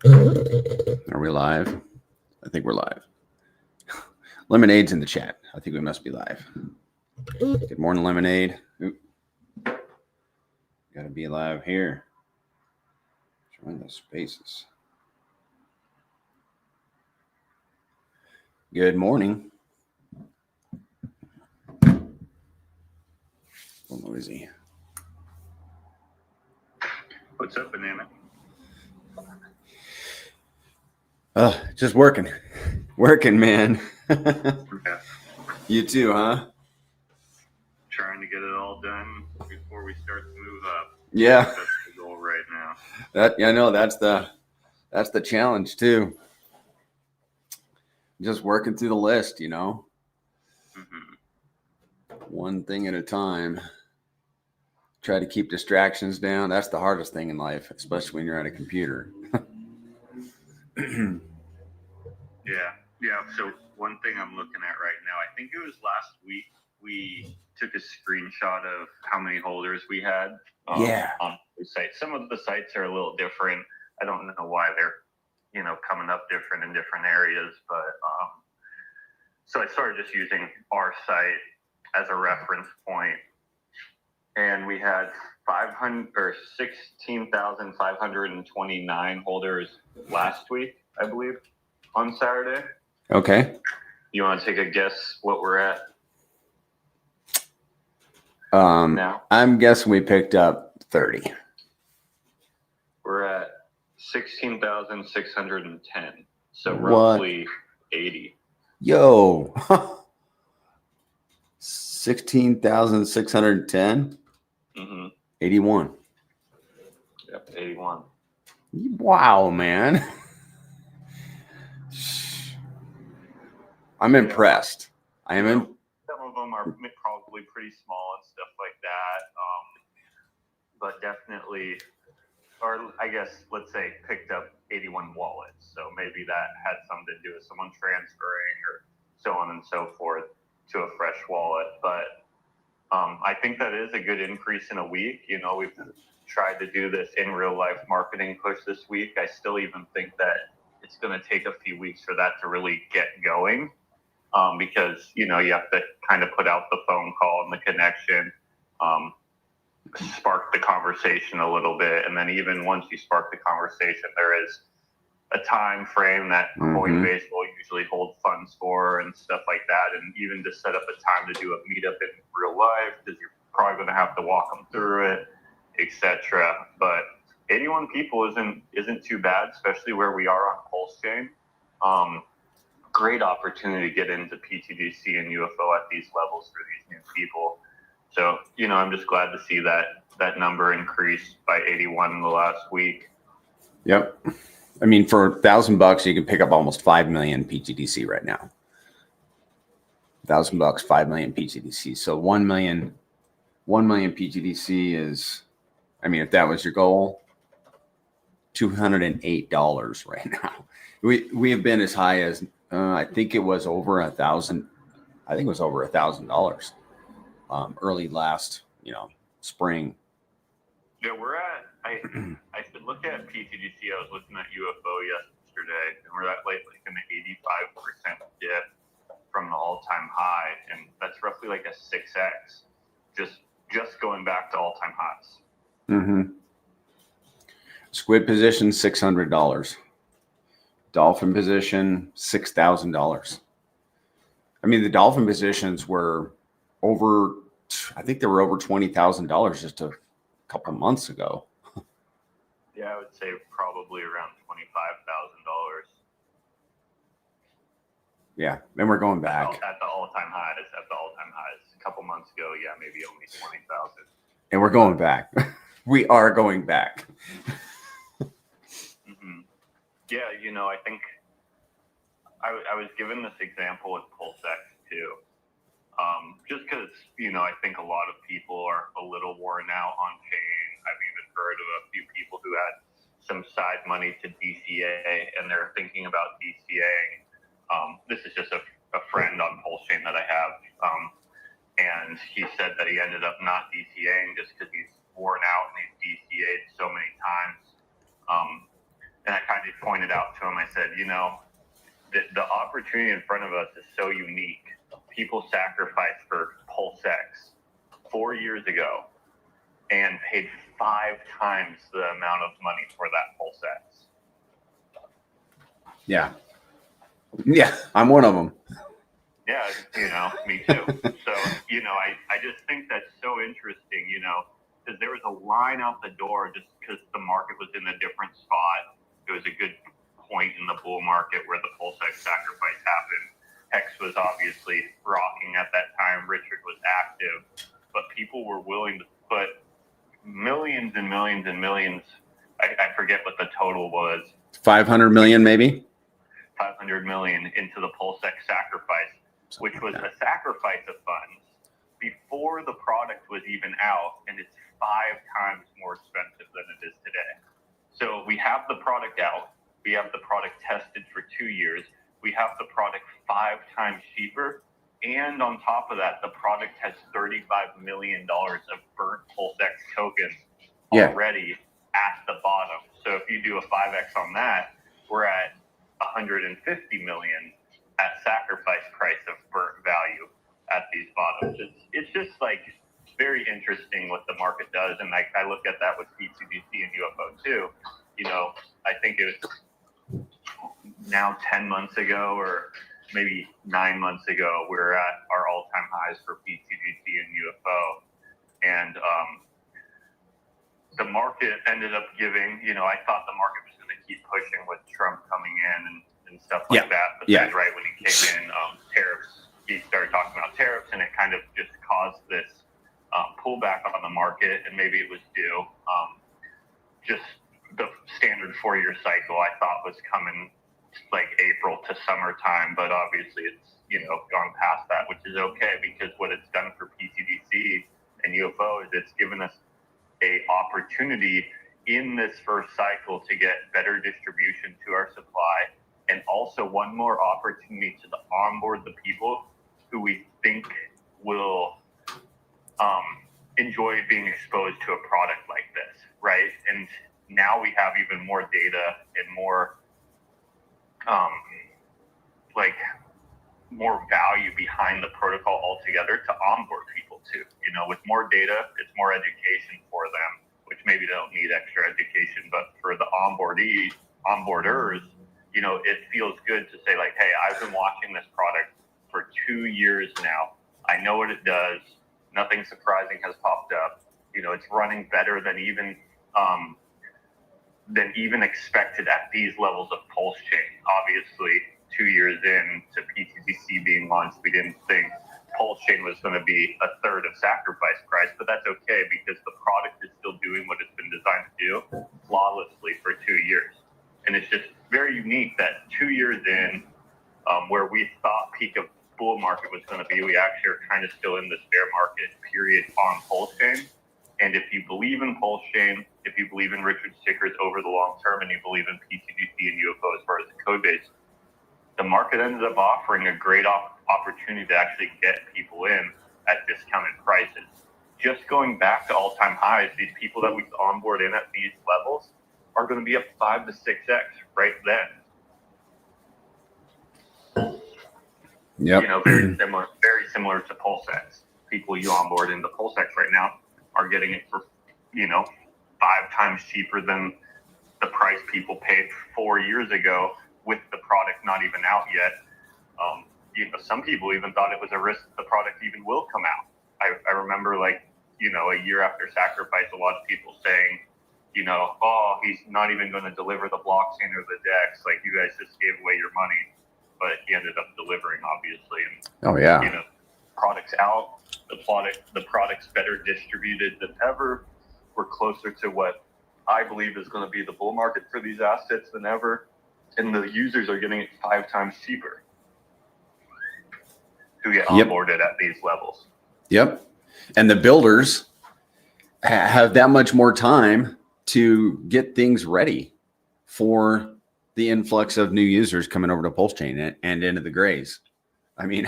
Are we live? I think we're live. Lemonade's in the chat. I think we must be live. Good morning, Lemonade. Got to be live here. Join the spaces. Good morning. A little noisy. What's up, Banana? Just working. Working, man. Yeah. You too, huh? Trying to get it all done before we start to move up. Yeah. That's the goal right now. I know that's the challenge too. Just working through the list, you know. One thing at a time. Try to keep distractions down. That's the hardest thing in life, especially when you're at a computer. Yeah. So one thing I'm looking at right now, I think it was last week, we took a screenshot of how many holders we had on the site. Some of the sites are a little different. I don't know why they're, coming up different in different areas, but so I started just using our site as a reference point, and we had 16,529 holders last week, I believe, on Saturday. Okay. You want to take a guess what we're at? Now? I'm guessing we picked up 30. We're at 16,610. So roughly 80. Yo. 16,610? 81. Yep, 81. Wow, man. I'm impressed. Some of them are probably pretty small and stuff like that, but definitely, or I guess, let's say, picked up 81 wallets. So maybe that had something to do with someone transferring or so on and so forth to a fresh wallet. But I think that is a good increase in a week. We've tried to do this in real life marketing push this week. I still even think that it's going to take a few weeks for that to really get going. Because, you have to kind of put out the phone call and the connection, spark the conversation a little bit. And then even once you spark the conversation, there is a time frame that Coinbase will usually hold funds for and stuff like that. And even to set up a time to do a meetup in real life, because you're probably going to have to walk them through it, etc. But 81 people isn't too bad, especially where we are on Pulse Chain. Great opportunity to get into PTDC and UFO at these levels for these new people. So, I'm just glad to see that number increase by 81 in the last week. Yep. I mean, for $1,000, you can pick up almost 5 million PTDC right now. $1,000, 5 million PTDC. So 1 million PTDC is, I mean, if that was your goal, $208 right now. We have been as high as, I think it was over $1,000. I think it was over $1,000 early last, spring. Yeah, we're at. I could look at PTDC. I was looking at UFO yesterday, and we're at like an 85% dip from the all-time high, and that's roughly like a 6x, just going back to all-time highs. Squid position $600. Dolphin position, $6,000. I mean, the dolphin positions were over, I think they were over $20,000 just a couple months ago. Yeah, I would say probably around $25,000. Yeah, and we're going back. At the all-time highs. A couple months ago, yeah, maybe only 20,000. And we're going back. We are going back. Yeah, I think I was given this example with PulseX too. Just because, I think a lot of people are a little worn out on chain. I've even heard of a few people who had some side money to DCA and they're thinking about DCAing. This is just a friend on Pulse Chain that I have. And he said that he ended up not DCAing just because he's worn out and he's DCA'd so many times. And I kind of pointed out to him, I said, the opportunity in front of us is so unique. People sacrificed for PulseX 4 years ago and paid 5 times the amount of money for that PulseX. Yeah. Yeah, I'm one of them. Yeah, me too. So, I just think that's so interesting, because there was a line out the door just because the market was in a different spot. It was a good point in the bull market where the PulseX sacrifice happened. Hex was obviously rocking at that time. Richard was active, but people were willing to put millions and millions and millions. I forget what the total was. 500 million, maybe 500 million into the PulseX sacrifice, which was a sacrifice of funds before the product was even out, and it's 5 times more expensive than it is today. So we have the product out. We have the product tested for 2 years. We have the product 5 times cheaper. And on top of that, the product has $35 million of burnt PulseX tokens already at the bottom. So if you do a 5X on that, we're at 150 million at sacrifice price of burnt value at these bottoms. It's just like very interesting what the market does. And I look at that with PTBC and UFO too. I think it was now 10 months ago or maybe 9 months ago, we were at our all-time highs for PTBC and UFO. And the market ended up giving, I thought the market was going to keep pushing with Trump coming in and stuff like that. But then right when he came in, tariffs, he started talking about tariffs, and it kind of just caused this pullback on the market, and maybe it was due. Just the standard 4-year cycle I thought was coming like April to summertime, but obviously it's gone past that, which is okay, because what it's done for PTDC and UFO is it's given us a opportunity in this first cycle to get better distribution to our supply, and also one more opportunity to onboard the people who we think will enjoy being exposed to a product like this, right? And now we have even more data and more more value behind the protocol altogether to onboard people to. With more data, it's more education for them, which maybe they don't need extra education, but for the onboarders, it feels good to say like, hey, I've been watching this product for 2 years now. I know what it does. Nothing surprising has popped up. It's running better than even expected at these levels of pulse chain. Obviously, 2 years in to PTDC being launched, we didn't think pulse chain was going to be a third of sacrifice price, but that's okay because the product is still doing what it's been designed to do flawlessly for 2 years. And it's just very unique that 2 years in, where we thought peak of bull market was going to be, we actually are kind of still in this bear market period on pulse chain. And if you believe in pulse chain, if you believe in Richard stickers over the long term, and you believe in PTDC and UFO as far as the code base, the market ended up offering a great opportunity to actually get people in at discounted prices. Just going back to all-time highs, these people that we onboard in at these levels are going to be up 5 to 6x right then. Yep. Very similar to PulseX. People you onboard into PulseX right now are getting it for 5 times cheaper than the price people paid 4 years ago with the product not even out yet. Some people even thought it was a risk the product even will come out. I remember a year after sacrifice, a lot of people saying, oh, he's not even going to deliver the blockchain or the DEX. Like, you guys just gave away your money. But he ended up delivering, obviously. And, product's out. The product's better distributed than ever. We're closer to what I believe is going to be the bull market for these assets than ever. And the users are getting it 5 times cheaper to get onboarded at these levels. Yep. And the builders have that much more time to get things ready for the influx of new users coming over to Pulse Chain and into the grays. I mean,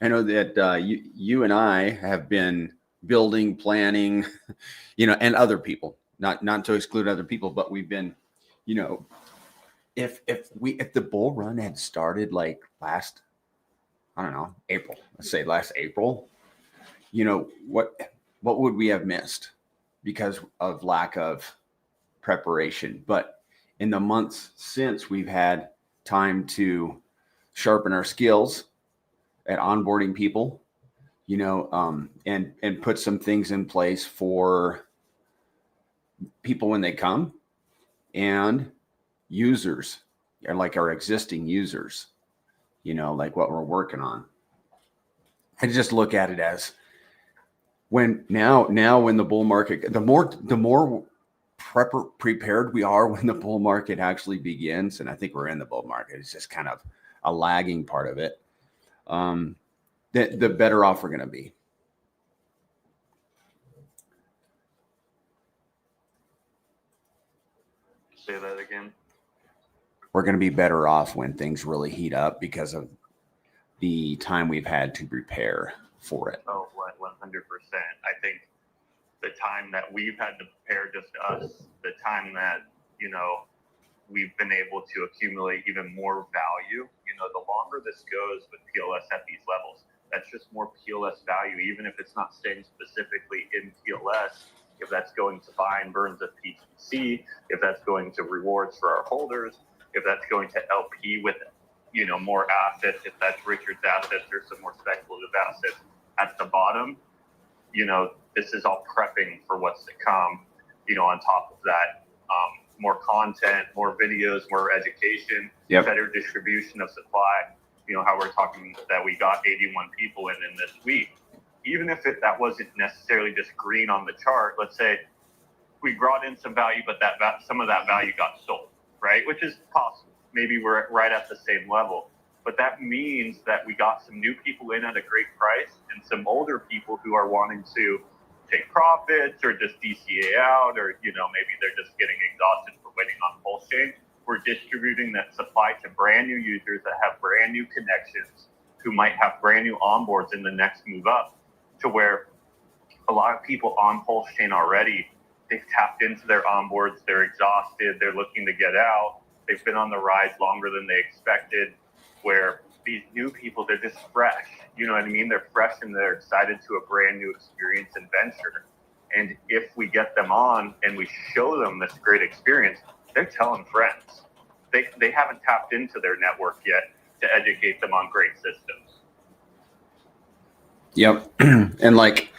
I know that you and I have been building, planning, and other people, not to exclude other people, but we've been, if the bull run had started like last, I don't know, April, let's say last April, what would we have missed because of lack of preparation? But in the months since, we've had time to sharpen our skills at onboarding people, and put some things in place for people when they come, and users, or like our existing users, like what we're working on. I just look at it as when when the bull market, the more prepared we are when the bull market actually begins, and I think we're in the bull market. It's just kind of a lagging part of it. The better off we're going to be. Say that again. We're going to be better off when things really heat up because of the time we've had to prepare for it. Oh, 100%. I think the time that we've had to prepare, just us, the time that, we've been able to accumulate even more value, the longer this goes with PLS at these levels, that's just more PLS value, even if it's not staying specifically in PLS. If that's going to buy and burns of PTC, if that's going to rewards for our holders, if that's going to LP with, more assets, if that's Richard's assets or some more speculative assets at the bottom, this is all prepping for what's to come, on top of that, more content, more videos, more education, better distribution of supply, how we're talking that we got 81 people in this week. Even if that wasn't necessarily just green on the chart, let's say we brought in some value, but some of that value got sold, right? Which is possible. Maybe we're right at the same level, but that means that we got some new people in at a great price and some older people who are wanting to take profits or just DCA out, or, maybe they're just getting exhausted for waiting on Pulse Chain. We're distributing that supply to brand new users that have brand new connections, who might have brand new onboards in the next move up, to where a lot of people on Pulse Chain already, they've tapped into their onboards, they're exhausted, they're looking to get out, they've been on the rise longer than they expected, where these new people, they're just fresh, you know what I mean? They're fresh and they're excited to a brand new experience and venture. And if we get them on and we show them this great experience, they're telling friends. They haven't tapped into their network yet to educate them on great systems. Yep. And like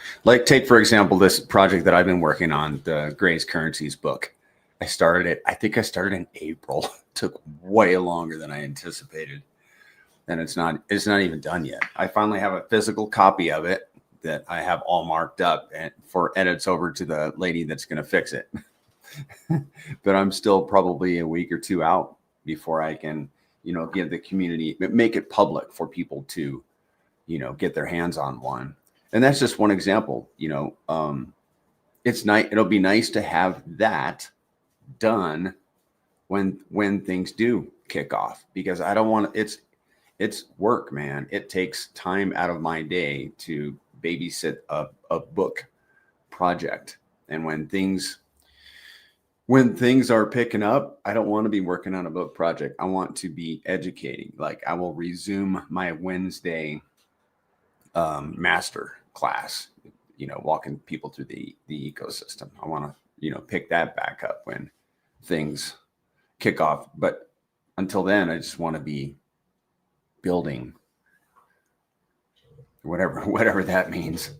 take, for example, this project that I've been working on, the Gray's Currencies book. I started in April. It took way longer than I anticipated. And it's not even done yet. I finally have a physical copy of it that I have all marked up and for edits over to the lady that's going to fix it. But I'm still probably a week or two out before I can, give the community, make it public for people to, get their hands on one. And that's just one example. It's nice. It'll be nice to have that done when things do kick off, because I don't want it's work, man. It takes time out of my day to babysit a book project. And when things are picking up, I don't want to be working on a book project. I want to be educating. Like, I will resume my Wednesday master class, walking people through the ecosystem. I want to, pick that back up when things kick off. But until then, I just want to be building, whatever that means.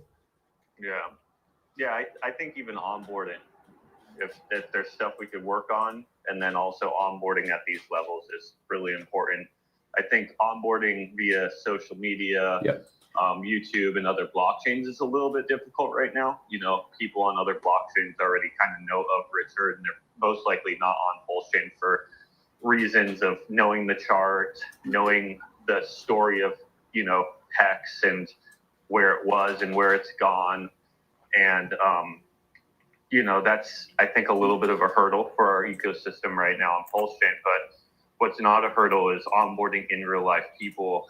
Yeah. I think even onboarding, if there's stuff we could work on, and then also onboarding at these levels is really important. I think onboarding via social media, YouTube and other blockchains is a little bit difficult right now. People on other blockchains already kind of know of Richard, and they're most likely not on Pulse Chain for reasons of knowing the chart, knowing the story of, Hex and where it was and where it's gone. And, that's, I think, a little bit of a hurdle for our ecosystem right now on Pulse Chain. But what's not a hurdle is onboarding in real life people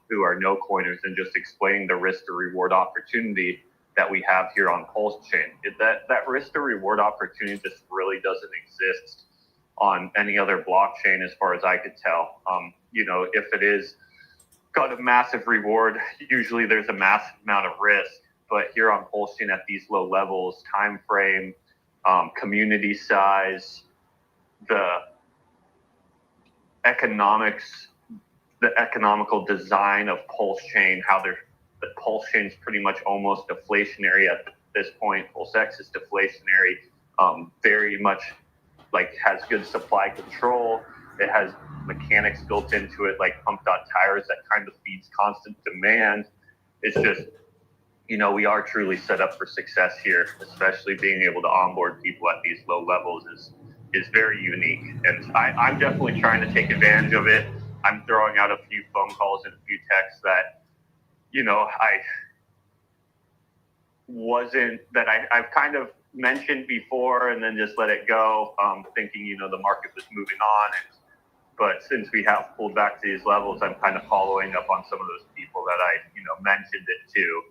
who are no coiners and just explaining the risk to reward opportunity that we have here on Pulse Chain. That risk to reward opportunity just really doesn't exist on any other blockchain, as far as I could tell. If it is got a massive reward, usually there's a massive amount of risk. But here on Pulse-chain at these low levels, time frame, community size, the economical design of Pulse-chain, the Pulse-chain is pretty much almost deflationary at this point. PulseX is deflationary, very much like has good supply control. It has mechanics built into it, like pumped out tires that kind of feeds constant demand. It's just, we are truly set up for success here, especially being able to onboard people at these low levels is very unique. And I'm definitely trying to take advantage of it. I'm throwing out a few phone calls and a few texts that, I've kind of mentioned before and then just let it go, thinking, the market was moving on. But since we have pulled back to these levels, I'm kind of following up on some of those people that I, mentioned it to,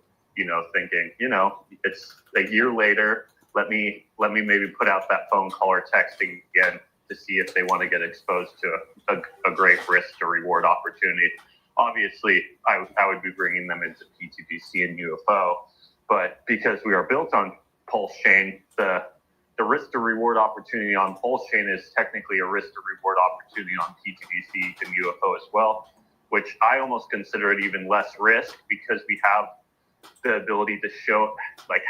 thinking, it's a year later. Let me maybe put out that phone call or texting again to see if they want to get exposed to a great risk to reward opportunity. Obviously, I would be bringing them into PTBC and UFO, but because we are built on Pulse-chain, the risk to reward opportunity on Pulse-chain is technically a risk to reward opportunity on PTBC and UFO as well, which I almost consider it even less risk because we have the ability to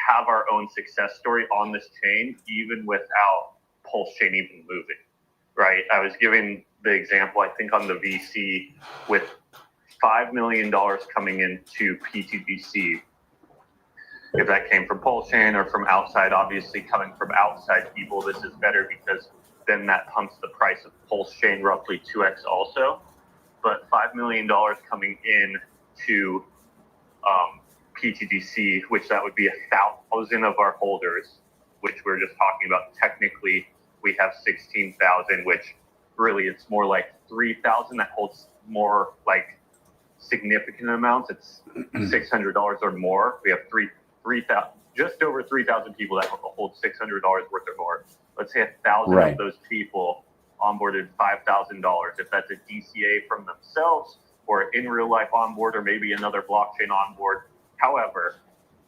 have our own success story on this chain, even without Pulse-chain even moving, right? I was giving the example, I think on the VC with $5 million coming into PTBC. If that came from Pulse-chain or from outside, obviously coming from outside people, this is better because then that pumps the price of Pulse-chain roughly 2x also. But $5 million coming in to PTDC, which that would be 1,000 of our holders, which we're just talking about. Technically, we have 16,000, which really it's more like 3,000 that holds more like significant amounts. It's $600 or more. We have 3,000, just over 3,000 people that hold $600 worth or more. Let's say 1,000 Right. of those people onboarded $5,000. If that's a DCA from themselves or in real life onboard or maybe another blockchain onboard. However,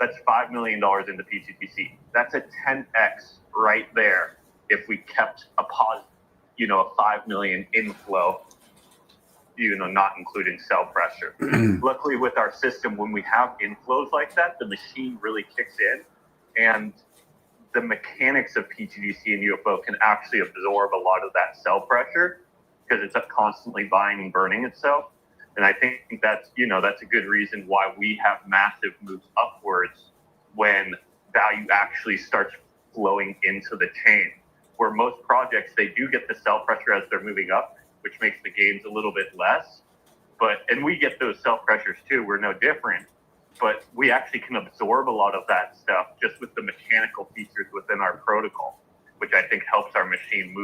that's $5 million into PTPC. That's a 10x right there if we kept a a 5 million inflow, not including sell pressure. Luckily with our system, when we have inflows like that, the machine really kicks in and the mechanics of PTDC and UFO can actually absorb a lot of that sell pressure because it's constantly buying and burning itself. And I think that's a good reason why we have massive moves upwards when value actually starts flowing into the chain. Where most projects, they do get the sell pressure as they're moving up, which makes the gains a little bit less. And we get those sell pressures too. We're no different. But we actually can absorb a lot of that stuff just with the mechanical features within our protocol, which I think helps our machine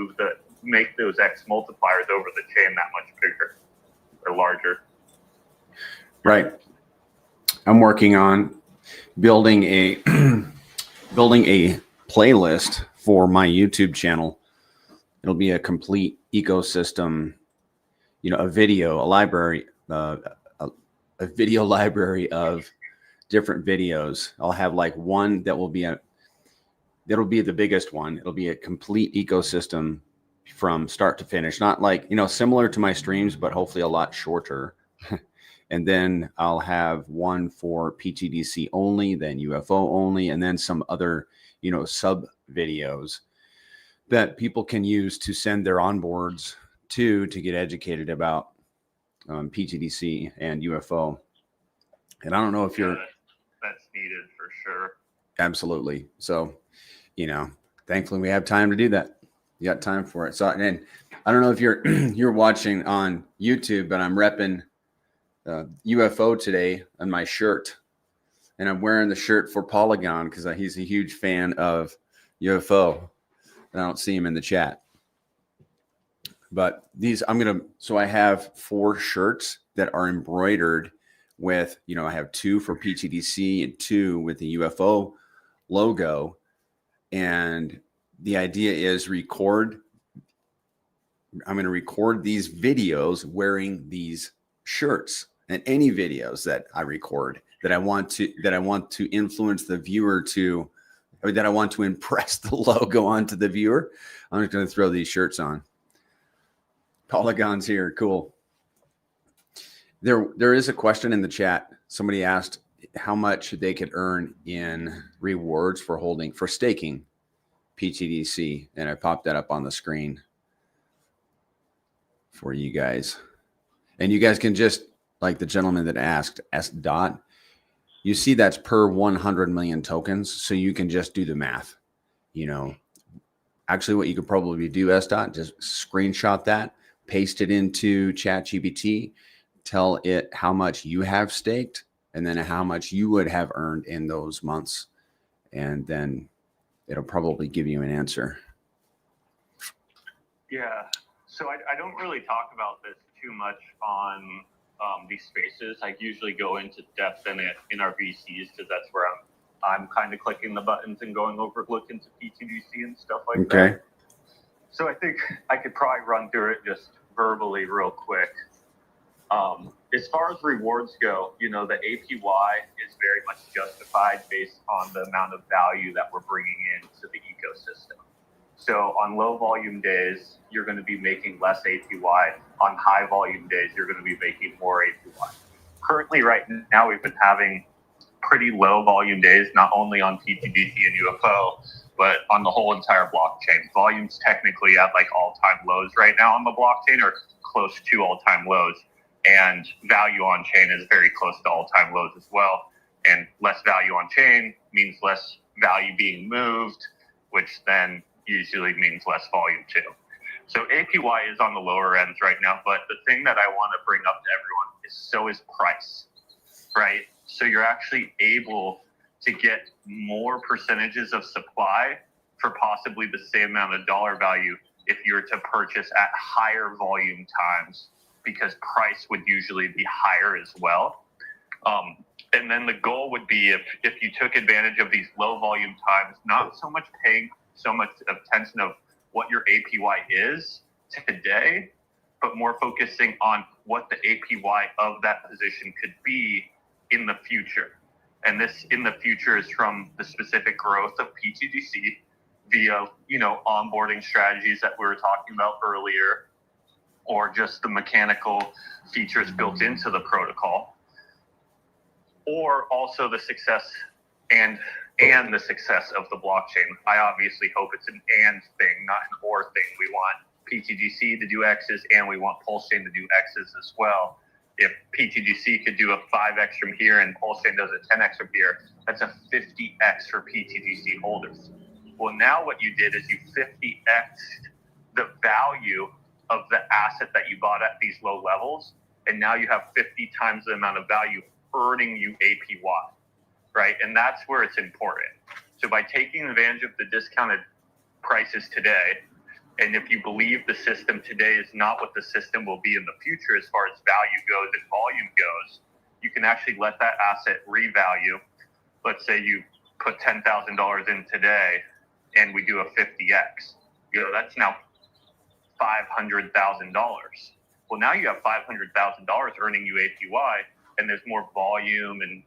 make those X multipliers over the chain that much bigger or larger. Right. I'm working on building a playlist for my YouTube channel. It'll be a complete ecosystem, a video library of different videos. I'll have like one that'll be the biggest one. It'll be a complete ecosystem from start to finish, not like, similar to my streams, but hopefully a lot shorter. And then I'll have one for PTDC only, then UFO only, and then some other, sub videos that people can use to send their onboards to get educated about PTDC and UFO. And I don't know if that's needed for sure. Absolutely. So, thankfully we have time to do that. You got time for it. So, and I don't know if you're watching on YouTube, but I'm repping UFO today on my shirt, and I'm wearing the shirt for Polygon because he's a huge fan of UFO, and I don't see him in the chat. But I have 4 shirts that are embroidered with, I have 2 for PTDC and 2 with the UFO logo. And the idea is record record these videos wearing these shirts, and any videos that I record that I want to influence the viewer to, or that I want to impress the logo onto the viewer. I'm just going to throw these shirts on. Polygons here. Cool. There is a question in the chat. Somebody asked how much they could earn in rewards for staking PTDC, and I popped that up on the screen for you guys. And you guys can just, like the gentleman that asked, S. Dot, you see that's per 100 million tokens, so you can just do the math. Actually, what you could probably do, S. Dot, just screenshot that, paste it into ChatGPT, tell it how much you have staked, and then how much you would have earned in those months, and then it'll probably give you an answer. Yeah. So I don't really talk about this too much on these spaces. I usually go into depth in it in our VCs because that's where I'm kind of clicking the buttons and going over, looking to PTDC and stuff like that. So I think I could probably run through it just verbally real quick. As far as rewards go, the APY is very much justified based on the amount of value that we're bringing into the ecosystem. So on low volume days, you're going to be making less APY. On high volume days, you're going to be making more APY. Currently, right now, we've been having pretty low volume days, not only on PTDC and UFO, but on the whole entire blockchain. Volume's technically at like all-time lows right now on the blockchain, or close to all-time lows. And value on chain is very close to all-time lows as well. And less value on chain means less value being moved, which then usually means less volume too. So APY is on the lower ends right now, but the thing that I want to bring up to everyone is so is price, right? So you're actually able to get more percentages of supply for possibly the same amount of dollar value if you were to purchase at higher volume times, because price would usually be higher as well. And then the goal would be if you took advantage of these low volume times, not so much paying so much attention of what your APY is today, but more focusing on what the APY of that position could be in the future. And this in the future is from the specific growth of PTDC via, onboarding strategies that we were talking about earlier, or just the mechanical features built into the protocol, or also the success and the success of the blockchain. I obviously hope it's an and thing, not an or thing. We want PTDC to do X's, and we want Pulsechain to do X's as well. If PTDC could do a 5X from here and Pulsechain does a 10X from here, that's a 50X for PTDC holders. Well, now what you did is you 50X'd the value of the asset that you bought at these low levels, and now you have 50 times the amount of value earning you APY, right? And that's where it's important. So by taking advantage of the discounted prices today, and if you believe the system today is not what the system will be in the future as far as value goes and volume goes, you can actually let that asset revalue. Let's say you put $10,000 in today and we do a 50X. That's now $500,000. Well, now you have $500,000 earning you APY, and there's more volume and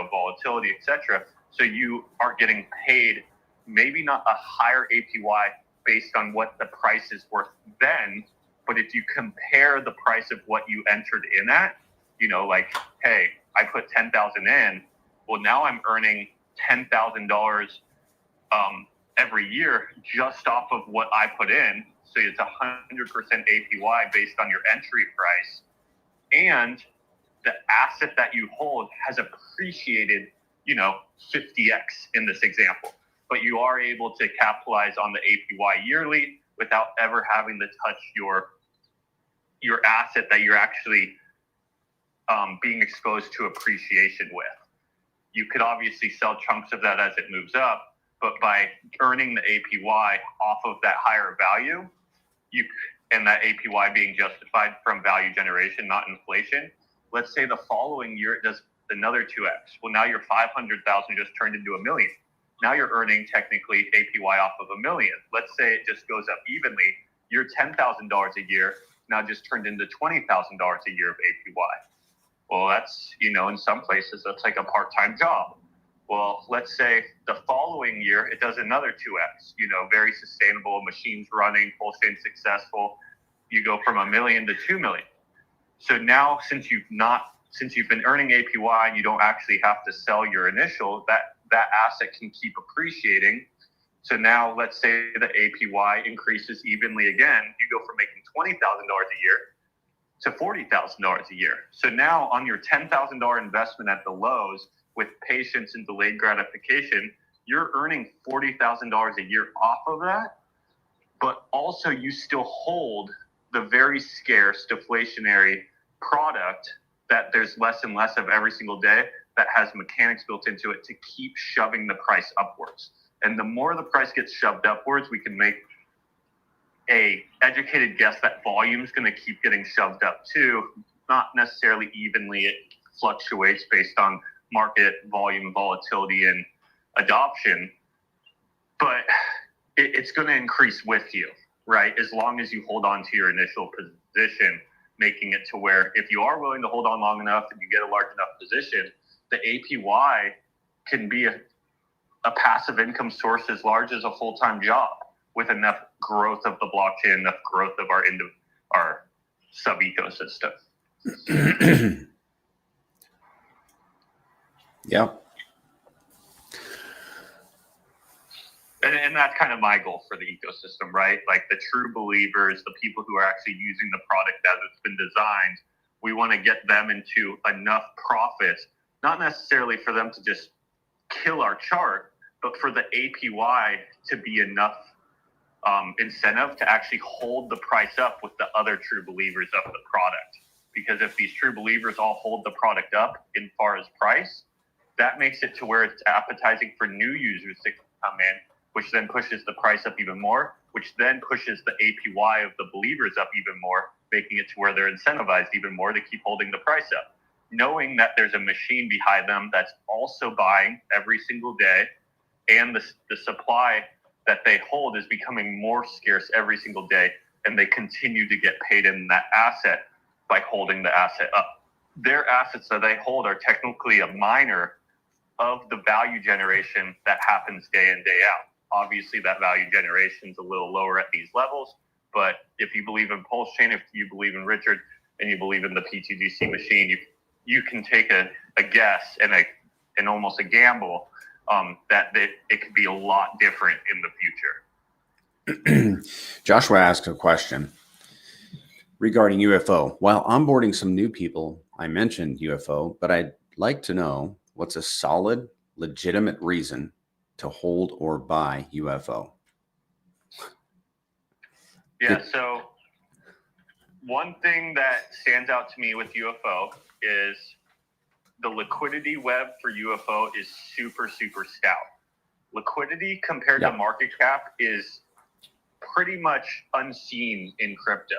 volatility, etc. So you are getting paid maybe not a higher APY based on what the price is worth then, but if you compare the price of what you entered in at, like, hey, I put 10,000 in, well, now I'm earning $10,000 every year just off of what I put in. So it's 100% APY based on your entry price, and the asset that you hold has appreciated, 50X in this example. But you are able to capitalize on the APY yearly without ever having to touch your asset that you're actually being exposed to appreciation with. You could obviously sell chunks of that as it moves up, but by earning the APY off of that higher value, and that APY being justified from value generation, not inflation. Let's say the following year it does another 2X. Well, now your 500,000 just turned into $1 million. Now you're earning technically APY off of $1 million. Let's say it just goes up evenly. your $10,000 a year now just turned into $20,000 a year of APY. Well, that's, in some places, that's like a part-time job. Well, let's say the following year, it does another 2X, very sustainable, machines running, pulse chain successful. You go from $1 million to $2 million. So now, since you've been earning APY and you don't actually have to sell your initial, that asset can keep appreciating. So now, let's say the APY increases evenly again. You go from making $20,000 a year to $40,000 a year. So now, on your $10,000 investment at the lows, with patience and delayed gratification, you're earning $40,000 a year off of that, but also you still hold the very scarce deflationary product that there's less and less of every single day that has mechanics built into it to keep shoving the price upwards. And the more the price gets shoved upwards, we can make a educated guess that volume is going to keep getting shoved up too, not necessarily evenly. It fluctuates based on market volume, volatility, and adoption, but it's going to increase with you, right? As long as you hold on to your initial position, making it to where if you are willing to hold on long enough and you get a large enough position, the APY can be a passive income source as large as a full-time job with enough growth of the blockchain, enough growth of our sub-ecosystem. Yeah. And that's kind of my goal for the ecosystem, right? Like the true believers, the people who are actually using the product as it's been designed, we want to get them into enough profit, not necessarily for them to just kill our chart, but for the APY to be enough incentive to actually hold the price up with the other true believers of the product. Because if these true believers all hold the product up in far as price, that makes it to where it's appetizing for new users to come in, which then pushes the price up even more, which then pushes the APY of the believers up even more, making it to where they're incentivized even more to keep holding the price up. Knowing that there's a machine behind them that's also buying every single day, and the supply that they hold is becoming more scarce every single day, and they continue to get paid in that asset by holding the asset up. Their assets that they hold are technically a minor of the value generation that happens day in, day out. Obviously, that value generation is a little lower at these levels, but if you believe in Pulse Chain, if you believe in Richard, and you believe in the PTGC machine, you can take a guess and almost a gamble that it could be a lot different in the future. Joshua asked a question regarding UFO. While onboarding some new people, I mentioned UFO, but I'd like to know what's a solid, legitimate reason to hold or buy UFO? Yeah, so one thing that stands out to me with UFO is the liquidity web for UFO is super, super stout. Liquidity compared to market cap is pretty much unseen in crypto.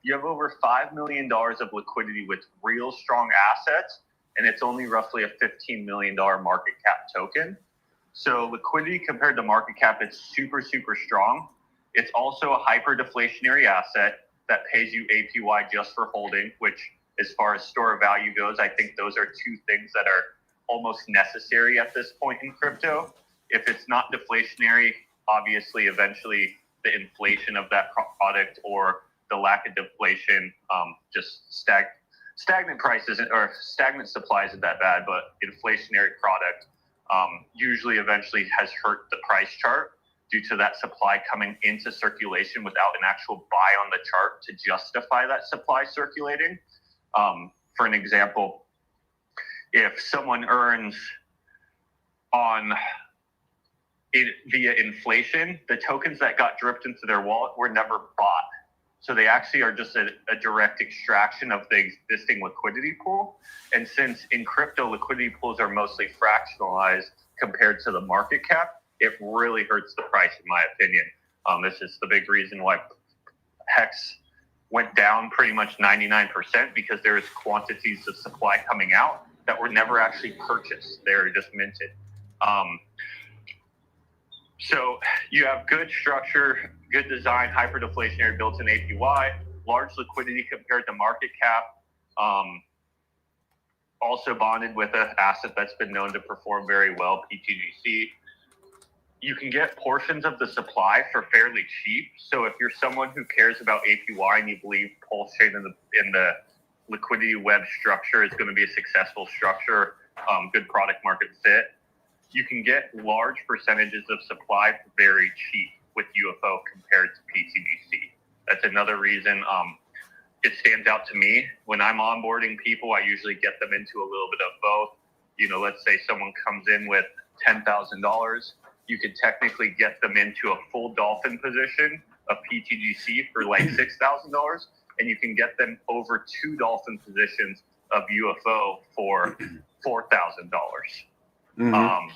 You have over $5 million of liquidity with real strong assets, and it's only roughly a $15 million market cap token. So liquidity compared to market cap, it's super, super strong. It's also a hyper deflationary asset that pays you APY just for holding, which as far as store of value goes, I think those are two things that are almost necessary at this point in crypto. If it's not deflationary, obviously eventually the inflation of that product or the lack of deflation, just stagnant prices or stagnant supply isn't that bad, but inflationary product usually eventually has hurt the price chart due to that supply coming into circulation without an actual buy on the chart to justify that supply circulating. For an example, if someone earns via inflation, the tokens that got dripped into their wallet were never bought. So they actually are just a direct extraction of the existing liquidity pool. And since in crypto, liquidity pools are mostly fractionalized compared to the market cap, it really hurts the price, in my opinion. This is the big reason why Hex went down pretty much 99%, because there is quantities of supply coming out that were never actually purchased. They were just minted. So you have good structure, good design, hyper-deflationary built-in APY, large liquidity compared to market cap, also bonded with an asset that's been known to perform very well, PTGC. You can get portions of the supply for fairly cheap. So if you're someone who cares about APY and you believe Pulse Chain in the liquidity web structure is going to be a successful structure, good product market fit, you can get large percentages of supply for very cheap with UFO compared to PTGC. That's another reason it stands out to me. When I'm onboarding people, I usually get them into a little bit of both. You know, let's say someone comes in with $10,000. You could technically get them into a full dolphin position of PTGC for like $6,000, and you can get them over 2 dolphin positions of UFO for $4,000. Mm-hmm.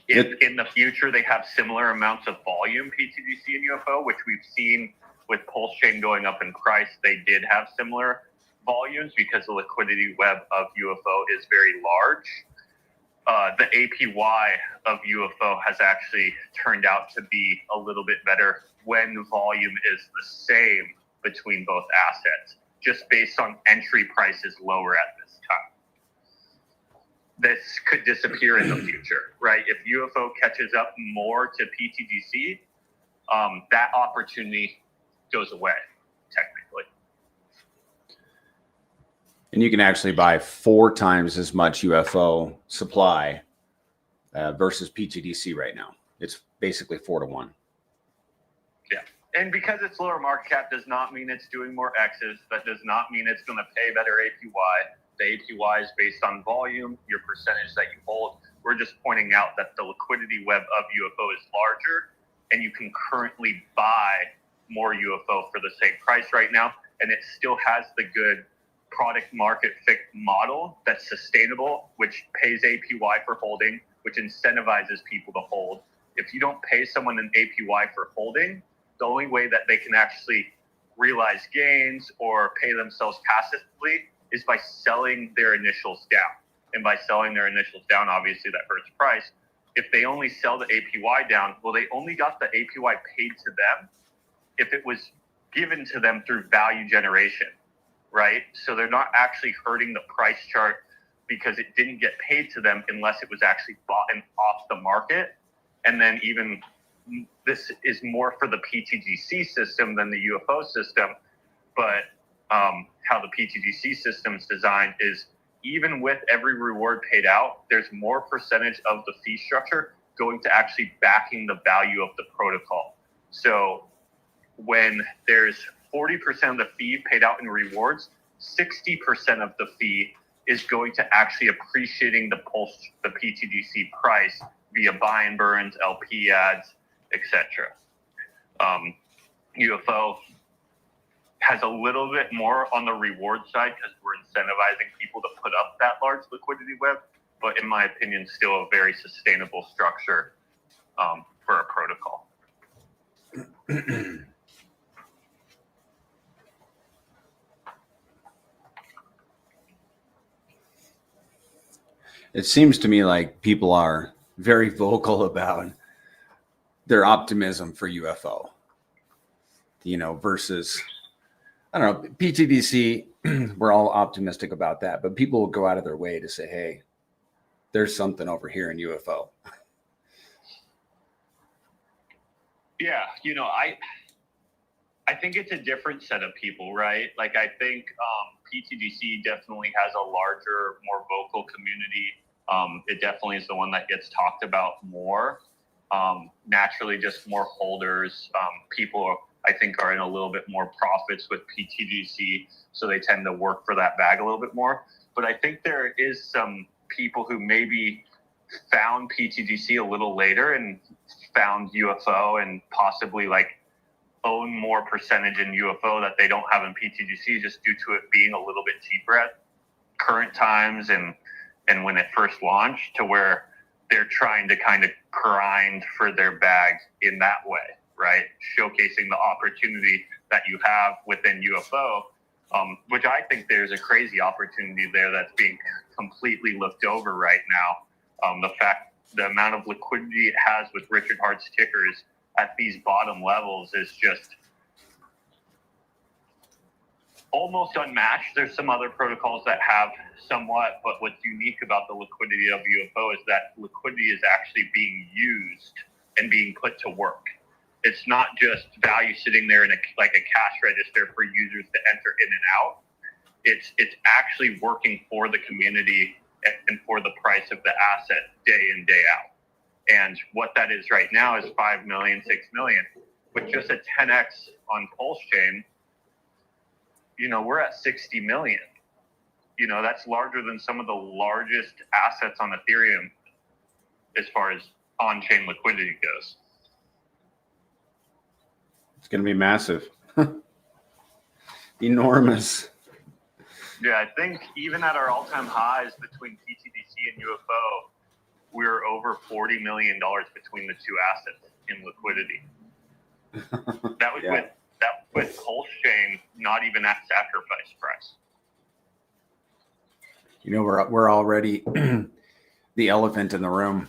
If in the future they have similar amounts of volume, PTGC and UFO, which we've seen with Pulse Chain going up in price, they did have similar volumes because the liquidity web of UFO is very large. The APY of UFO has actually turned out to be a little bit better when volume is the same between both assets, just based on entry prices lower at this time. This could disappear in the future, right? If UFO catches up more to PTGC, that opportunity goes away, technically. And you can actually buy 4 times as much UFO supply versus PTDC right now. It's basically 4 to 1. Yeah. And because it's lower market cap does not mean it's doing more X's. That does not mean it's going to pay better APY. The APY is based on volume, your percentage that you hold. We're just pointing out that the liquidity web of UFO is larger, and you can currently buy more UFO for the same price right now. And it still has the good product market fit model that's sustainable, which pays APY for holding, which incentivizes people to hold. If you don't pay someone an APY for holding, the only way that they can actually realize gains or pay themselves passively is by selling their initials down. And by selling their initials down, obviously that hurts price. If they only sell the APY down, well, they only got the APY paid to them if it was given to them through value generation, right? So they're not actually hurting the price chart because it didn't get paid to them unless it was actually bought and off the market. And then even this is more for the PTGC system than the UFO system, but how the PTGC system is designed is even with every reward paid out, there's more percentage of the fee structure going to actually backing the value of the protocol. So when there's 40% of the fee paid out in rewards, 60% of the fee is going to actually appreciating the PTGC price via buy and burns, LP ads, etc. UFO has a little bit more on the reward side because we're incentivizing people to put up that large liquidity web, but in my opinion, still a very sustainable structure for a protocol. It seems to me like people are very vocal about their optimism for UFO, you know, versus, I don't know, PTDC, we're all optimistic about that, but people will go out of their way to say, hey, there's something over here in UFO. Yeah, you know, I think it's a different set of people, right? Like, I think PTDC definitely has a larger, more vocal community. It definitely is the one that gets talked about more. Naturally, just more holders. People, I think, are in a little bit more profits with PTDC, so they tend to work for that bag a little bit more. But I think there is some people who maybe found PTDC a little later and found UFO and possibly like own more percentage in UFO that they don't have in PTGC just due to it being a little bit cheaper at current times and when it first launched, to where they're trying to kind of grind for their bag in that way, right? Showcasing the opportunity that you have within UFO, which I think there's a crazy opportunity there that's being completely looked over right now. The fact the amount of liquidity it has with Richard Hart's tickers at these bottom levels is just almost unmatched. There's some other protocols that have somewhat, but what's unique about the liquidity of UFO is that liquidity is actually being used and being put to work. It's not just value sitting there in like a cash register for users to enter in and out. It's actually working for the community and for the price of the asset day in, day out. And what that is right now is 5 million, 6 million. With just a 10x on Pulse Chain, you know, we're at 60 million. You know, that's larger than some of the largest assets on Ethereum as far as on-chain liquidity goes. It's going to be massive. Enormous. Yeah, I think even at our all-time highs between PTDC and UFO, we're over $40 million between the two assets in liquidity. That was with Pulse Chain not even at sacrifice price. You know, we're already the elephant in the room,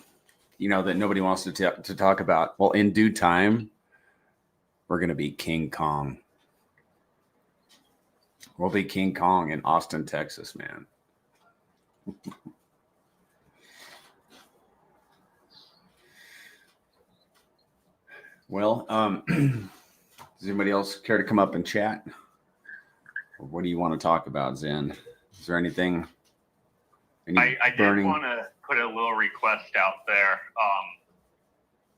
you know, that nobody wants to talk about. Well, in due time, we're going to be King Kong. We'll be King Kong in Austin, Texas, man. Well, does anybody else care to come up and chat? Or what do you want to talk about, Zen? Is there anything? I did want to put a little request out there.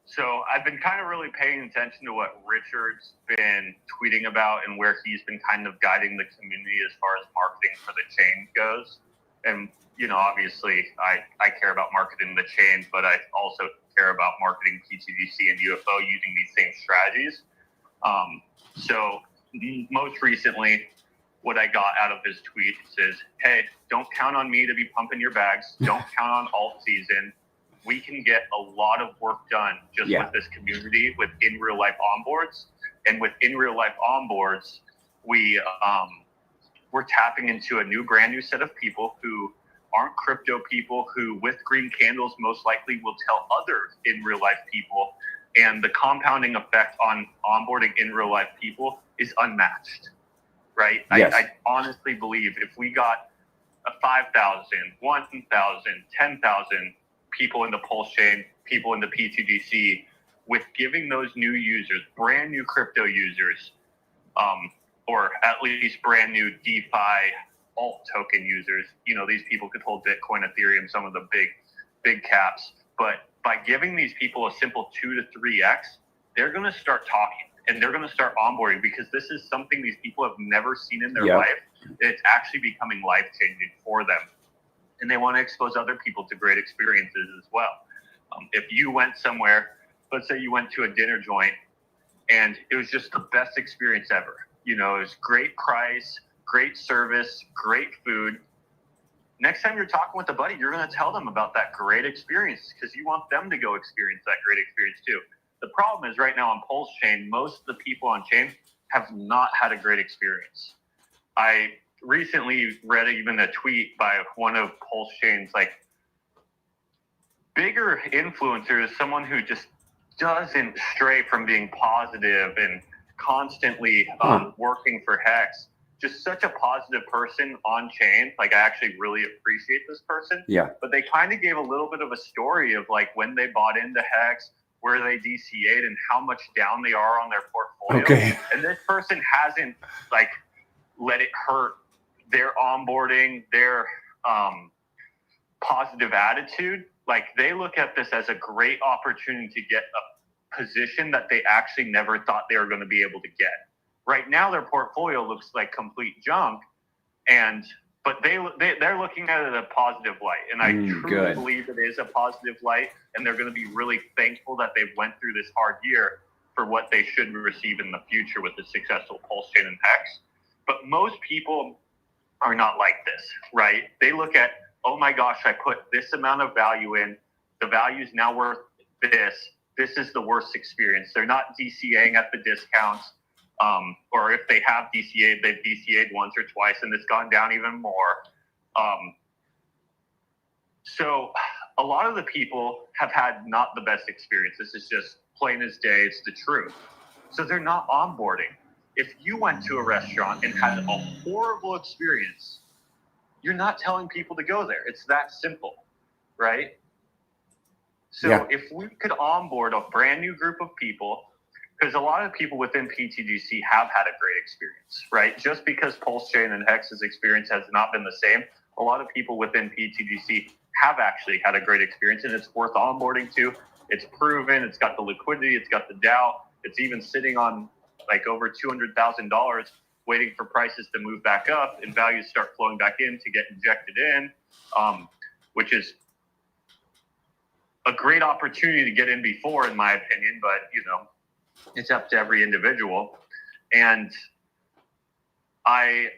So I've been kind of really paying attention to what Richard's been tweeting about and where he's been kind of guiding the community as far as marketing for the chain goes. And, you know, obviously I care about marketing the chain, but I also care about marketing PTDC and UFO using these same strategies. So most recently, what I got out of his tweets is, hey, don't count on me to be pumping your bags. Don't count on alt season. We can get a lot of work done just with this community, with in real life onboards. And with in real life onboards, we're tapping into a brand new set of people who aren't crypto people, who with green candles most likely will tell other in real life people. And the compounding effect on onboarding in real life people is unmatched, right? Yes. I honestly believe if we got 5,000, 1,000, 10,000 people in the Pulse Chain, people in the PTDC, with giving those new users, brand new crypto users, or at least brand new DeFi alt token users, you know, these people could hold Bitcoin, Ethereum, some of the big caps, but by giving these people a simple 2 to 3x, they're going to start talking and they're going to start onboarding because this is something these people have never seen in their life. It's actually becoming life-changing for them. And they want to expose other people to great experiences as well. If you went somewhere, let's say you went to a dinner joint and it was just the best experience ever. You know, it was great price, great service, great food. Next time you're talking with a buddy, you're going to tell them about that great experience because you want them to go experience that great experience too. The problem is right now on Pulse Chain, most of the people on chain have not had a great experience. I recently read even a tweet by one of Pulse Chain's like bigger influencers, someone who just doesn't stray from being positive and constantly working for Hex. Just such a positive person on chain. Like I actually really appreciate this person. Yeah. But they kind of gave a little bit of a story of like when they bought into Hex, where they DCA'd and how much down they are on their portfolio. Okay. And this person hasn't like let it hurt their onboarding, their positive attitude. Like they look at this as a great opportunity to get a position that they actually never thought they were going to be able to get. Right now, their portfolio looks like complete junk, but they're looking at it in a positive light, and I truly believe it is a positive light, and they're going to be really thankful that they went through this hard year for what they should receive in the future with the successful Pulse Chain and Hex. But most people are not like this, right? They look at, oh my gosh, I put this amount of value in, the value is now worth this. This is the worst experience. They're not DCAing at the discounts. Or if they have DCA'd, they've DCA'd once or twice and it's gone down even more. So a lot of the people have had not the best experience. This is just plain as day. It's the truth. So they're not onboarding. If you went to a restaurant and had a horrible experience, you're not telling people to go there. It's that simple, right? So if we could onboard a brand new group of people, because a lot of people within PTGC have had a great experience, right? Just because Pulse Chain and Hex's experience has not been the same, a lot of people within PTGC have actually had a great experience, and it's worth onboarding to. It's proven, it's got the liquidity, it's got the DAO, it's even sitting on like over $200,000 waiting for prices to move back up and values start flowing back in to get injected in, which is a great opportunity to get in before, in my opinion, but it's up to every individual. And I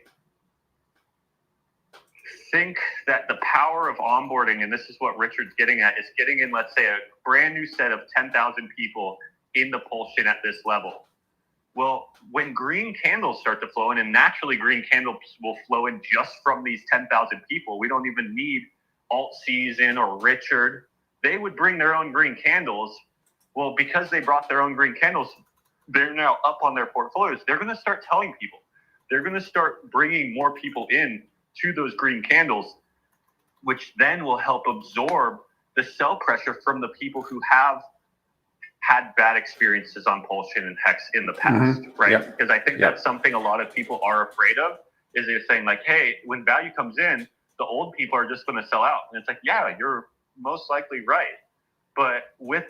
think that the power of onboarding, and this is what Richard's getting at, is getting in, let's say, a brand new set of 10,000 people in the Pulse Chain at this level. Well, when green candles start to flow in, and naturally green candles will flow in just from these 10,000 people. We don't even need Alt Season or Richard. They would bring their own green candles. Well, because they brought their own green candles, they're now up on their portfolios. They're going to start telling people. They're going to start bringing more people in to those green candles, which then will help absorb the sell pressure from the people who have had bad experiences on Pulse Chain and Hex in the past, right? Yep. Because I think that's something a lot of people are afraid of, is they're saying like, hey, when value comes in, the old people are just going to sell out. And it's like, yeah, you're most likely right. But with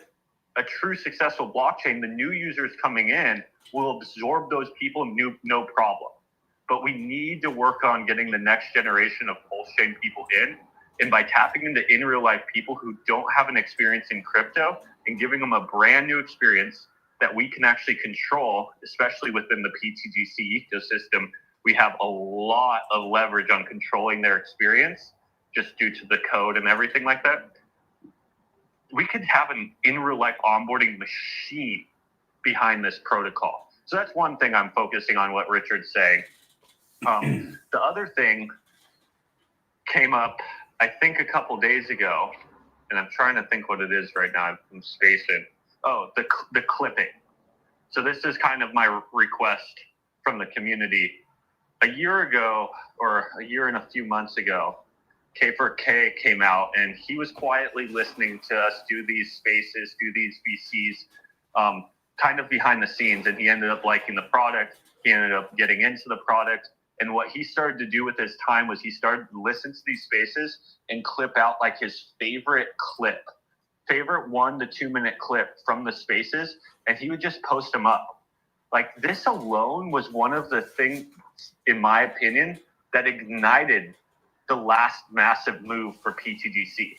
a true successful blockchain, the new users coming in will absorb those people no problem. But we need to work on getting the next generation of Pulse Chain people in. And by tapping into in real life people who don't have an experience in crypto and giving them a brand new experience that we can actually control, especially within the PTGC ecosystem, we have a lot of leverage on controlling their experience just due to the code and everything like that. We could have an in real life onboarding machine behind this protocol. So that's one thing I'm focusing on, what Richard's saying. The other thing came up, I think, a couple days ago, and I'm trying to think what it is right now. I'm spacing. Oh, the clipping. So this is kind of my request from the community. A year ago, or a year and a few months ago, K4K came out, and he was quietly listening to us do these spaces, do these VCs, kind of behind the scenes, and he ended up liking the product. He ended up getting into the product. And what he started to do with his time was he started to listen to these spaces and clip out like his favorite 1 to 2 minute clip from the spaces, and he would just post them up. Like, this alone was one of the things, in my opinion, that ignited the last massive move for PTGC,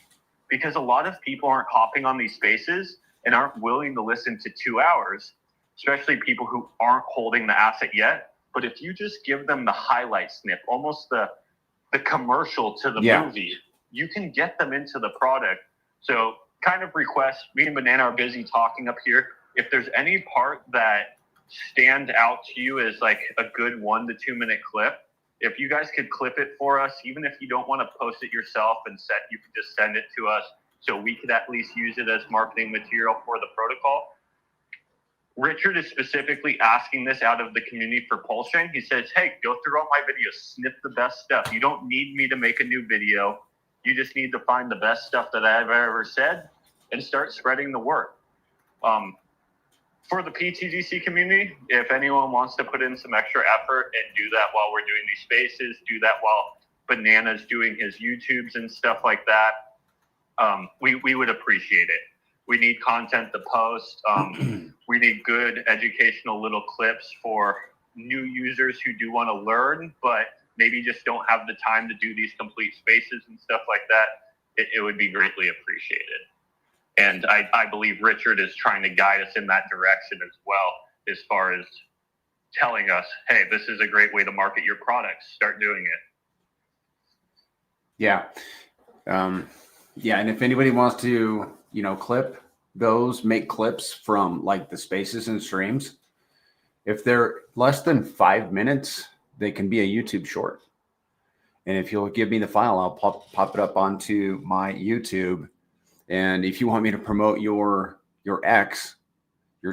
because a lot of people aren't hopping on these spaces and aren't willing to listen to 2 hours, especially people who aren't holding the asset yet. But if you just give them the highlight snip, almost the commercial to the movie, you can get them into the product. So kind of request, me and Banana are busy talking up here. If there's any part that stands out to you as like a good 1 to 2 minute clip, if you guys could clip it for us, even if you don't want to post it yourself you could just send it to us so we could at least use it as marketing material for the protocol. Richard is specifically asking this out of the community for Pulse Chain. He says, hey, go through all my videos, snip the best stuff. You don't need me to make a new video. You just need to find the best stuff that I've ever said and start spreading the word. For the PTGC community, if anyone wants to put in some extra effort and do that while we're doing these spaces, do that while Banana's doing his YouTubes and stuff like that, we would appreciate it. We need content to post. We need good educational little clips for new users who do want to learn, but maybe just don't have the time to do these complete spaces and stuff like that. It would be greatly appreciated. And I believe Richard is trying to guide us in that direction as well, as far as telling us, hey, this is a great way to market your products. Start doing it. Yeah. And if anybody wants to, clip those, make clips from like the spaces and streams, if they're less than 5 minutes, they can be a YouTube short. And if you'll give me the file, I'll pop it up onto my YouTube And if you want me to promote your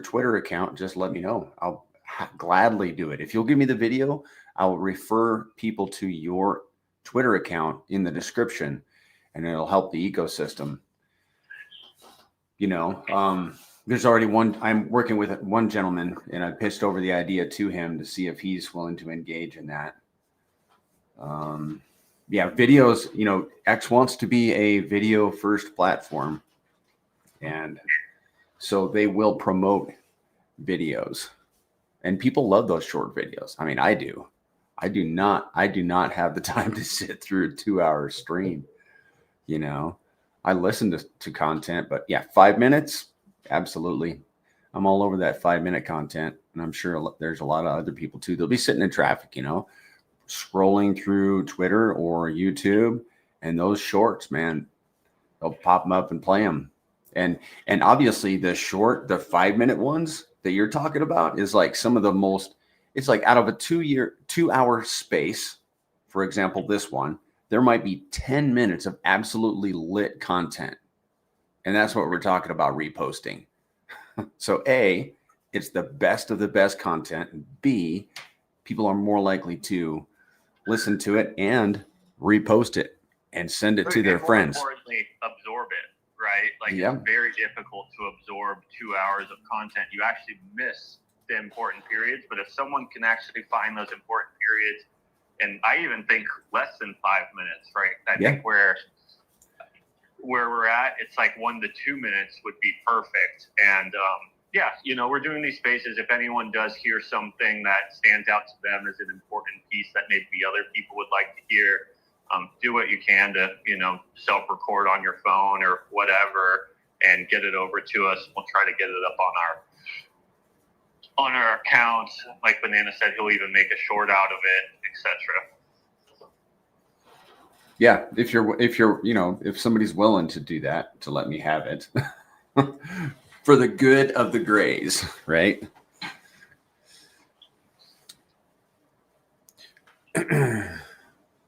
Twitter account, just let me know. I'll gladly do it. If you'll give me the video, I'll refer people to your Twitter account in the description, and it'll help the ecosystem. There's already I'm working with one gentleman, and I pitched over the idea to him to see if he's willing to engage in that. Videos, X wants to be a video first platform. And so they will promote videos, and people love those short videos. I mean, I do. I do not have the time to sit through a 2-hour stream. I listen to content, but 5 minutes, absolutely. I'm all over that 5-minute content, and I'm sure there's a lot of other people too. They'll be sitting in traffic, scrolling through Twitter or YouTube, and those shorts, man, they'll pop them up and play them. And obviously the 5-minute ones that you're talking about is like some of the most, it's like out of a 2-hour space, for example, this one, there might be 10 minutes of absolutely lit content. And that's what we're talking about reposting. So A, it's the best of the best content. B, people are more likely to listen to it and repost it and send it to their friends. Importantly, absorb it. Right? It's very difficult to absorb 2 hours of content. You actually miss the important periods, but if someone can actually find those important periods, and I even think less than 5 minutes, right? I think where we're at, it's like 1 to 2 minutes would be perfect. And we're doing these spaces. If anyone does hear something that stands out to them as an important piece that maybe other people would like to hear, do what you can to, self-record on your phone or whatever and get it over to us. We'll try to get it up on our accounts. Like Banana said, he'll even make a short out of it, etc. Yeah, if somebody's willing to do that, to let me have it for the good of the Grays, right?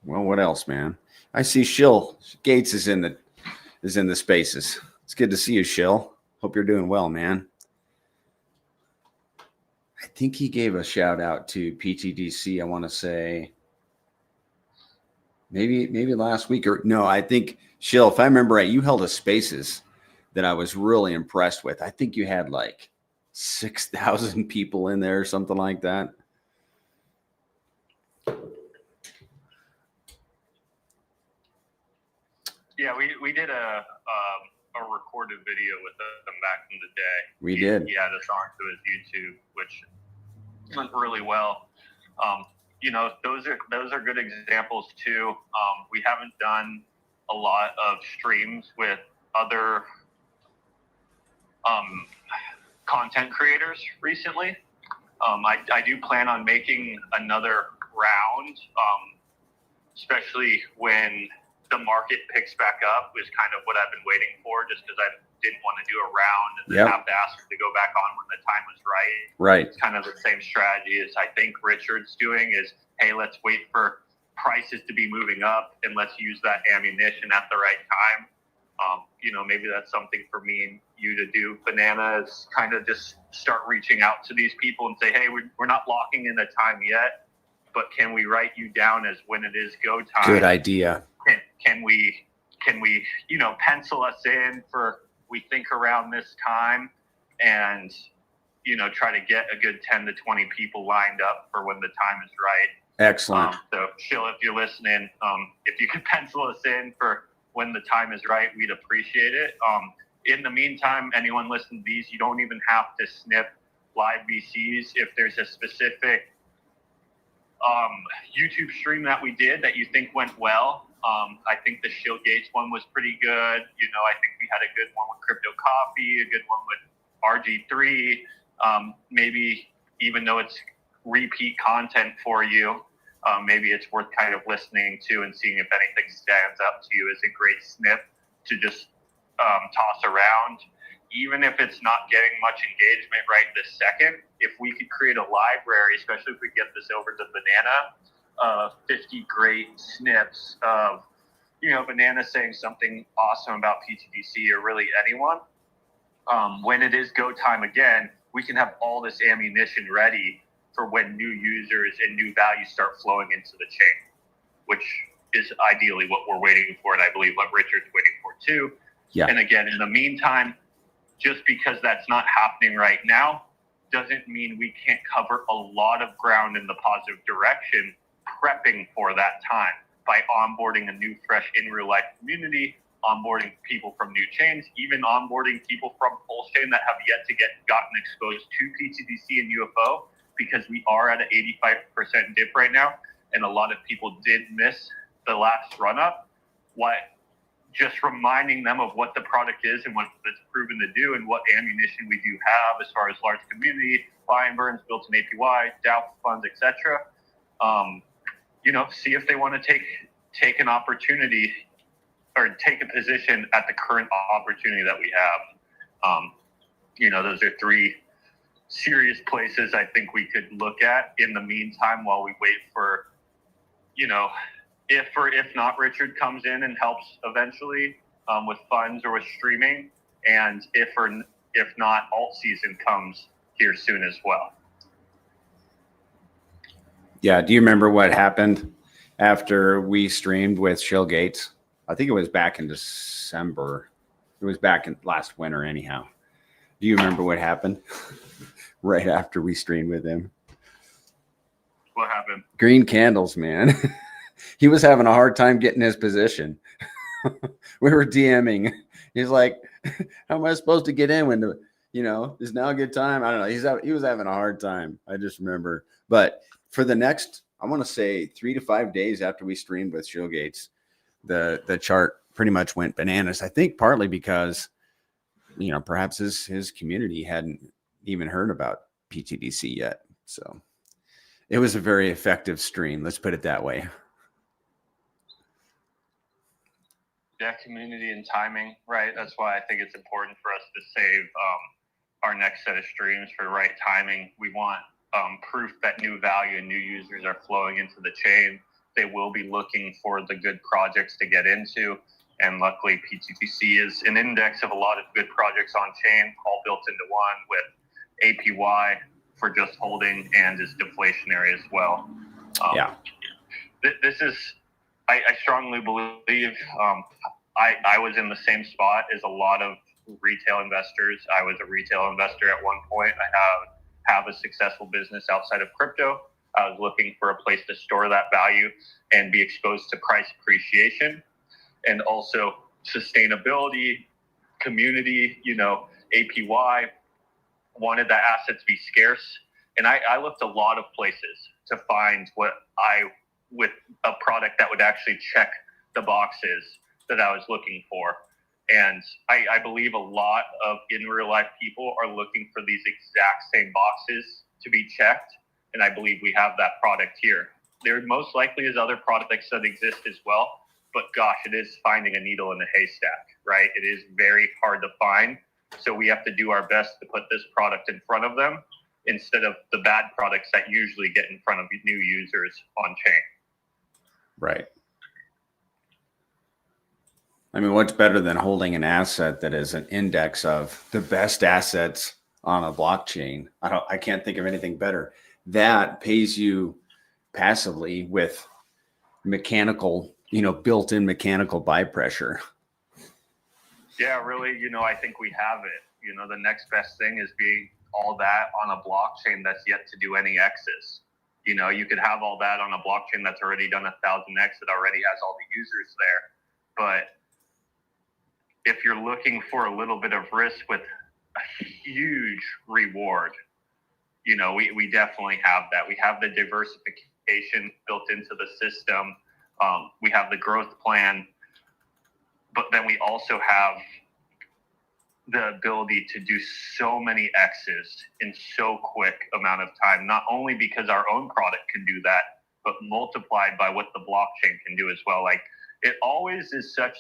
Well, what else, man? I see Shill Gates is in the spaces. It's good to see you, Shill. Hope you're doing well, man. I think he gave a shout out to PTDC. I want to say maybe last week or no. I think Shill, if I remember right, you held a spaces that I was really impressed with. I think you had like 6,000 people in there or something like that. Yeah, we did a recorded video with them back in the day. We did. He had us onto his YouTube, which went really well. Those are good examples too. We haven't done a lot of streams with other content creators recently. I do plan on making another round, especially when the market picks back up, is kind of what I've been waiting for, just because I didn't want to do a round and then have to ask to go back on when the time was right. Right. It's kind of the same strategy as I think Richard's doing is, hey, let's wait for prices to be moving up and let's use that ammunition at the right time. Maybe that's something for me and you to do. Banana is kind of just start reaching out to these people and say, hey, we're not locking in a time yet, but can we write you down as when it is go time? Good idea. Can we pencil us in for, we think around this time, and try to get a good 10 to 20 people lined up for when the time is right. Excellent. So Shill, if you're listening, if you could pencil us in for when the time is right, we'd appreciate it. In the meantime, anyone listening to these, you don't even have to snip live VCs. If there's a specific YouTube stream that we did that you think went well, I think the Shill Gates one was pretty good. I think we had a good one with Crypto Coffee, a good one with RG3. Maybe even though it's repeat content for you, maybe it's worth kind of listening to and seeing if anything stands up to you as a great snip to just toss around. Even if it's not getting much engagement right this second, if we could create a library, especially if we get this over to Banana, 50 great snips of Banana saying something awesome about PTDC or really anyone. When it is go time again, we can have all this ammunition ready for when new users and new values start flowing into the chain, which is ideally what we're waiting for, and I believe what Richard's waiting for too. Yeah. And again, in the meantime, just because that's not happening right now doesn't mean we can't cover a lot of ground in the positive direction, prepping for that time by onboarding a new, fresh, in real life community, onboarding people from new chains, even onboarding people from Pulse Chain that have yet to gotten exposed to PTDC and UFO, because we are at an 85% dip right now, and a lot of people did miss the last run up. Just reminding them of what the product is and what it's proven to do, and what ammunition we do have as far as large community, buy and burns, built-in APY, DAO funds, etc. See if they want to take an opportunity or take a position at the current opportunity that we have. Those are three serious places I think we could look at in the meantime while we wait for, if not, Richard comes in and helps eventually with funds or with streaming, and if not, alt season comes here soon as well. Yeah. Do you remember what happened after we streamed with Shill Gates? I think it was back in December. It was back in last winter anyhow. Do you remember what happened right after we streamed with him? What happened? Green candles, man. He was having a hard time getting his position. We were DMing. He's like, how am I supposed to get in when is now a good time? I don't know. He was having a hard time. I just remember. But for the next, I want to say 3 to 5 days after we streamed with Shill Gates, the chart pretty much went bananas. I think partly because, perhaps his community hadn't even heard about PTDC yet. So it was a very effective stream. Let's put it that way. Yeah, community and timing, right? That's why I think it's important for us to save our next set of streams for the right timing. We want proof that new value and new users are flowing into the chain. They will be looking for the good projects to get into. And luckily, PTDC is an index of a lot of good projects on chain, all built into one with APY for just holding, and is deflationary as well. This is, I strongly believe, I was in the same spot as a lot of retail investors. I was a retail investor at one point. I have a successful business outside of crypto. I was looking for a place to store that value and be exposed to price appreciation, and also sustainability, community, APY, wanted that asset to be scarce. And I looked a lot of places to find with a product that would actually check the boxes that I was looking for. And I believe a lot of in real life people are looking for these exact same boxes to be checked. And I believe we have that product here. There most likely is other products that exist as well, but gosh, it is finding a needle in a haystack, right? It is very hard to find. So we have to do our best to put this product in front of them instead of the bad products that usually get in front of new users on chain. Right. I mean, what's better than holding an asset that is an index of the best assets on a blockchain? I can't think of anything better. That pays you passively with mechanical, built-in mechanical buy pressure. Yeah, really, I think we have it. The next best thing is being all that on a blockchain that's yet to do any X's. You could have all that on a blockchain that's already done 1,000X, that already has all the users there. But if you're looking for a little bit of risk with a huge reward, we definitely have that. We have the diversification built into the system. We have the growth plan, but then we also have the ability to do so many X's in so quick amount of time, not only because our own product can do that, but multiplied by what the blockchain can do as well. Like, it always is such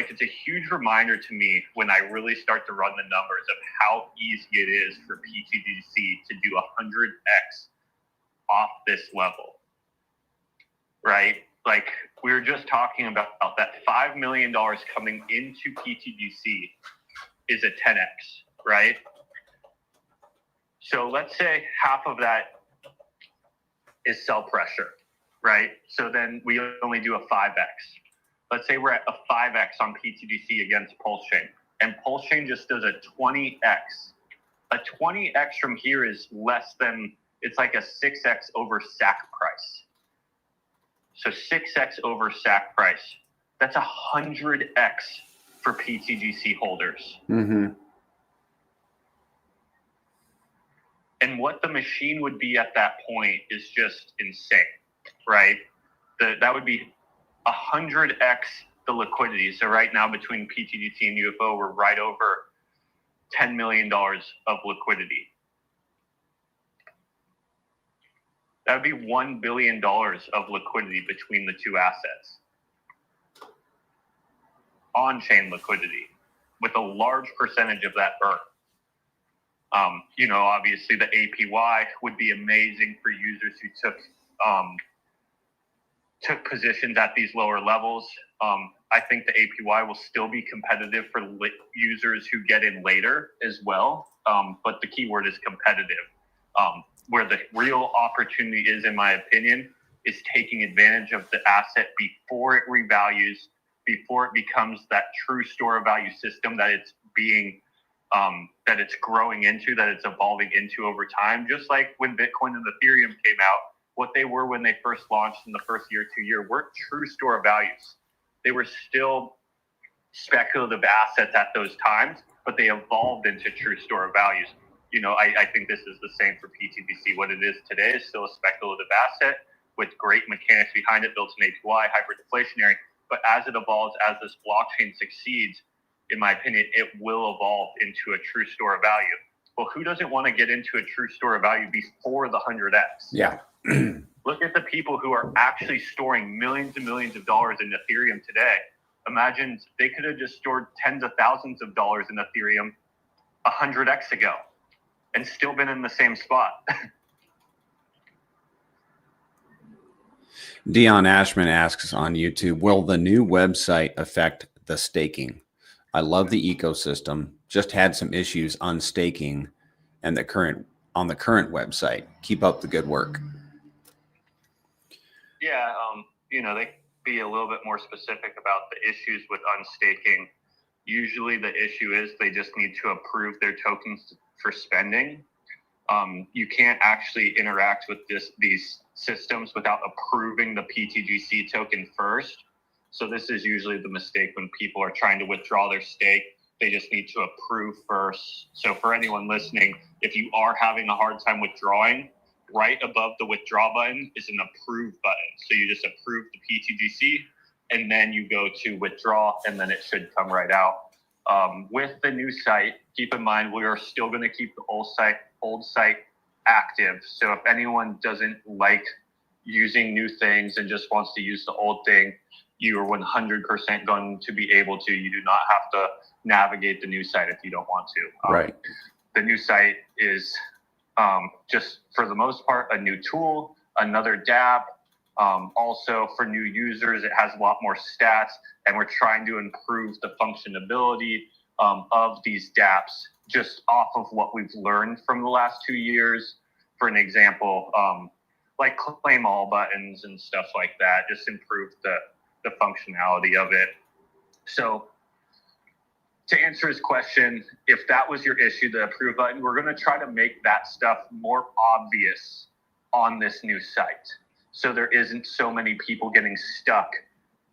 it's a huge reminder to me when I really start to run the numbers of how easy it is for PTDC to do 100X off this level. right? Like we were just talking about that $5 million coming into PTGC is a 10x, right? So let's say half of that is sell pressure, right? So then we only do a 5x. Let's say we're at a 5x on PTGC against Pulse Chain, and Pulse Chain just does a 20x. A 20x from here is less than, it's like a 6x over SAC price. So 6x over SAC price. That's 100x for PTGC holders. Mm-hmm. And what the machine would be at that point is just insane, right? That would be 100x the liquidity. So right now between PTGC and UFO, we're right over $10 million of liquidity. That would be $1 billion of liquidity between the two assets. On-chain liquidity, with a large percentage of that burn. Obviously the APY would be amazing for users who took positions at these lower levels. I think the APY will still be competitive for users who get in later as well. But the key word is competitive. Where the real opportunity is, in my opinion, is taking advantage of the asset before it revalues, before it becomes that true store of value system that it's being, that it's growing into, that it's evolving into over time. Just like when Bitcoin and Ethereum came out, what they were when they first launched in the first year, 2 year, weren't true store of values. They were still speculative assets at those times, but they evolved into true store of values. I think this is the same for PTGC. What it is today is still a speculative asset with great mechanics behind it, built in APY, hyperdeflationary. But as it evolves, as this blockchain succeeds, in my opinion, it will evolve into a true store of value. Well, who doesn't want to get into a true store of value before the 100x? Yeah. Look at the people who are actually storing millions and millions of dollars in Ethereum today. Imagine they could have just stored tens of thousands of dollars in Ethereum 100x ago and still been in the same spot. Dion Ashman asks on YouTube, will the new website affect the staking? I love the ecosystem, just had some issues on staking and the current website. Keep up the good work. Yeah, they be a little bit more specific about the issues with unstaking. Usually the issue is they just need to approve their tokens for spending. You can't actually interact with these systems without approving the PTGC token first. So this is usually the mistake when people are trying to withdraw their stake. They just need to approve first. So for anyone listening, if you are having a hard time withdrawing, right above the withdraw button is an approve button. So you just approve the PTGC and then you go to withdraw and then it should come right out. With the new site, keep in mind, we are still going to keep the old site active. So if anyone doesn't like using new things and just wants to use the old thing, you are 100% going to be able to. You do not have to navigate the new site if you don't want to. Right. The new site is just, for the most part, a new tool, another dApp. Also, for new users, it has a lot more stats, and we're trying to improve the functionality of these dApps just off of what we've learned from the last 2 years. For an example, like claim all buttons and stuff like that, just improve the functionality of it. So to answer his question, if that was your issue, the approve button, we're going to try to make that stuff more obvious on this new site. So there isn't so many people getting stuck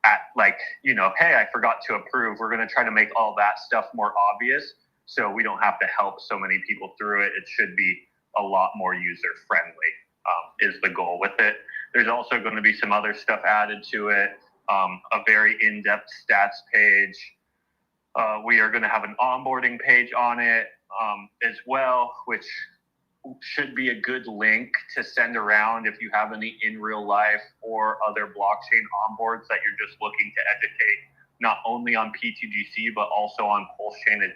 at hey, I forgot to approve. We're going to try to make all that stuff more obvious so we don't have to help so many people through it. It should be a lot more user friendly, is the goal with it. There's also going to be some other stuff added to it, a very in-depth stats page. We are going to have an onboarding page on it as well, which should be a good link to send around if you have any in real life or other blockchain onboards that you're just looking to educate, not only on PTGC, but also on Pulse Chain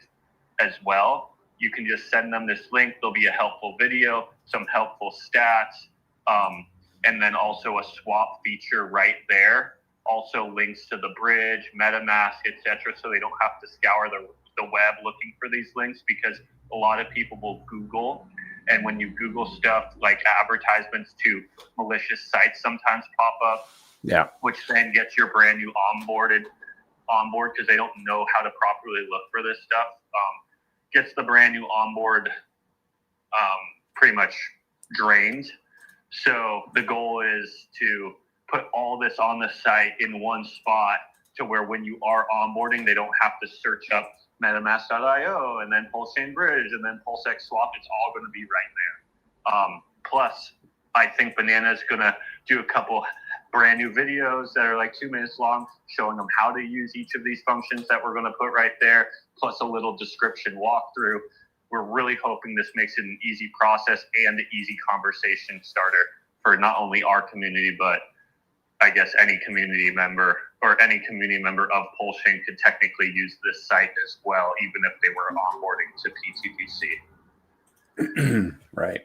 as well. You can just send them this link. There'll be a helpful video, some helpful stats. and then also a swap feature right there. Also links to the bridge, MetaMask, etc., so they don't have to scour the web looking for these links, because a lot of people will Google, and when you Google stuff, like advertisements to malicious sites sometimes pop up, Yeah. which then gets your brand new onboard because they don't know how to properly look for this stuff. Gets the brand new onboard pretty much drained. So the goal is to put all this on the site in one spot, to where when you are onboarding, they don't have to search up metamask.io and then PulseChain Bridge and then PulseX Swap. It's all going to be right there. Plus, I think Banana is going to do a couple brand new videos that are like 2 minutes long, showing them how to use each of these functions that we're going to put right there, plus a little description walkthrough. We're really hoping this makes it an easy process and an easy conversation starter for not only our community, but I guess any community member or any community member of PulseChain could technically use this site as well, even if they were onboarding to PTPC. Right.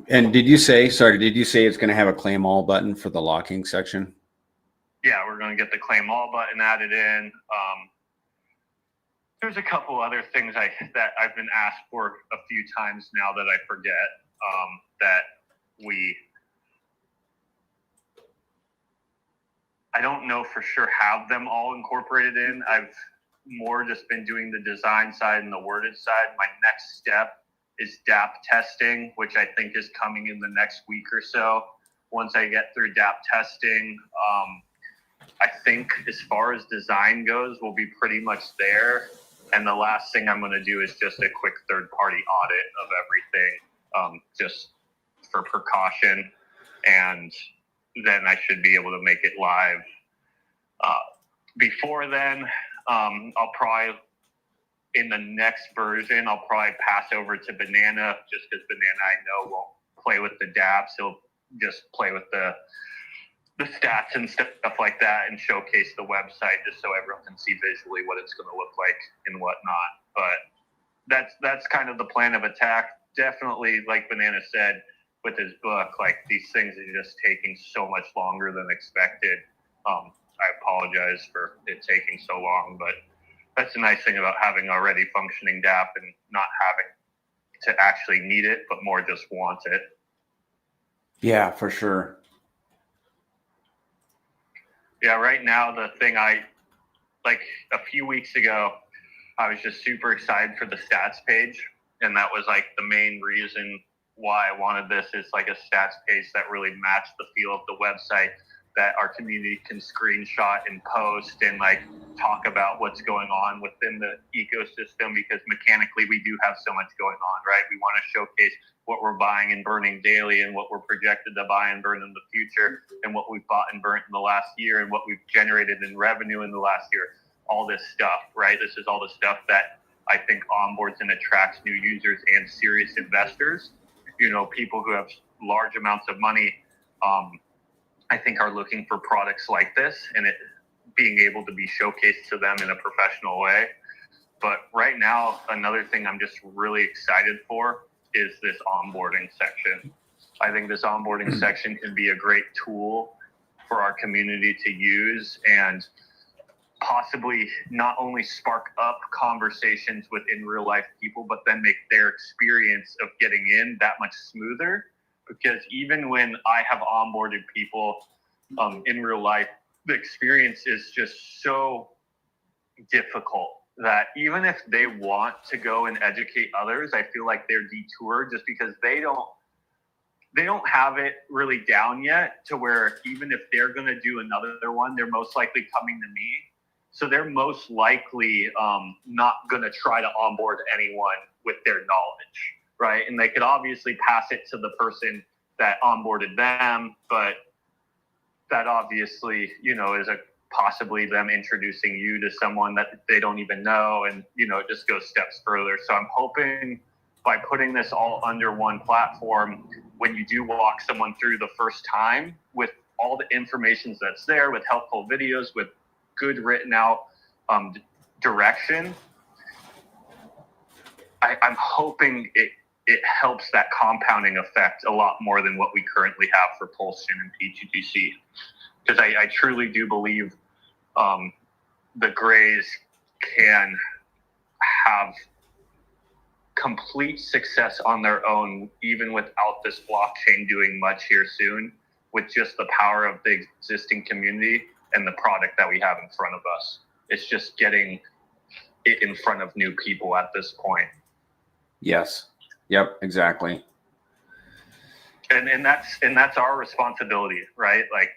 And did you say it's going to have a claim all button for the locking section? Yeah, we're going to get the claim all button added in. There's a couple other things that I've been asked for a few times now that I forget, that I don't know for sure have them all incorporated in. I've more just been doing the design side and the worded side. My next step is DApp testing, which I think is coming in the next week or so. Once I get through DApp testing, I think as far as design goes, we'll be pretty much there. And the last thing I'm going to do is just a quick third-party audit of everything, just for precaution. And then I should be able to make it live. Before then, I'll probably, in the next version, I'll probably pass over to Banana, just because Banana, I know, won't play with the dApps. He'll just play with the stats and stuff like that and showcase the website, just so everyone can see visually what it's going to look like and whatnot. But that's kind of the plan of attack. Definitely, like Banana said with his book, like, these things are just taking so much longer than expected. I apologize for it taking so long, but that's the nice thing about having already functioning DApp and not having to actually need it, but more just want it. Yeah, for sure. Yeah, right now, the thing like a few weeks ago, I was just super excited for the stats page. And that was like the main reason why I wanted this, is like a stats page that really matched the feel of the website, that our community can screenshot and post and like talk about what's going on within the ecosystem, because mechanically we do have so much going on, right? We want to showcase what we're buying and burning daily, and what we're projected to buy and burn in the future, and what we've bought and burnt in the last year, and what we've generated in revenue in the last year. All this stuff, right? This is all the stuff that I think onboards and attracts new users and serious investors. You know, people who have large amounts of money, I think, are looking for products like this, and it being able to be showcased to them in a professional way. But right now, another thing I'm just really excited for is this onboarding section. I think this onboarding section can be a great tool for our community to use, and possibly not only spark up conversations within real life people, but then make their experience of getting in that much smoother. Because even when I have onboarded people in real life, the experience is just so difficult that even if they want to go and educate others, I feel like they're detoured, just because they don't have it really down yet, to where even if they're going to do another one, they're most likely coming to me. So they're most likely not going to try to onboard anyone with their knowledge, right? And they could obviously pass it to the person that onboarded them, but that obviously, you know, is possibly them introducing you to someone that they don't even know, and, you know, it just goes steps further. So I'm hoping by putting this all under one platform, when you do walk someone through the first time, with all the information that's there, with helpful videos, with good written out direction, I'm hoping it helps that compounding effect a lot more than what we currently have for Pulse Chain and PTGC. Because I truly do believe the Grays can have complete success on their own, even without this blockchain doing much here soon, with just the power of the existing community and the product that we have in front of us. It's just getting it in front of new people at this point. Yes. Yep, exactly. And that's our responsibility, right? Like,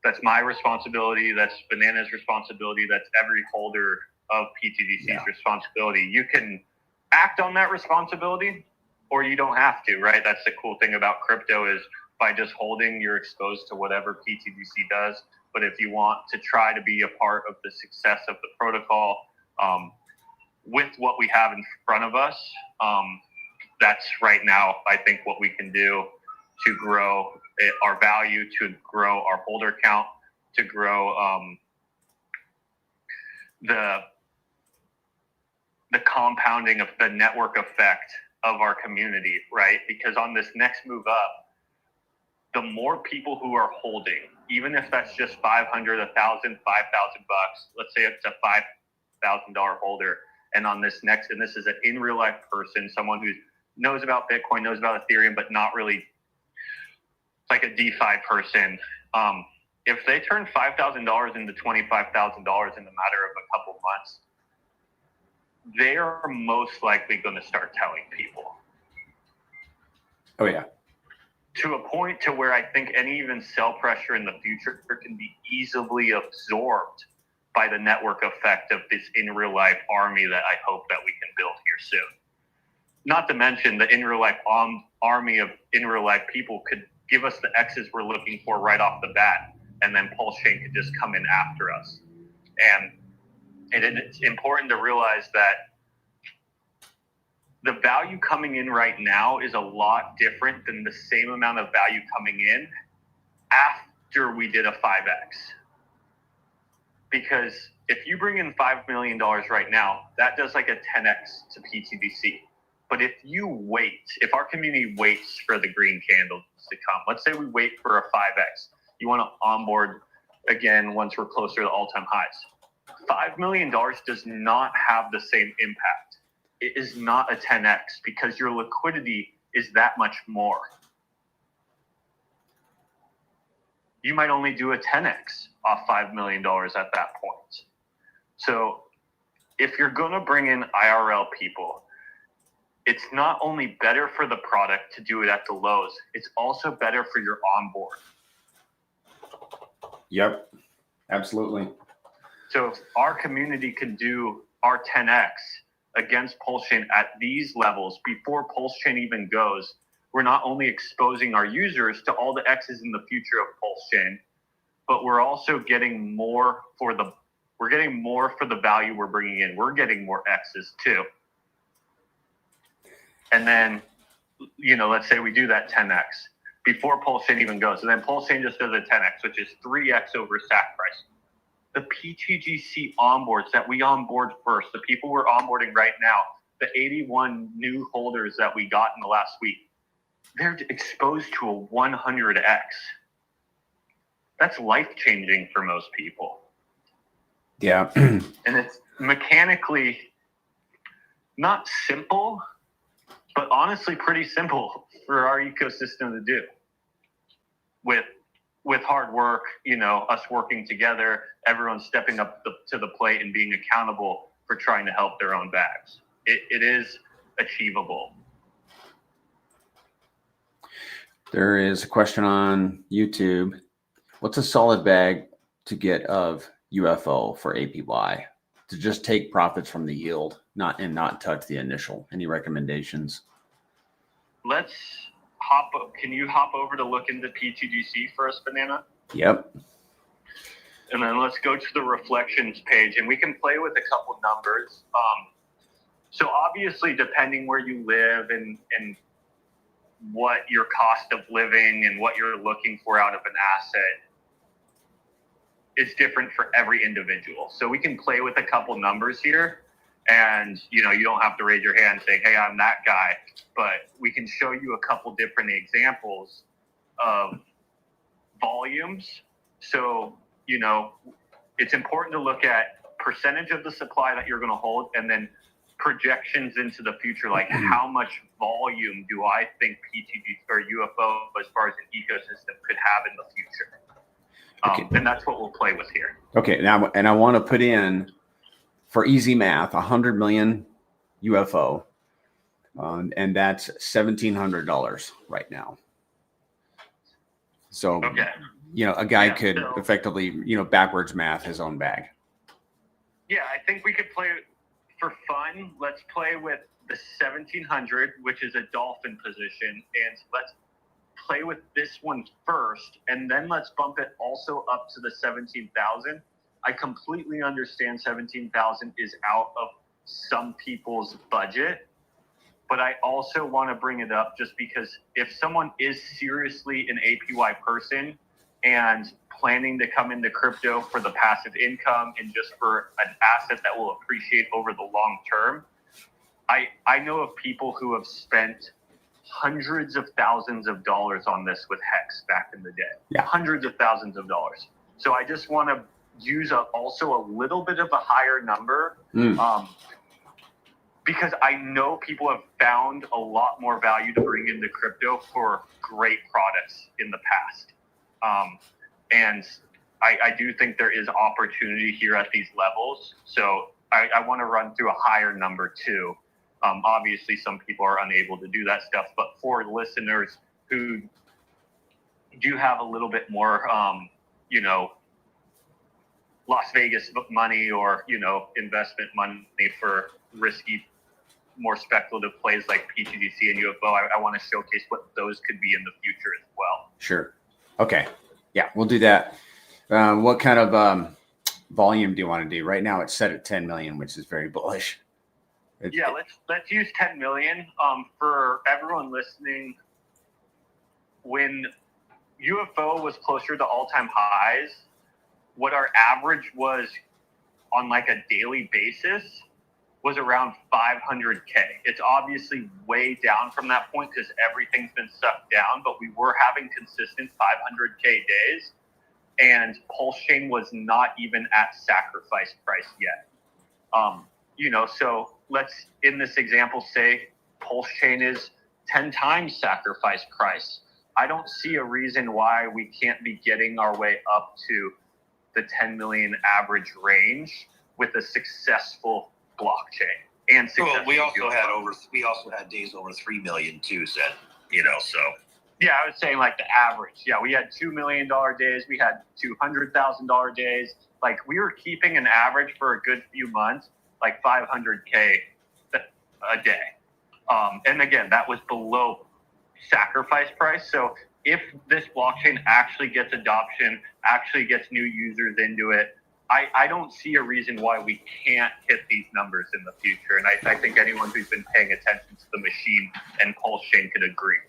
that's my responsibility, that's Banana's responsibility, that's every holder of PTDC's responsibility. You can act on that responsibility, or you don't have to, right? That's the cool thing about crypto, is by just holding, you're exposed to whatever PTDC does. But if you want to try to be a part of the success of the protocol, with what we have in front of us, that's right now, I think, what we can do to grow our value, to grow our holder count, to grow the compounding of the network effect of our community, right? Because on this next move up, the more people who are holding, even if that's just 500, 1,000, 5,000 bucks, let's say it's a $5,000 holder, and on this next, and this is an in real life person, someone who knows about Bitcoin, knows about Ethereum, but not really like a DeFi person. If they turn $5,000 into $25,000 in the matter of a couple months, they are most likely going to start telling people. Oh, yeah. To a point to where I think any even sell pressure in the future can be easily absorbed by the network effect of this in real life army that I hope that we can build here soon. Not to mention the in real life army of in real life people could give us the X's we're looking for right off the bat, and then Pulse Chain could just come in after us. And it's important to realize that the value coming in right now is a lot different than the same amount of value coming in after we did a 5X. Because if you bring in $5 million right now, that does like a 10X to PTDC. But if you wait, if our community waits for the green candles to come, let's say we wait for a 5X, you want to onboard again once we're closer to all-time highs. $5 million does not have the same impact. It is not a 10X because your liquidity is that much more. You might only do a 10X off $5 million at that point. So if you're going to bring in IRL people, it's not only better for the product to do it at the lows, it's also better for your onboard. Yep, absolutely. So if our community can do our 10X against Pulse Chain at these levels before Pulse Chain even goes, we're not only exposing our users to all the X's in the future of Pulse Chain, but we're also getting more for the value we're bringing in. We're getting more X's too. And then, let's say we do that 10X before Pulse Chain even goes. And then Pulse Chain just does a 10X, which is 3X over stack price. The PTGC onboards that we onboard first, the people we're onboarding right now, the 81 new holders that we got in the last week, they're exposed to a 100X. That's life-changing for most people. Yeah. And it's mechanically not simple, but honestly pretty simple for our ecosystem to do. With hard work, us working together, everyone stepping up to the plate and being accountable for trying to help their own bags. It is achievable. There is a question on YouTube. What's a solid bag to get of UFO for APY to just take profits from the yield, not touch the initial? Any recommendations? Let's can you hop over to look into PTGC for us, Banana? Yep. And then let's go to the reflections page, and we can play with a couple numbers. So obviously, depending where you live and what your cost of living and what you're looking for out of an asset is different for every individual. So we can play with a couple numbers here And, you know, you don't have to raise your hand saying, hey, I'm that guy. But we can show you a couple different examples of volumes. So, you know, it's important to look at percentage of the supply that you're going to hold, and then projections into the future, like how much volume do I think PTG or UFO as far as an ecosystem could have in the future. Okay. And that's what we'll play with here. Okay, now, and I want to put in, for easy math, 100 million UFO, and that's $1,700 right now. So, Okay. you know, a guy could effectively, you know, backwards math his own bag. Yeah, I think we could play for fun. Let's play with the 1700, which is a dolphin position, and let's play with this one first, and then let's bump it also up to the 17,000. I completely understand 17,000 is out of some people's budget, but I also want to bring it up just because if someone is seriously an APY person and planning to come into crypto for the passive income and just for an asset that will appreciate over the long term, I know of people who have spent hundreds of thousands of dollars on this with Hex back in the day. Yeah. Hundreds of thousands of dollars. So I just want to use also a little bit of a higher number because I know people have found a lot more value to bring into crypto for great products in the past. And I do think there is opportunity here at these levels. So I want to run through a higher number too. Obviously, some people are unable to do that stuff, but for listeners who do have a little bit more, you know, Las Vegas money or, you know, investment money for risky, more speculative plays like PTDC and UFO, I want to showcase what those could be in the future as well. Sure. Okay. Yeah, we'll do that. What kind of volume do you want to do? Right now it's set at 10 million, which is very bullish. Yeah, let's use 10 million. For everyone listening, when UFO was closer to all-time highs, what our average was on like a daily basis was around 500K. It's obviously way down from that point because everything's been sucked down, but we were having consistent 500K days, and Pulse Chain was not even at sacrifice price yet. You know, so let's, in this example, say Pulse Chain is 10 times sacrifice price. I don't see a reason why we can't be getting our way up to the 10 million average range with a successful blockchain. And well, we also had days over 3 million too, said, you know, so. Yeah, I was saying like the average. Yeah, we had $2 million days. We had $200,000 days. Like we were keeping an average for a good few months, like 500K a day. And again, that was below sacrifice price. So if this blockchain actually gets adoption, actually gets new users into it, I don't see a reason why we can't hit these numbers in the future. And I think anyone who's been paying attention to the machine and Pulse Chain could agree.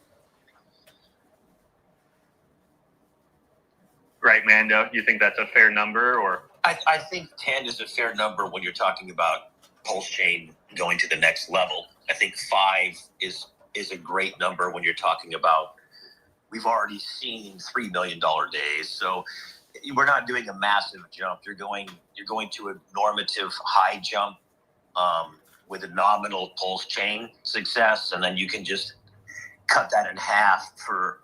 Right, Mando? You think that's a fair number? Or I think 10 is a fair number when you're talking about Pulse Chain going to the next level. I think 5 is a great number when you're talking about, we've already seen $3 million days. So we're not doing a massive jump. You're going to a normative high jump with a nominal Pulse Chain success, and then you can just cut that in half for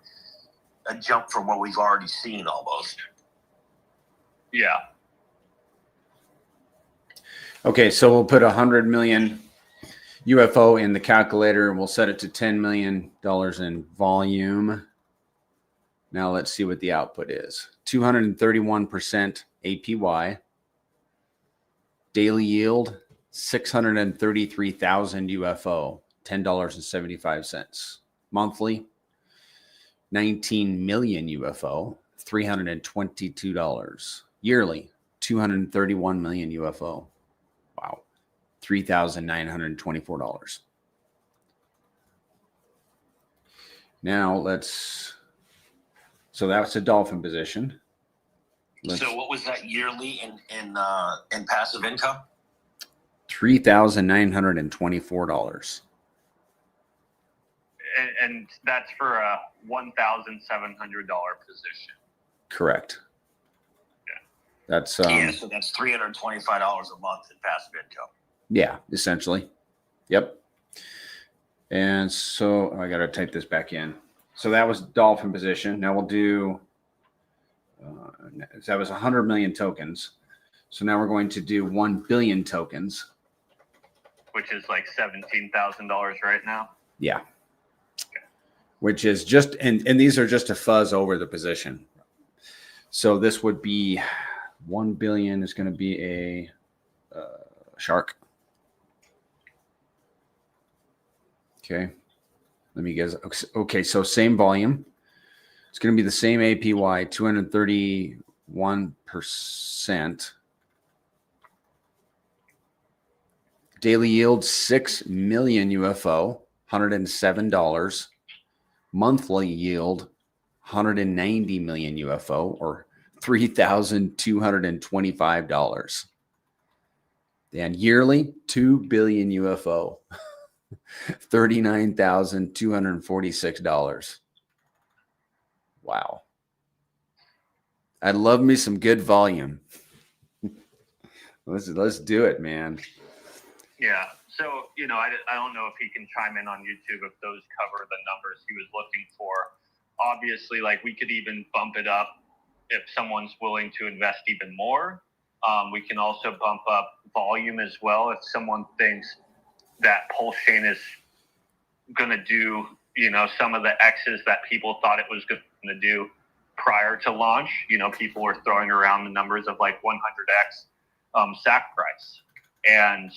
a jump from what we've already seen almost. yeah. Okay, so we'll put 100 million UFO in the calculator and we'll set it to $10 million in volume. Now let's see what the output is. 231% APY. Daily yield, 633,000 UFO, $10.75. Monthly, 19 million UFO, $322. Yearly, 231 million UFO. Wow. $3,924. Now so that's a dolphin position. So what was that yearly in passive income? $3,924. And that's for a $1,700 position. Correct. Yeah. That's so that's $325 a month in passive income. Yeah, essentially. Yep. And so I got to type this back in. So that was dolphin position. Now we'll do, that was 100 million tokens. So now we're going to do 1 billion tokens. Which is like $17,000 right now. Yeah. Okay. Which is just, and these are just a fuzz over the position. So this would be 1 billion is going to be a shark. Okay. Let me guess. Okay. So same volume. It's going to be the same APY, 231%. Daily yield, 6 million UFO, $107. Monthly yield, 190 million UFO, or $3,225. And yearly, 2 billion UFO, $39,246. Wow. I love me some good volume. Let's do it, man. Yeah. So, I don't know if he can chime in on YouTube if those cover the numbers he was looking for. Obviously, like we could even bump it up if someone's willing to invest even more. We can also bump up volume as well if someone thinks that Pulse Chain is going to do, some of the X's that people thought it was going to do prior to launch. People were throwing around the numbers of like 100x SAC price. And,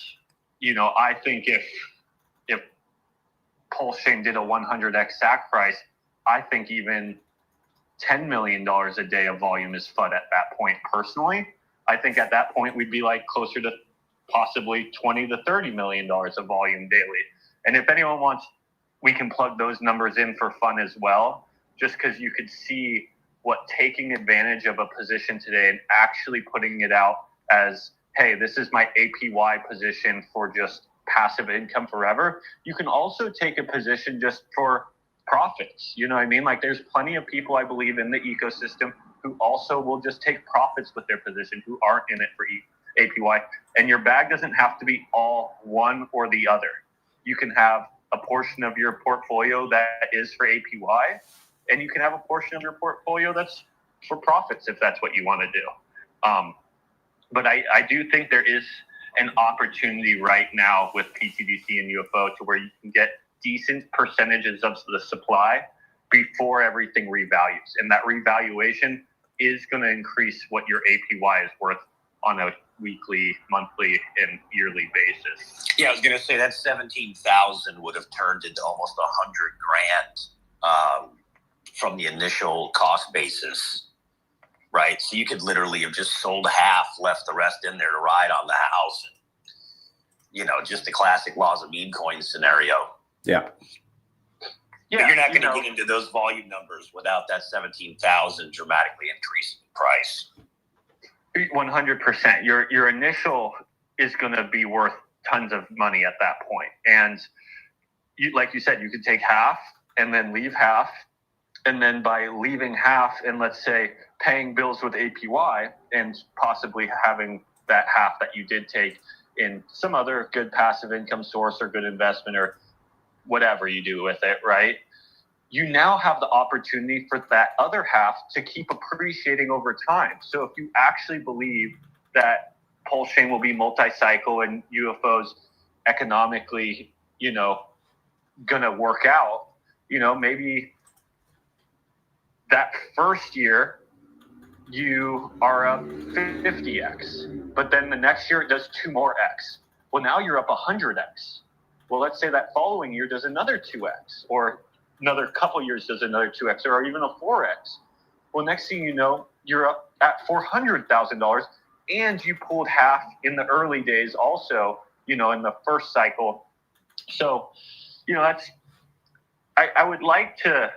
I think if Pulse Chain did a 100x SAC price, I think even $10 million a day of volume is FUD at that point. Personally, I think at that point we'd be like closer to possibly $20 to $30 million of volume daily. And if anyone wants, we can plug those numbers in for fun as well, just because you could see what taking advantage of a position today and actually putting it out as, hey, this is my APY position for just passive income forever. You can also take a position just for profits. You know what I mean? Like there's plenty of people, I believe, in the ecosystem who also will just take profits with their position, who aren't in it for APY. And your bag doesn't have to be all one or the other. You can have a portion of your portfolio that is for APY, and you can have a portion of your portfolio that's for profits if that's what you want to do. But I do think there is an opportunity right now with PTDC and UFO to where you can get decent percentages of the supply before everything revalues. And that revaluation is going to increase what your APY is worth on a weekly, monthly, and yearly basis. Yeah, I was going to say that 17,000 would have turned into almost $100,000 from the initial cost basis, right? So you could literally have just sold half, left the rest in there to ride on the house. And, just the classic laws of meme coin scenario. Yeah. But you're not going to get into those volume numbers without that 17,000 dramatically increasing price. 100%. Your initial is going to be worth tons of money at that point. And like you said, you could take half and then leave half. And then by leaving half and let's say paying bills with APY and possibly having that half that you did take in some other good passive income source or good investment or whatever you do with it, right? You now have the opportunity for that other half to keep appreciating over time. So if you actually believe that Pulse Chain will be multi-cycle and UFOs economically, gonna work out, maybe that first year you are up 50x, but then the next year it does 2 more X. Well, now you're up 100x. Well, let's say that following year does another 2x, or another couple years does another 2x, or even a 4x. Well, next thing you know, you're up at $400,000, and you pulled half in the early days also, in the first cycle. So, that's, I would like to,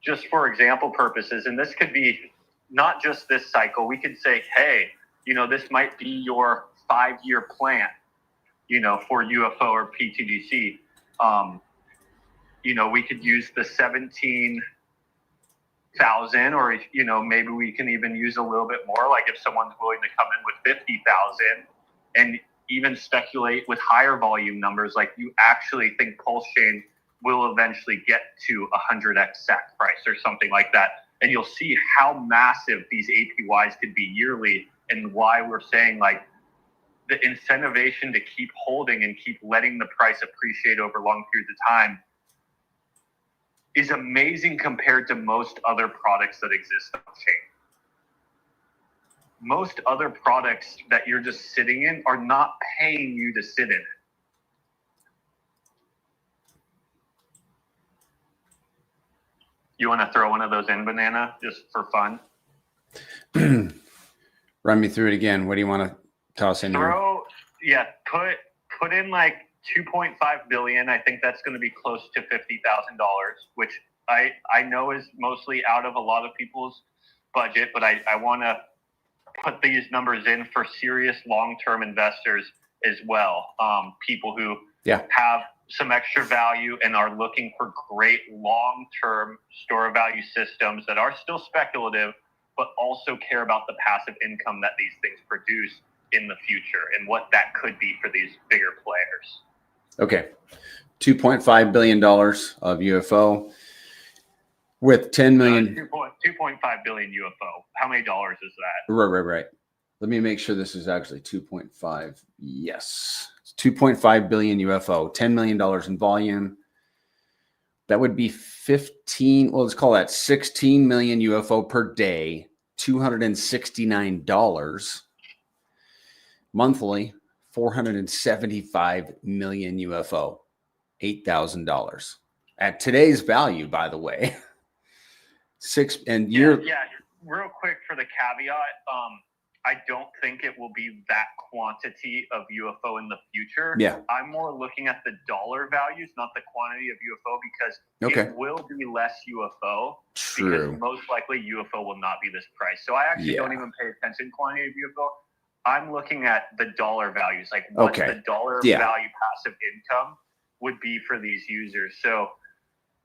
just for example purposes, and this could be not just this cycle, we could say, hey, this might be your 5-year plan. for UFO or PTDC, we could use the 17,000, or maybe we can even use a little bit more. Like if someone's willing to come in with 50,000, and even speculate with higher volume numbers, like you actually think Pulse Chain will eventually get to 100x SAC price or something like that. And you'll see how massive these APYs could be yearly, and why we're saying like the incentivization to keep holding and keep letting the price appreciate over long periods of time is amazing compared to most other products that exist on chain. Most other products that you're just sitting in are not paying you to sit in it. You want to throw one of those in, Banana, just for fun? Run me through it again. What do you want to toss in there? Put in like 2.5 billion. I think that's going to be close to $50,000, which I know is mostly out of a lot of people's budget, but I want to put these numbers in for serious long-term investors as well. People who have some extra value and are looking for great long-term store of value systems that are still speculative, but also care about the passive income that these things produce in the future and what that could be for these bigger players. Okay. $2.5 billion of UFO with 10 million. 2.5 billion UFO. How many dollars is that? Right. Let me make sure this is actually 2.5. Yes. It's 2.5 billion UFO, $10 million in volume. That would be 15. Well, let's call that 16 million UFO per day, $269 monthly, 475 million UFO, $8,000 at today's value, by the way. Real quick for the caveat, I don't think it will be that quantity of UFO in the future. Yeah. I'm more looking at the dollar values, not the quantity of UFO, because it will be less UFO. True. Because most likely UFO will not be this price. So I actually don't even pay attention to quantity of UFO. I'm looking at the dollar values, like what the dollar value passive income would be for these users. So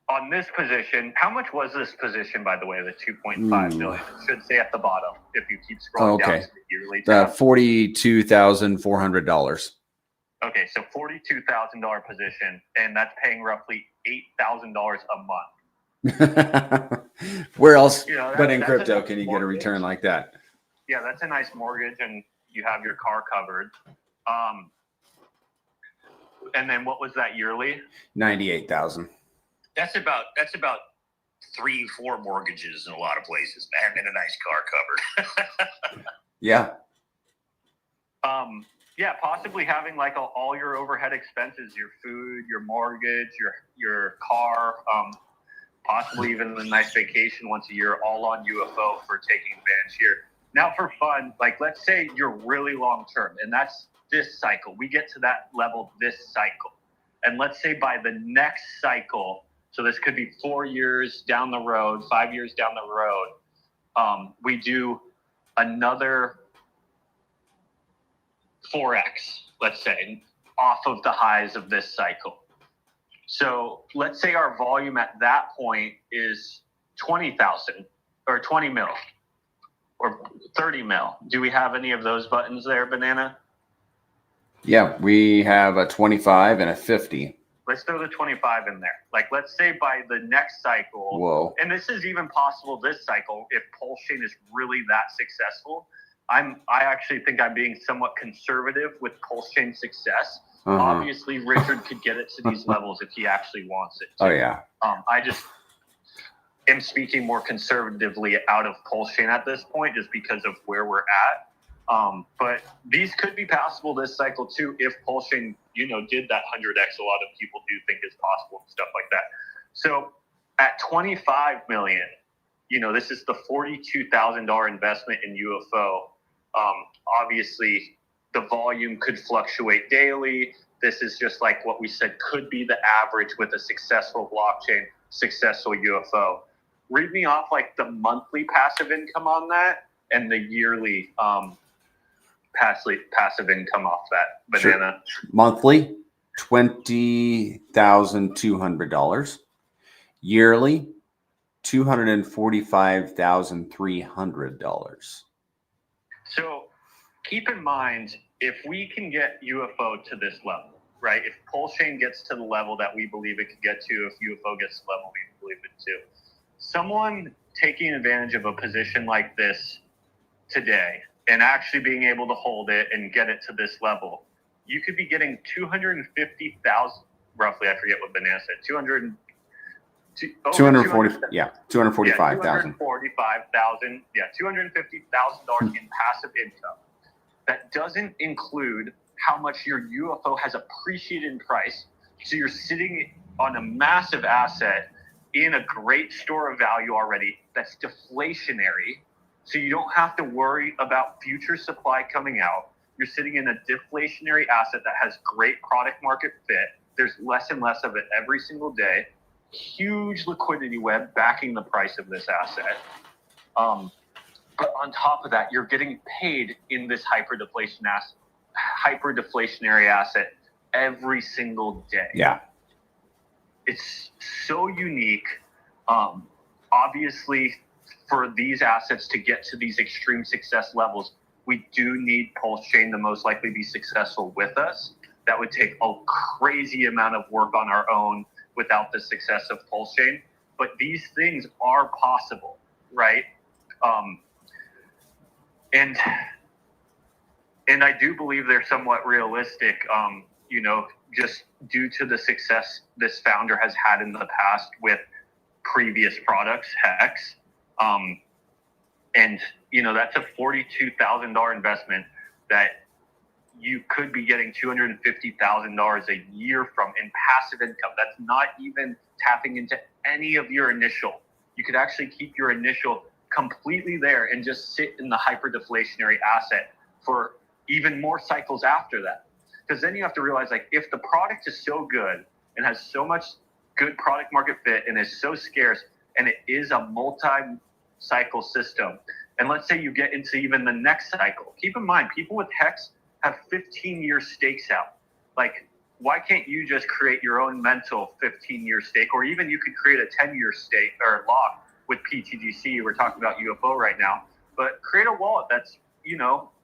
on this position, how much was this position, by the way, the 2.5 billion? It should say at the bottom if you keep scrolling down to the yearly tab. $42,400. Okay, so $42,000 position, and that's paying roughly $8,000 a month. Where else but in crypto can you get a return like that? Yeah, that's a nice mortgage, and you have your car covered. And then what was that yearly? 98,000. That's about 3-4 mortgages in a lot of places, man, and a nice car covered. Possibly having like all your overhead expenses, your food, your mortgage, your car, possibly even a nice vacation once a year, all on UFO for taking advantage here. Now for fun, like let's say you're really long term, and that's this cycle. We get to that level this cycle. And let's say by the next cycle, so this could be 4 years down the road, 5 years down the road, we do another 4x, let's say, off of the highs of this cycle. So let's say our volume at that point is 20,000 or 20 mil or 30 mil. Do we have any of those buttons there, Banana? Yeah, we have a 25 and a 50. Let's throw the 25 in there. Like, let's say by the next cycle, and this is even possible this cycle, if Pulse Chain is really that successful, I actually think I'm being somewhat conservative with Pulse Chain success. Obviously, Richard could get it to these levels if he actually wants it to. Oh, yeah. I just am speaking more conservatively out of Pulse Chain at this point just because of where we're at. But these could be possible this cycle too if Pulse Chain, did that 100x. A lot of people do think is possible and stuff like that. So at 25 million, this is the $42,000 investment in UFO. Obviously, the volume could fluctuate daily. This is just like what we said could be the average with a successful blockchain, successful UFO. Read me off like the monthly passive income on that and the yearly passive income off that banana? Sure. Monthly, $20,200. Yearly, $245,300. So keep in mind, if we can get UFO to this level, right? If Pulse Chain gets to the level that we believe it could get to, if UFO gets to the level we believe it to, someone taking advantage of a position like this today and actually being able to hold it and get it to this level, you could be getting 250,000, roughly. I forget what banana said. 245,000. Yeah, $250,000 in passive income. That doesn't include how much your UFO has appreciated in price. So you're sitting on a massive asset in a great store of value already that's deflationary. So you don't have to worry about future supply coming out. You're sitting in a deflationary asset that has great product market fit. There's less and less of it every single day. Huge liquidity web backing the price of this asset. But on top of that, you're getting paid in this hyper-deflationary asset every single day. Yeah. It's so unique. Obviously, for these assets to get to these extreme success levels, we do need Pulse Chain to most likely be successful with us. That would take a crazy amount of work on our own without the success of Pulse Chain. But these things are possible, right? And I do believe they're somewhat realistic, just due to the success this founder has had in the past with previous products, Hex. And that's a $42,000 investment that you could be getting $250,000 a year from in passive income. That's not even tapping into any of your initial. You could actually keep your initial completely there and just sit in the hyper-deflationary asset for even more cycles after that. Because then you have to realize, like, if the product is so good and has so much good product market fit and is so scarce, and it is a multi-cycle system, and let's say you get into even the next cycle, keep in mind, people with Hex have 15-year stakes out. Like, why can't you just create your own mental 15-year stake, or even you could create a 10-year stake or lock with PTGC? We're talking about UFO right now, but create a wallet that's,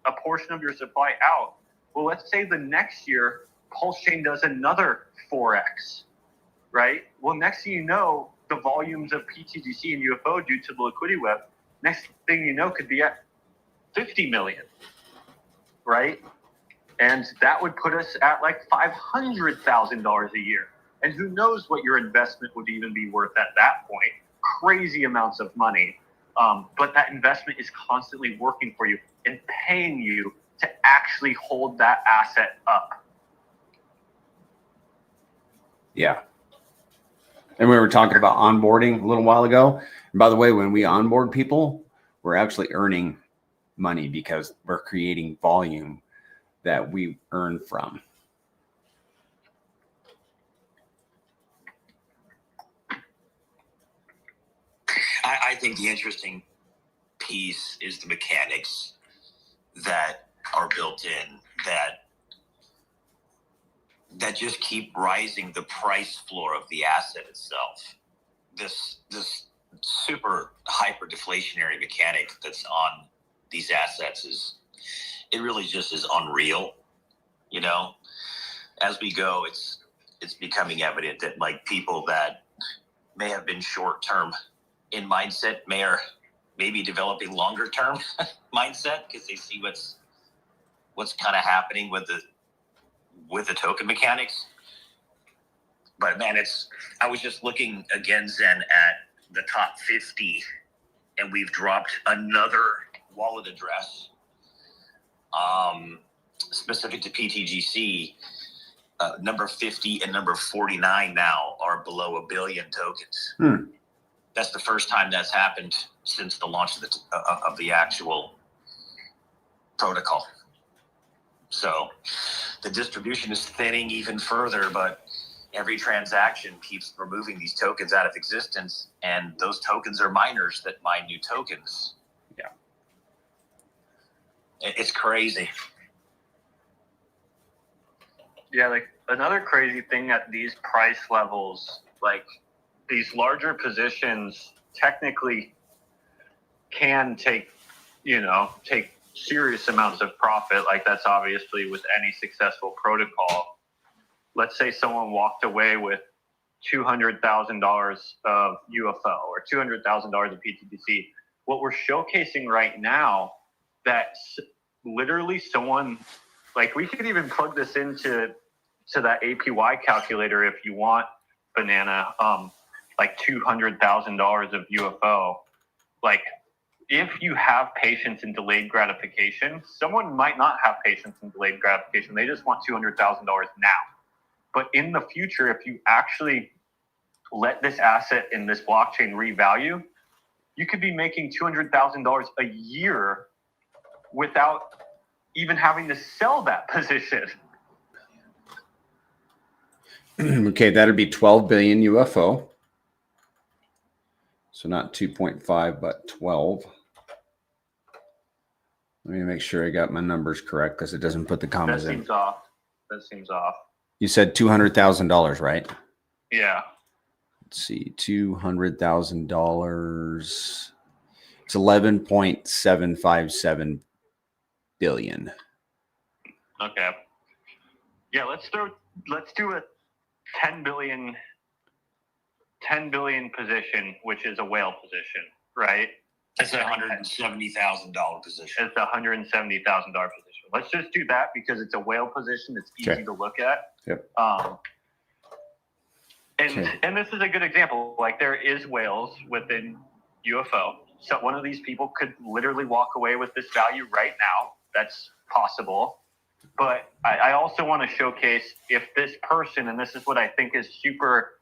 a portion of your supply out. Well, let's say the next year, Pulse Chain does another 4X, right? Well, next thing you know, the volumes of PTGC and UFO due to the liquidity web, next thing you know, could be at 50 million, right? And that would put us at like $500,000 a year. And who knows what your investment would even be worth at that point. Crazy amounts of money. But that investment is constantly working for you and paying you to actually hold that asset up. Yeah. And we were talking about onboarding a little while ago. And by the way, when we onboard people, we're actually earning money because we're creating volume that we earn from. I think the interesting piece is the mechanics that are built in that just keep rising the price floor of the asset itself. This super hyper deflationary mechanic that's on these assets it really just is unreal. As we go, it's becoming evident that like people that may have been short term in mindset maybe developing longer term mindset because they see what's kind of happening with the token mechanics. But man, I was just looking again, Zen, at the top 50, and we've dropped another wallet address specific to PTGC. Number 50 and number 49 now are below 1 billion tokens. That's the first time that's happened since the launch of the actual protocol. So the distribution is thinning even further, but every transaction keeps removing these tokens out of existence, and those tokens are miners that mine new tokens. Yeah. It's crazy. Yeah, like another crazy thing at these price levels, like these larger positions technically can take serious amounts of profit. Like that's obviously with any successful protocol. Let's say someone walked away with $200,000 of UFO or $200,000 of PTBC. What we're showcasing right now, that literally someone, like we could even plug this into that APY calculator if you want, Banana, like $200,000 of UFO. Like if you have patience in delayed gratification, someone might not have patience in delayed gratification. They just want $200,000 now. But in the future, if you actually let this asset in this blockchain revalue, you could be making $200,000 a year without even having to sell that position. Okay, that'd be 12 billion UFO. So not 2.5, but 12. Let me make sure I got my numbers correct because it doesn't put the commas in. That seems off. You said $200,000, right? Yeah. Let's see, $200,000. It's 11.757 billion. Okay. Yeah, let's do a 10 billion position, which is a whale position, right? That's a $170,000 position. It's a $170,000 position. Let's just do that because it's a whale position. It's easy to look at. Yep. And this is a good example. Like there is whales within UFO. So one of these people could literally walk away with this value right now. That's possible. But I also want to showcase if this person, and this is what I think is super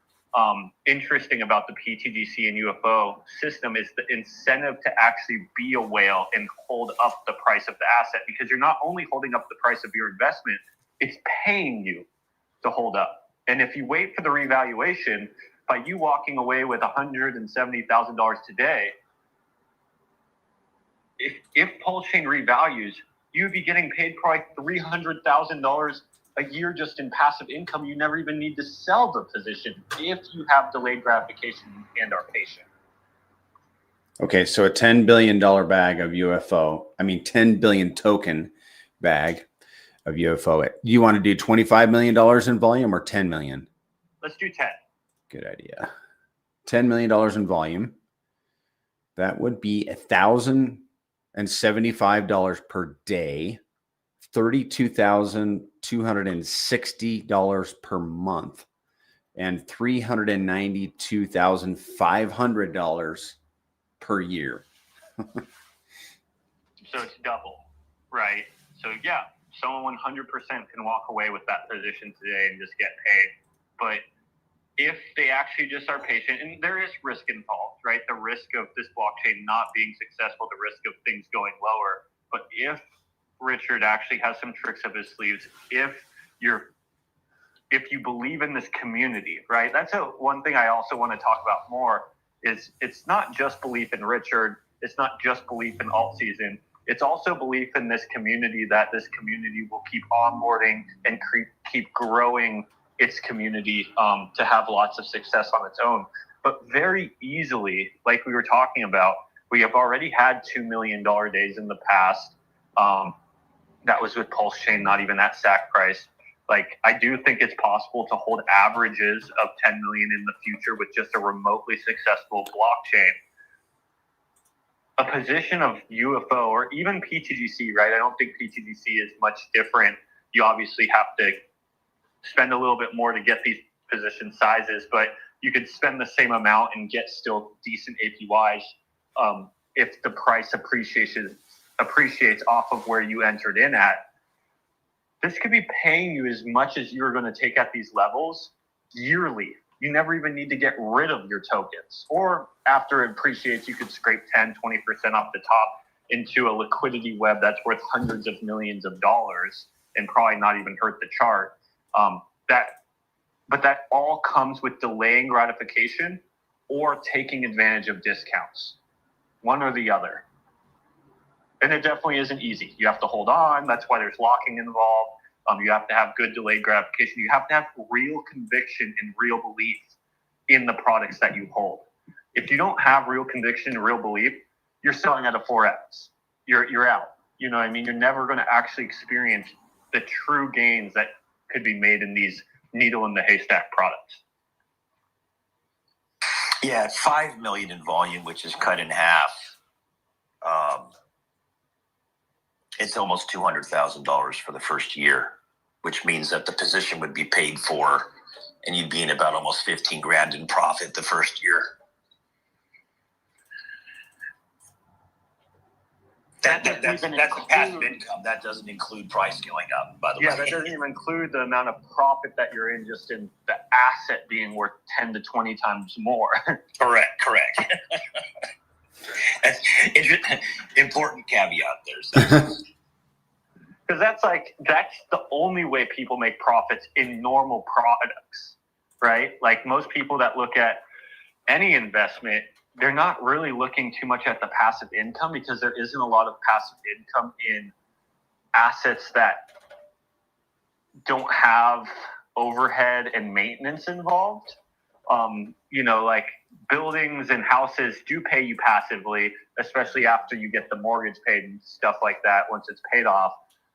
interesting about the PTGC and UFO system, is the incentive to actually be a whale and hold up the price of the asset, because you're not only holding up the price of your investment, it's paying you to hold up. And if you wait for the revaluation, by you walking away with $170,000 today, if Pulse Chain revalues, you'd be getting paid probably $300,000 a year just in passive income. You never even need to sell the position if you have delayed gratification and are patient. Okay, so a $10 billion bag of UFO, 10 billion token bag of UFO. Do you want to do $25 million in volume or 10 million? Let's do 10. Good idea. $10 million in volume. That would be $1,075 per day, $32,260 per month, and $392,500 per year. So it's double, right? So yeah, someone 100% can walk away with that position today and just get paid. But if they actually just are patient, and there is risk involved, right? The risk of this blockchain not being successful, the risk of things going lower. But if Richard actually has some tricks up his sleeves, if you believe in this community, right? That's one thing I also want to talk about more is it's not just belief in Richard. It's not just belief in alt season. It's also belief in this community, that this community will keep onboarding and keep growing its community to have lots of success on its own. But very easily, like we were talking about, we have already had $2 million days in the past. That was with Pulse Chain, not even at SAC price. Like, I do think it's possible to hold averages of 10 million in the future with just a remotely successful blockchain. A position of UFO or even PTGC, right? I don't think PTGC is much different. You obviously have to spend a little bit more to get these position sizes, but you could spend the same amount and get still decent APYs if the price appreciates off of where you entered in at. This could be paying you as much as you're going to take at these levels yearly. You never even need to get rid of your tokens. Or after it appreciates, you could scrape 10, 20% off the top into a liquidity web that's worth hundreds of millions of dollars and probably not even hurt the chart. But that all comes with delaying gratification or taking advantage of discounts. One or the other. And it definitely isn't easy. You have to hold on. That's why there's locking involved. You have to have good delayed gratification. You have to have real conviction and real belief in the products that you hold. If you don't have real conviction and real belief, you're selling at a 4x. You're out. You know what I mean? You're never going to actually experience the true gains that could be made in these needle in the haystack products. Yeah, at 5 million in volume, which is cut in half, it's almost $200,000 for the first year, which means that the position would be paid for, and you'd be in about almost 15 grand in profit the first year. That's the passive income. That doesn't include price going up, by the way. Yeah, that doesn't even include the amount of profit that you're in just in the asset being worth 10 to 20 times more. Correct. That's important caveat there. Because that's the only way people make profits in normal products, right? Like most people that look at any investment, they're not really looking too much at the passive income because there isn't a lot of passive income in assets that don't have overhead and maintenance involved. Like buildings and houses do pay you passively, especially after you get the mortgage paid and stuff like that once it's paid off.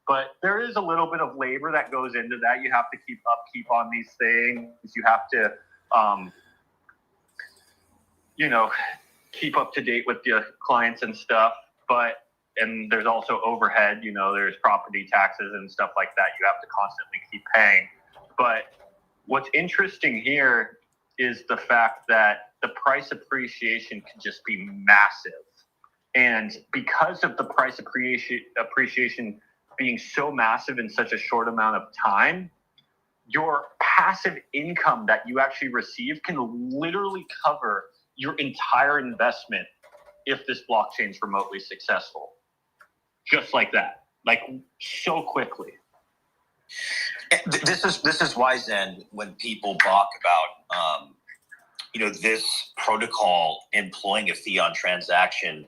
But there is a little bit of labor that goes into that. You have to keep upkeep on these things. You have to, keep up to date with your clients and stuff. And there's also overhead, there's property taxes and stuff like that. You have to constantly keep paying. But what's interesting here is the fact that the price appreciation can just be massive. And because of the price appreciation being so massive in such a short amount of time, your passive income that you actually receive can literally cover your entire investment if this blockchain is remotely successful. Just like that, like so quickly. This is why, Zen, when people talk about, this protocol employing a fee on transaction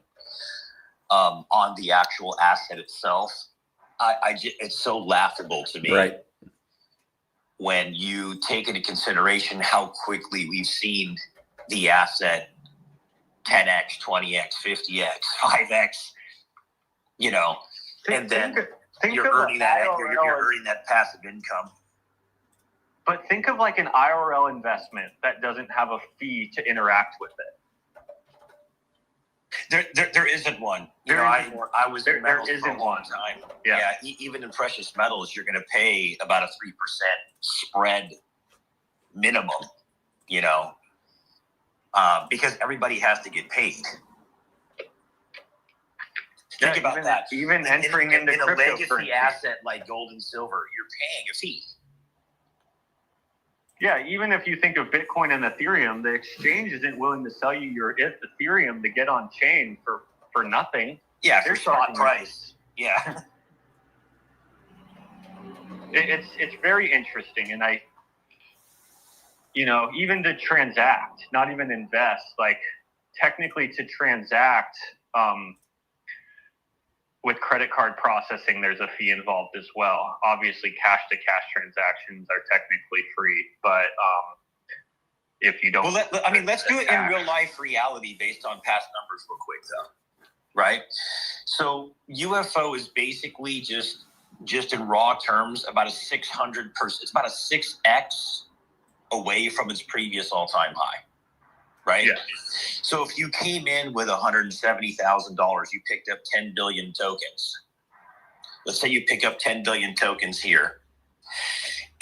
on the actual asset itself, it's so laughable to me. Right. When you take into consideration how quickly we've seen the asset 10x, 20x, 50x, 5x, and then you're earning that passive income. But think of like an IRL investment that doesn't have a fee to interact with it. There isn't one. I was in metals for a long time. Yeah. Even in precious metals, you're going to pay about a 3% spread minimum, because everybody has to get paid. Think about that. Even entering into in a legacy cryptocurrency asset like gold and silver, you're paying a fee. Yeah, even if you think of Bitcoin and Ethereum, the exchange isn't willing to sell you your Ethereum to get on chain for nothing. Yeah, for spot price. Yeah. It's very interesting, and even to transact, not even invest, like technically to transact with credit card processing, there's a fee involved as well. Obviously, cash-to-cash transactions are technically free, but if you don't... Well, let's do it in real life reality based on past numbers real quick, though. Right? So UFO is basically just in raw terms about a 600%. It's about a 6x away from its previous all-time high. Right? Yeah. So if you came in with $170,000, you picked up 10 billion tokens. Let's say you pick up 10 billion tokens here,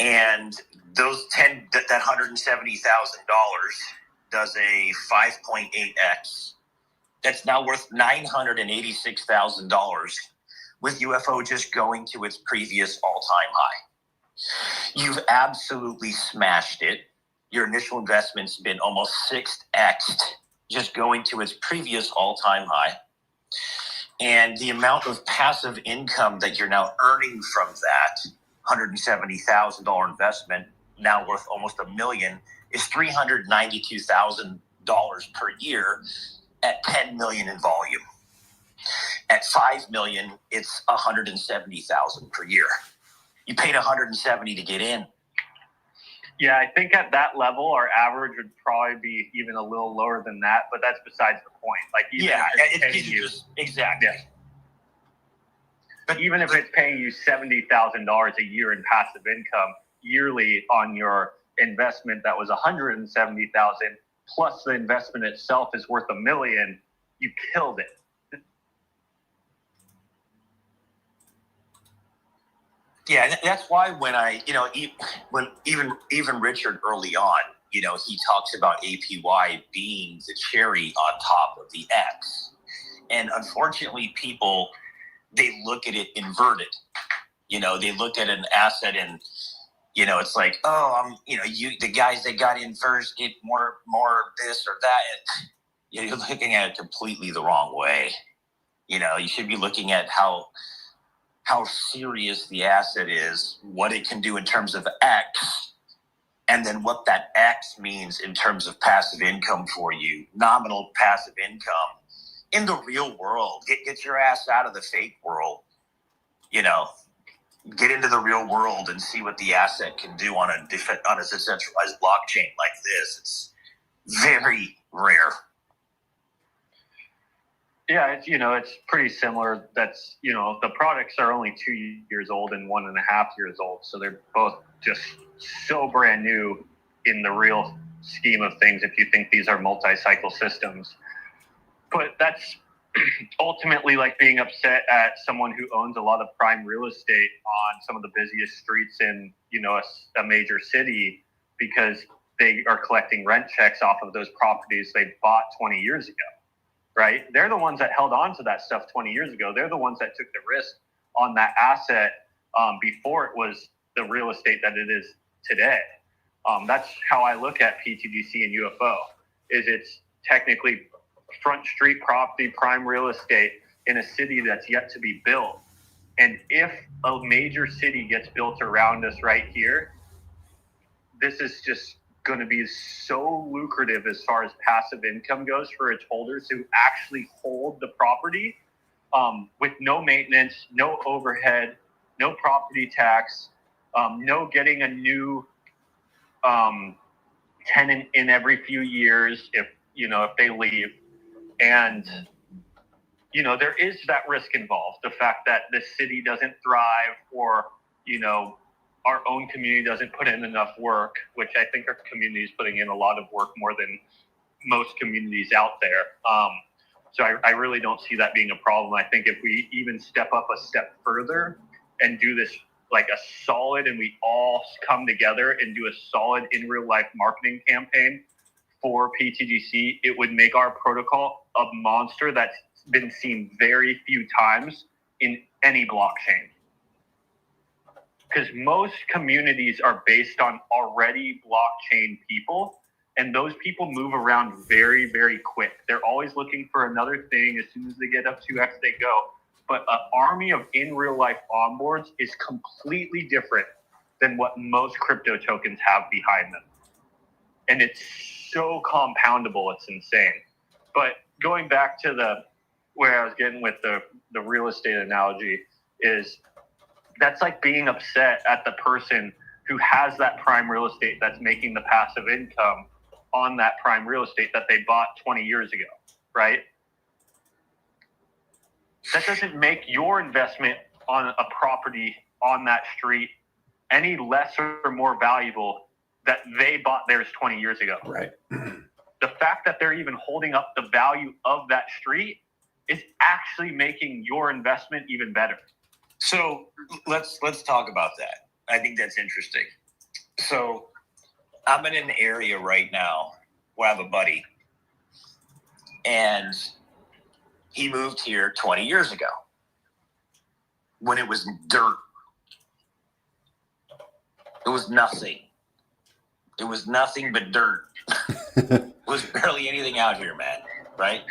and that $170,000 does a 5.8x. That's now worth $986,000 with UFO just going to its previous all-time high. You've absolutely smashed it. Your initial investment's been almost 6x'd just going to its previous all-time high. And the amount of passive income that you're now earning from that $170,000 investment, now worth almost $1 million, is $392,000 per year at 10 million in volume. At 5 million, it's $170,000 per year. You paid $170 to get in. Yeah, I think at that level, our average would probably be even a little lower than that, but that's besides the point. Like, even if it's paying you, exactly. Yeah. But even if it's paying you $70,000 a year in passive income yearly on your investment that was $170,000, plus the investment itself is worth $1 million, you killed it. Yeah, and that's why when I, when even Richard early on, he talks about APY being the cherry on top of the X. And unfortunately, people, they look at it inverted. They look at an asset and, it's like, the guys that got in first get more this or that. You're looking at it completely the wrong way. You should be looking at how serious the asset is, what it can do in terms of X, and then what that X means in terms of passive income for you, nominal passive income in the real world. Get your ass out of the fake world, get into the real world and see what the asset can do on a decentralized blockchain like this. It's very rare. Yeah, it's pretty similar. That's, the products are only 2 years old and 1.5 years old. So they're both just so brand new in the real scheme of things if you think these are multi-cycle systems. But that's ultimately like being upset at someone who owns a lot of prime real estate on some of the busiest streets in, a major city, because they are collecting rent checks off of those properties they bought 20 years ago. Right? They're the ones that held on to that stuff 20 years ago. They're the ones that took the risk on that asset before it was the real estate that it is today. That's how I look at PTGC and UFO, is it's technically front street property, prime real estate in a city that's yet to be built. And if a major city gets built around us right here, this is just going to be so lucrative as far as passive income goes for its holders who actually hold the property with no maintenance, no overhead, no property tax, no getting a new tenant in every few years if they leave. And there is that risk involved, the fact that the city doesn't thrive, or our own community doesn't put in enough work, which I think our community is putting in a lot of work, more than most communities out there. So I really don't see that being a problem. I think if we even step up a step further and do this like a solid, and we all come together and do a solid in real life marketing campaign for PTGC, it would make our protocol a monster that's been seen very few times in any blockchain. Because most communities are based on already blockchain people, and those people move around very, very quick. They're always looking for another thing. As soon as they get up to X, they go. But an army of in real life onboards is completely different than what most crypto tokens have behind them. And it's so compoundable, it's insane. But going back to where I was getting with the real estate analogy, is that's like being upset at the person who has that prime real estate that's making the passive income on that prime real estate that they bought 20 years ago, right? That doesn't make your investment on a property on that street any less or more valuable that they bought theirs 20 years ago. Right. The fact that they're even holding up the value of that street is actually making your investment even better. So let's talk about that. I think that's interesting. So I'm in an area right now where I have a buddy, and he moved here 20 years ago when it was dirt. It was nothing. It was nothing but dirt. It was barely anything out here, man, right?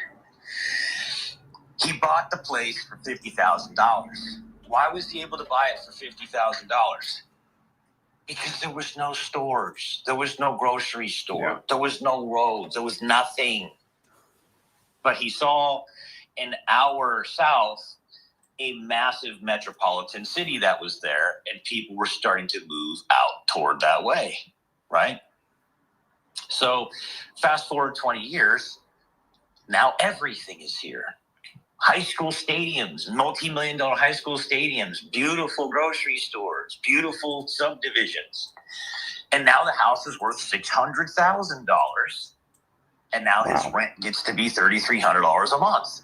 He bought the place for $50,000. Why was he able to buy it for $50,000? Because there was no stores. There was no grocery store. Yeah. There was no roads. There was nothing. But he saw an hour south a massive metropolitan city that was there, and people were starting to move out toward that way, right? So fast forward 20 years, now everything is here. High school stadiums, multi-million-dollar high school stadiums, beautiful grocery stores, beautiful subdivisions. And now the house is worth $600,000. And now his rent gets to be $3,300 a month.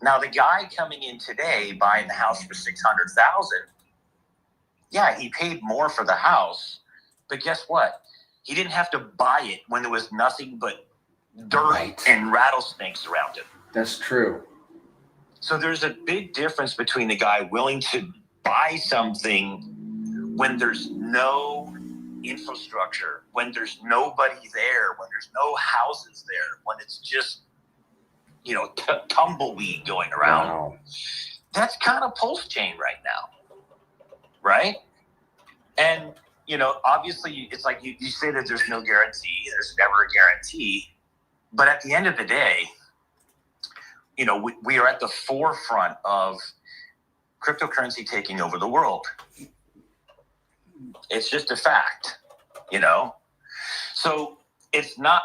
Now the guy coming in today buying the house for $600,000, yeah, he paid more for the house, but guess what? He didn't have to buy it when there was nothing but dirt and rattlesnakes around it. That's true. So there's a big difference between the guy willing to buy something when there's no infrastructure, when there's nobody there, when there's no houses there, when it's just, tumbleweed going around. Wow. That's kind of pulse chain right now, right? And, obviously it's like you say that there's no guarantee. There's never a guarantee. But at the end of the day, we are at the forefront of cryptocurrency taking over the world. It's just a fact, So it's not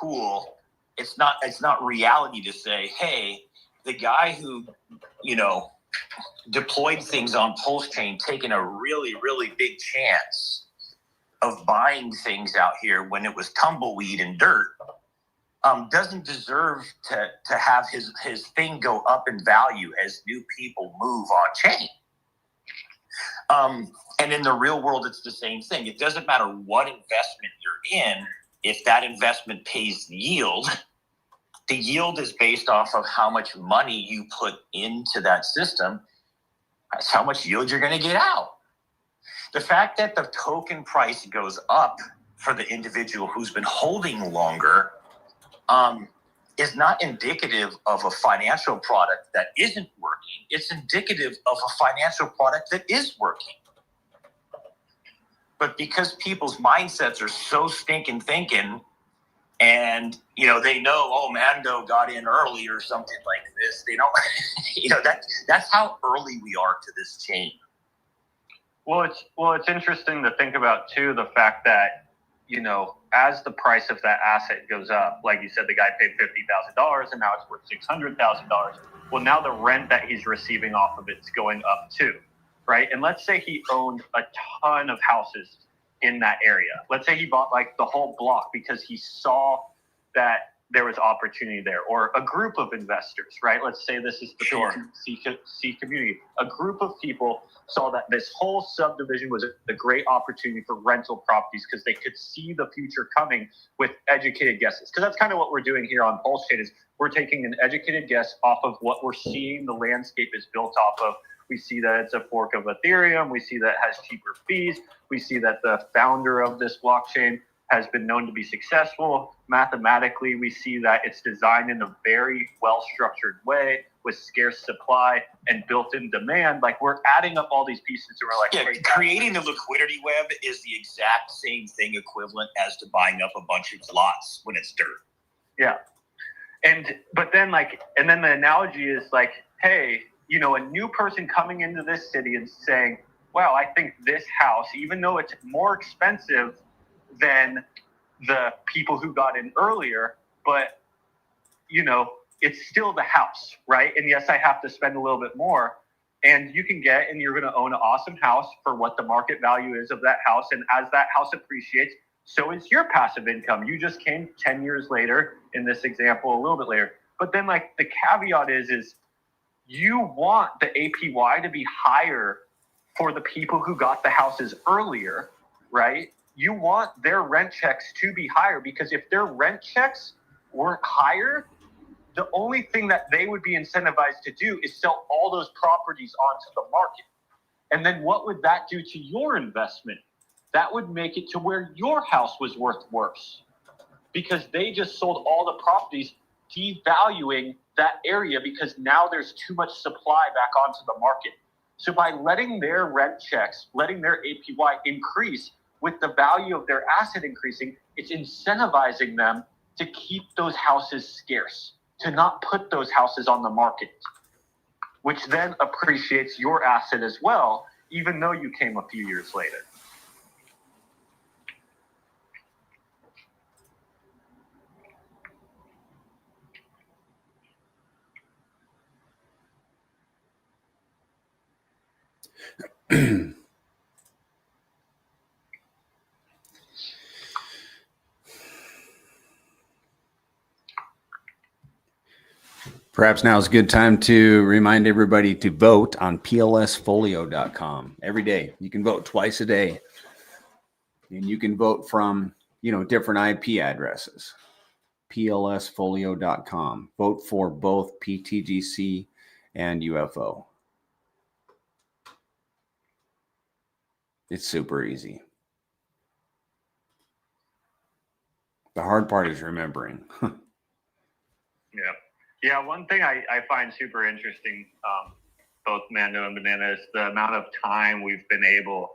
cool. It's not reality to say, hey, the guy who, deployed things on Pulse Chain, taking a really, really big chance of buying things out here when it was tumbleweed and dirt, doesn't deserve to have his thing go up in value as new people move on chain. And in the real world, it's the same thing. It doesn't matter what investment you're in. If that investment pays yield, the yield is based off of how much money you put into that system. That's how much yield you're going to get out. The fact that the token price goes up for the individual who's been holding longer is not indicative of a financial product that isn't working. It's indicative of a financial product that is working. But because people's mindsets are so stinking thinking, and they know, oh, Mando got in early or something like this, they don't, that's how early we are to this chain. Well, it's interesting to think about too, the fact that, as the price of that asset goes up, like you said, the guy paid $50,000 and now it's worth $600,000. Well, now the rent that he's receiving off of it's going up too, right? And let's say he owned a ton of houses in that area. Let's say he bought like the whole block because he saw that there was opportunity there, or a group of investors, right? Let's say this is the C community. A group of people saw that this whole subdivision was a great opportunity for rental properties because they could see the future coming with educated guesses. Because that's kind of what we're doing here on Pulse Chain, is we're taking an educated guess off of what we're seeing the landscape is built off of. We see that it's a fork of Ethereum. We see that it has cheaper fees. We see that the founder of this blockchain has been known to be successful. Mathematically, we see that it's designed in a very well-structured way with scarce supply and built-in demand. Like, we're adding up all these pieces and we're like, yeah, creating the liquidity web is the exact same thing equivalent as to buying up a bunch of lots when it's dirt. Yeah. But then the analogy is like, hey, a new person coming into this city and saying, wow, I think this house, even though it's more expensive than the people who got in earlier, but it's still the house, right? And yes, I have to spend a little bit more, and you can get, and you're going to own an awesome house for what the market value is of that house. And as that house appreciates, so is your passive income. You just came 10 years later in this example, a little bit later. But then like the caveat is you want the APY to be higher for the people who got the houses earlier, right? You want their rent checks to be higher, because if their rent checks weren't higher, the only thing that they would be incentivized to do is sell all those properties onto the market. And then what would that do to your investment? That would make it to where your house was worth worse, because they just sold all the properties, devaluing that area because now there's too much supply back onto the market. So by letting their rent checks, letting their APY increase with the value of their asset increasing, it's incentivizing them to keep those houses scarce, to not put those houses on the market. which then appreciates your asset as well, even though you came a few years later. Perhaps now is a good time to remind everybody to vote on plsfolio.com every day. You can vote twice a day, and you can vote from, different IP addresses. plsfolio.com. Vote for both PTGC and UFO. It's super easy. The hard part is remembering. Yeah, one thing I find super interesting, both Mando and Banana, is the amount of time we've been able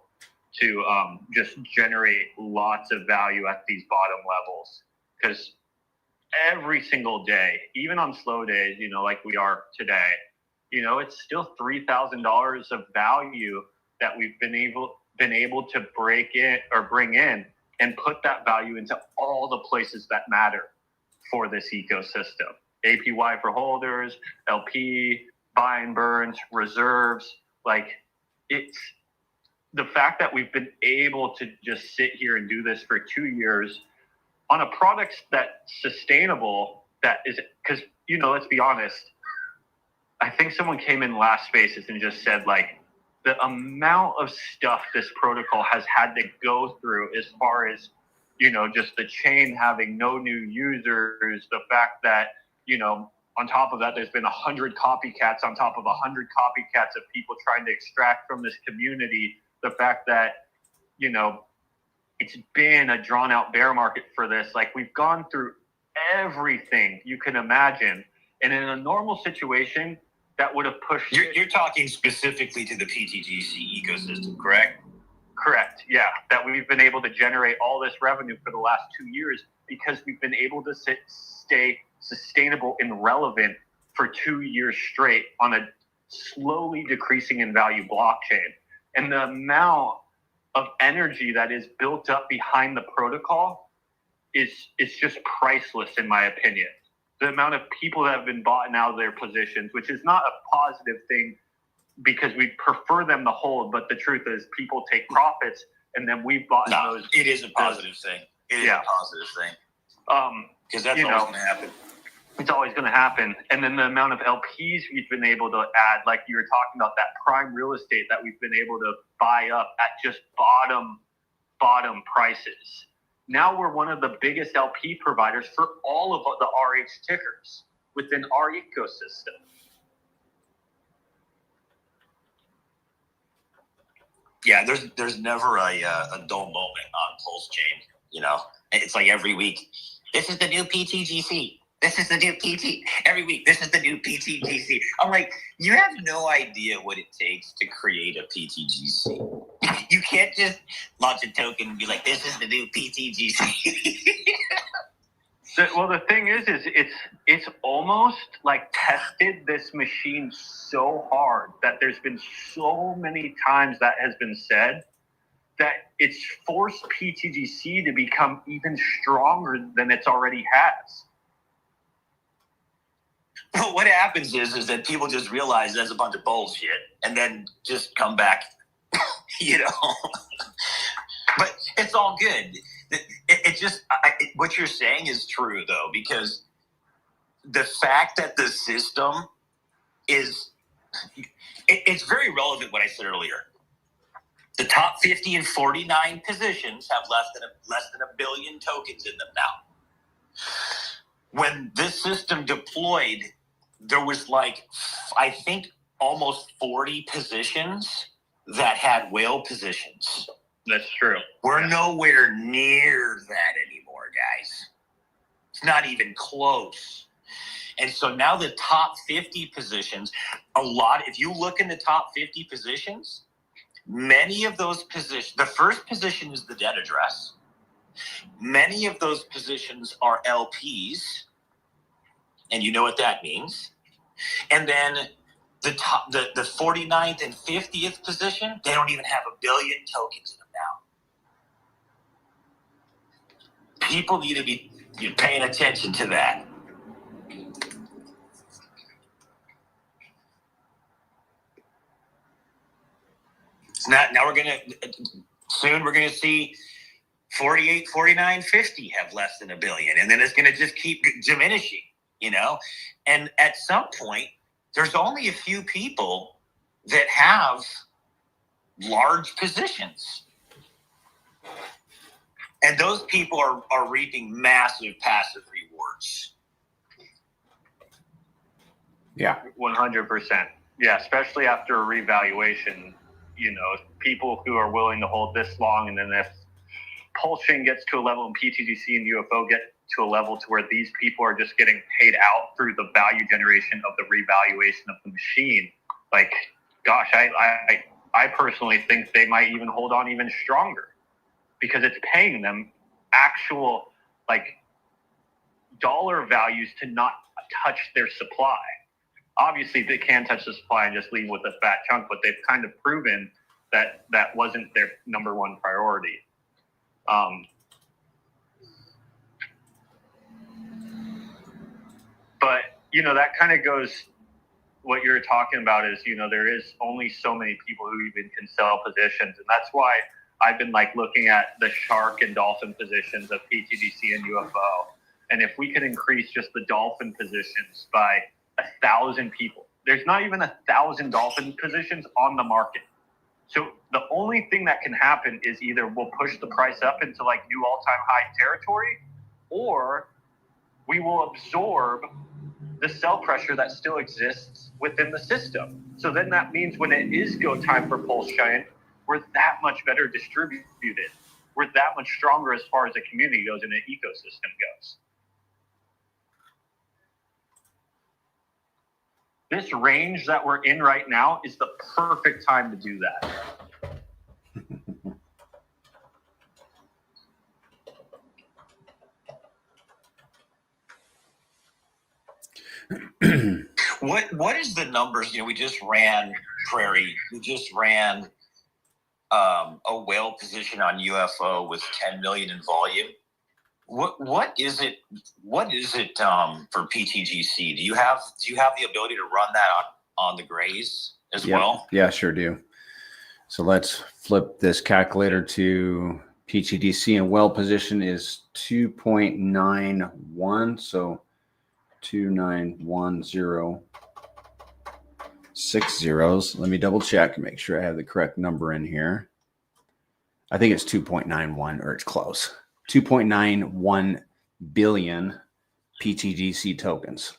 to just generate lots of value at these bottom levels. Because every single day, even on slow days, like we are today, it's still $3,000 of value that we've been able to bring in and put that value into all the places that matter for this ecosystem. APY for holders, LP, buy and burns, reserves. Like, it's the fact that we've been able to just sit here and do this for 2 years on a product that's sustainable, that is, because, let's be honest, I think someone came in last spaces and just said, like, the amount of stuff this protocol has had to go through as far as, just the chain having no new users, the fact that, on top of that, there's been 100 copycats on top of 100 copycats of people trying to extract from this community. The fact that, it's been a drawn out bear market for this. Like, we've gone through everything you can imagine. And in a normal situation, that would have pushed. You're talking specifically to the PTGC ecosystem, correct? Correct. Yeah. That we've been able to generate all this revenue for the last 2 years because we've been able to stay sustainable and relevant for 2 years straight on a slowly decreasing in value blockchain. And the amount of energy that is built up behind the protocol is just priceless, in my opinion. The amount of people that have been bought out of their positions, which is not a positive thing because we prefer them to hold, but the truth is people take profits and then we've bought those. It is a positive thing. It is a positive thing. Because that's always going to happen. It's always going to happen. And then the amount of LPs we've been able to add, like you were talking about, that prime real estate that we've been able to buy up at just bottom prices. Now we're one of the biggest LP providers for all of the RH tickers within our ecosystem. Yeah, there's never a dull moment on Pulse Chain. It's like every week, this is the new PTGC. This is the new PT. Every week, this is the new PTGC. I'm like, you have no idea what it takes to create a PTGC. You can't just launch a token and be like, this is the new PTGC. Well, the thing is it's almost like tested this machine so hard that there's been so many times that has been said that it's forced PTGC to become even stronger than it's already has. Well, what happens is that people just realize that's a bunch of bullshit and then just come back, But it's all good. What you're saying is true, though, because the fact that the system is, it's very relevant what I said earlier. The top 50 and 49 positions have less than a billion tokens in them now. When this system deployed, there was I think almost 40 positions that had whale positions. That's true. We're nowhere near that anymore, guys. It's not even close. And so now the top 50 positions, if you look in the top 50 positions, many of those positions, the first position is the debt address. Many of those positions are LPs. And you know what that means. And then the 49th and 50th position, they don't even have 1 billion tokens in them now. People need to be paying attention to that. So now we're going to see 48, 49, 50 have less than 1 billion. And then it's going to just keep diminishing, And at some point, there's only a few people that have large positions. And those people are reaping massive passive rewards. Yeah. 100%. Yeah, especially after a revaluation, people who are willing to hold this long, and then if pulse chain gets to a level and PTGC and UFO get to a level to where these people are just getting paid out through the value generation of the revaluation of the machine, like, gosh, I personally think they might even hold on even stronger because it's paying them actual, dollar values to not touch their supply. Obviously, they can touch the supply and just leave with a fat chunk, but they've kind of proven that that wasn't their number one priority. But, that kind of goes, what you're talking about is, there is only so many people who even can sell positions. And that's why I've been looking at the shark and dolphin positions of PTGC and UFO. And if we could increase just the dolphin positions by 1,000 people, there's not even 1,000 dolphin positions on the market. So the only thing that can happen is either we'll push the price up into new all-time high territory, or we will absorb the sell pressure that still exists within the system. So then that means when it is go time for pulse chain, we're that much better distributed. We're that much stronger as far as the community goes and the ecosystem goes. This range that we're in right now is the perfect time to do that. What is the numbers? We just ran Prairie. We just ran a whale position on UFO with 10 million in volume. What is it? What is it for PTGC? Do you have the ability to run that on the grays as well? Yeah, sure do. So let's flip this calculator to PTGC, and whale position is 2.91. So 2910 6 zeros. Let me double check and make sure I have the correct number in here. I think it's 2.91, or it's close. 2.91 billion PTGC tokens.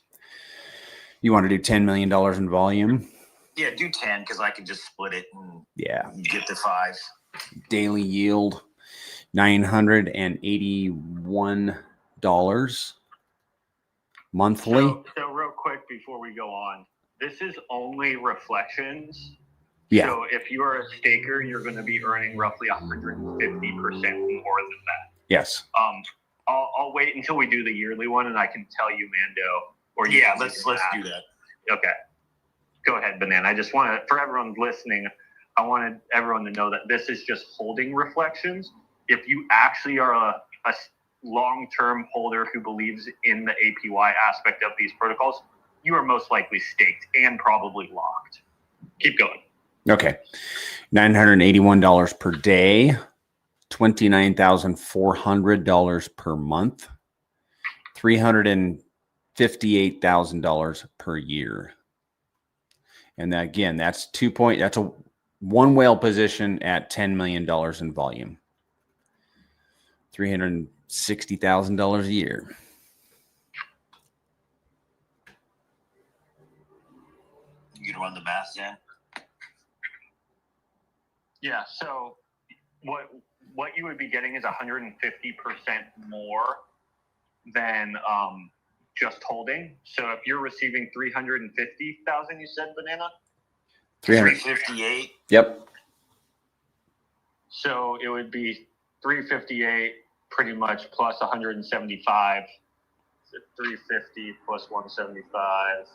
You want to do $10 million in volume? Yeah, do 10 because I can just split it and get to 5. Daily yield, $981 monthly. So real quick before we go on, this is only reflections. Yeah. So if you're a staker, you're going to be earning roughly 150% more than that. Yes. I'll wait until we do the yearly one, and I can tell you, Mando. Or let's do that. Okay. Go ahead, Banana. I just want to, for everyone listening, I wanted everyone to know that this is just holding reflections. If you actually are a long-term holder who believes in the APY aspect of these protocols, you are most likely staked and probably locked. Keep going. Okay. $981 per day, $29,400 per month, $358,000 per year. And that, again, that's that's a one whale position at $10 million in volume. $360,000 a year. You can run the math, Dan? Yeah, so what you would be getting is 150% more than just holding. So if you're receiving 350,000, you said, Banana? 358. Yep. So it would be 358 pretty much plus 175. So 350 plus 175.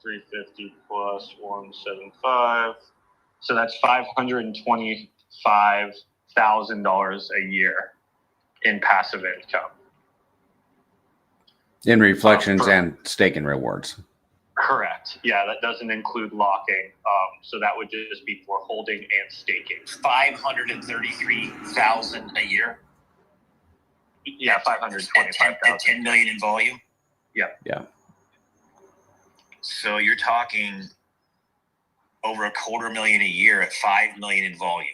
350 plus 175. So that's $525,000 a year in passive income. In reflections and staking rewards. Correct. Yeah, that doesn't include locking. So that would just be for holding and staking. 533,000 a year. Yeah, 525,000. At 10 million in volume. Yeah. Yeah. So you're talking over $250,000 a year at 5 million in volume.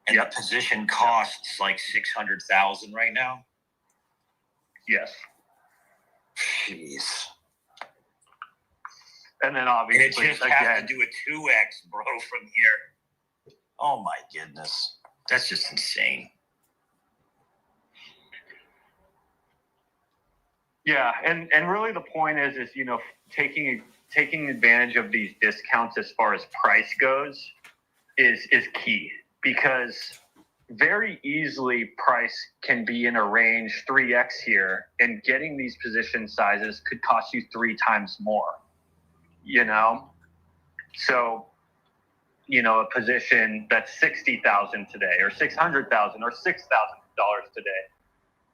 And the position costs like 600,000 right now. Yes. Jeez. And then obviously, and it just has to do a 2x, bro, from here. Oh my goodness. That's just insane. Yeah, and really the point is taking advantage of these discounts as far as price goes is key, because very easily price can be in a range 3x here, and getting these position sizes could cost you 3 times more. So a position that's $60,000 today, or $600,000, or $6,000 today,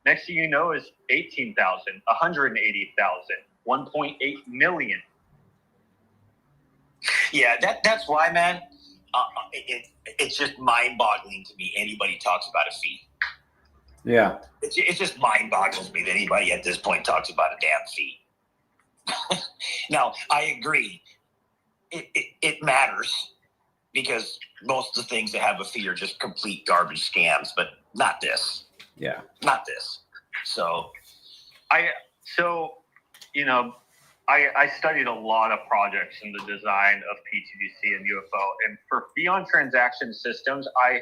next thing you know is $18,000, $180,000, $1.8 million. Yeah, that's why, man. It's just mind-boggling to me. Anybody talks about a fee. Yeah, it just mind-boggles me that anybody at this point talks about a damn fee. Now, I agree. It matters, because most of the things that have a fee are just complete garbage scams, but not this. Yeah. Not this. So I studied a lot of projects in the design of PTDC and UFO, and for fee on transaction systems, I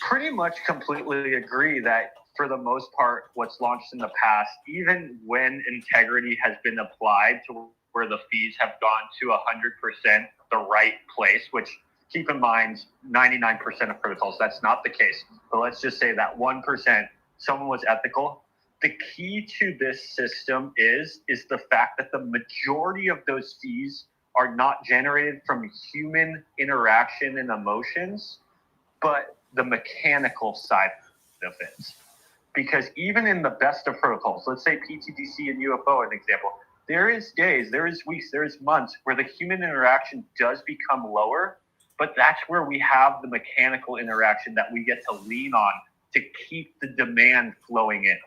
pretty much completely agree that for the most part, what's launched in the past, even when integrity has been applied to where the fees have gone to 100% the right place, which keep in mind 99% of protocols, that's not the case. But let's just say that 1%, someone was ethical. The key to this system is the fact that the majority of those fees are not generated from human interaction and emotions, but the mechanical side of it. Because even in the best of protocols, let's say PTDC and UFO, an example, there is days, there is weeks, there is months where the human interaction does become lower, but that's where we have the mechanical interaction that we get to lean on to keep the demand flowing in.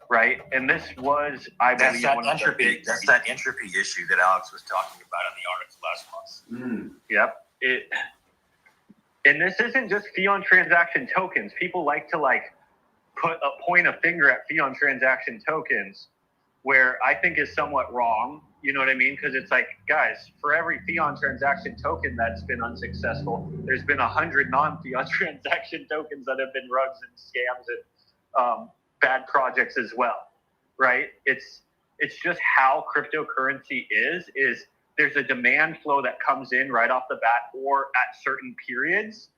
Right? And this was, I believe, that's that entropy issue that Alex was talking about in the article last month. Yep. And this isn't just fee on transaction tokens. People like to point a finger at fee on transaction tokens, where I think is somewhat wrong. You know what I mean? Because it's like, guys, for every fee on transaction token that's been unsuccessful, there's been 100 non-fee on transaction tokens that have been rugs and scams and bad projects as well, right? It's just how cryptocurrency is there's a demand flow that comes in right off the bat or at certain periods,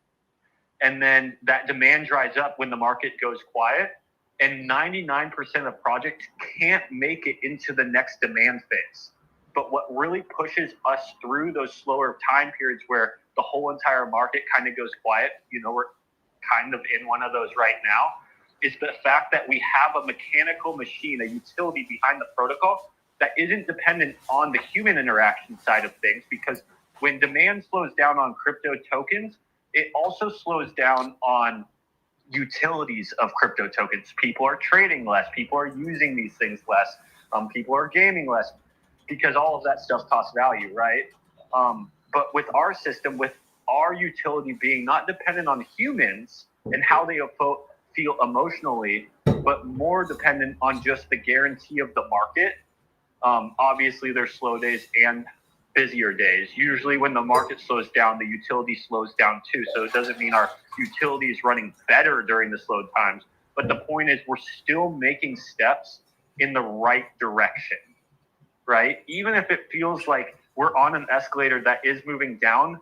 and then that demand dries up when the market goes quiet, and 99% of projects can't make it into the next demand phase. But what really pushes us through those slower time periods where the whole entire market kind of goes quiet, we're kind of in one of those right now, is the fact that we have a mechanical machine, a utility behind the protocol that isn't dependent on the human interaction side of things, because when demand slows down on crypto tokens, it also slows down on utilities of crypto tokens. People are trading less. People are using these things less. People are gaming less, because all of that stuff costs value, right? But with our system, with our utility being not dependent on humans and how they feel emotionally, but more dependent on just the guarantee of the market. Obviously, there's slow days and busier days. Usually when the market slows down, the utility slows down too. So it doesn't mean our utility is running better during the slow times. But the point is, we're still making steps in the right direction, right? Even if it feels like we're on an escalator that is moving down,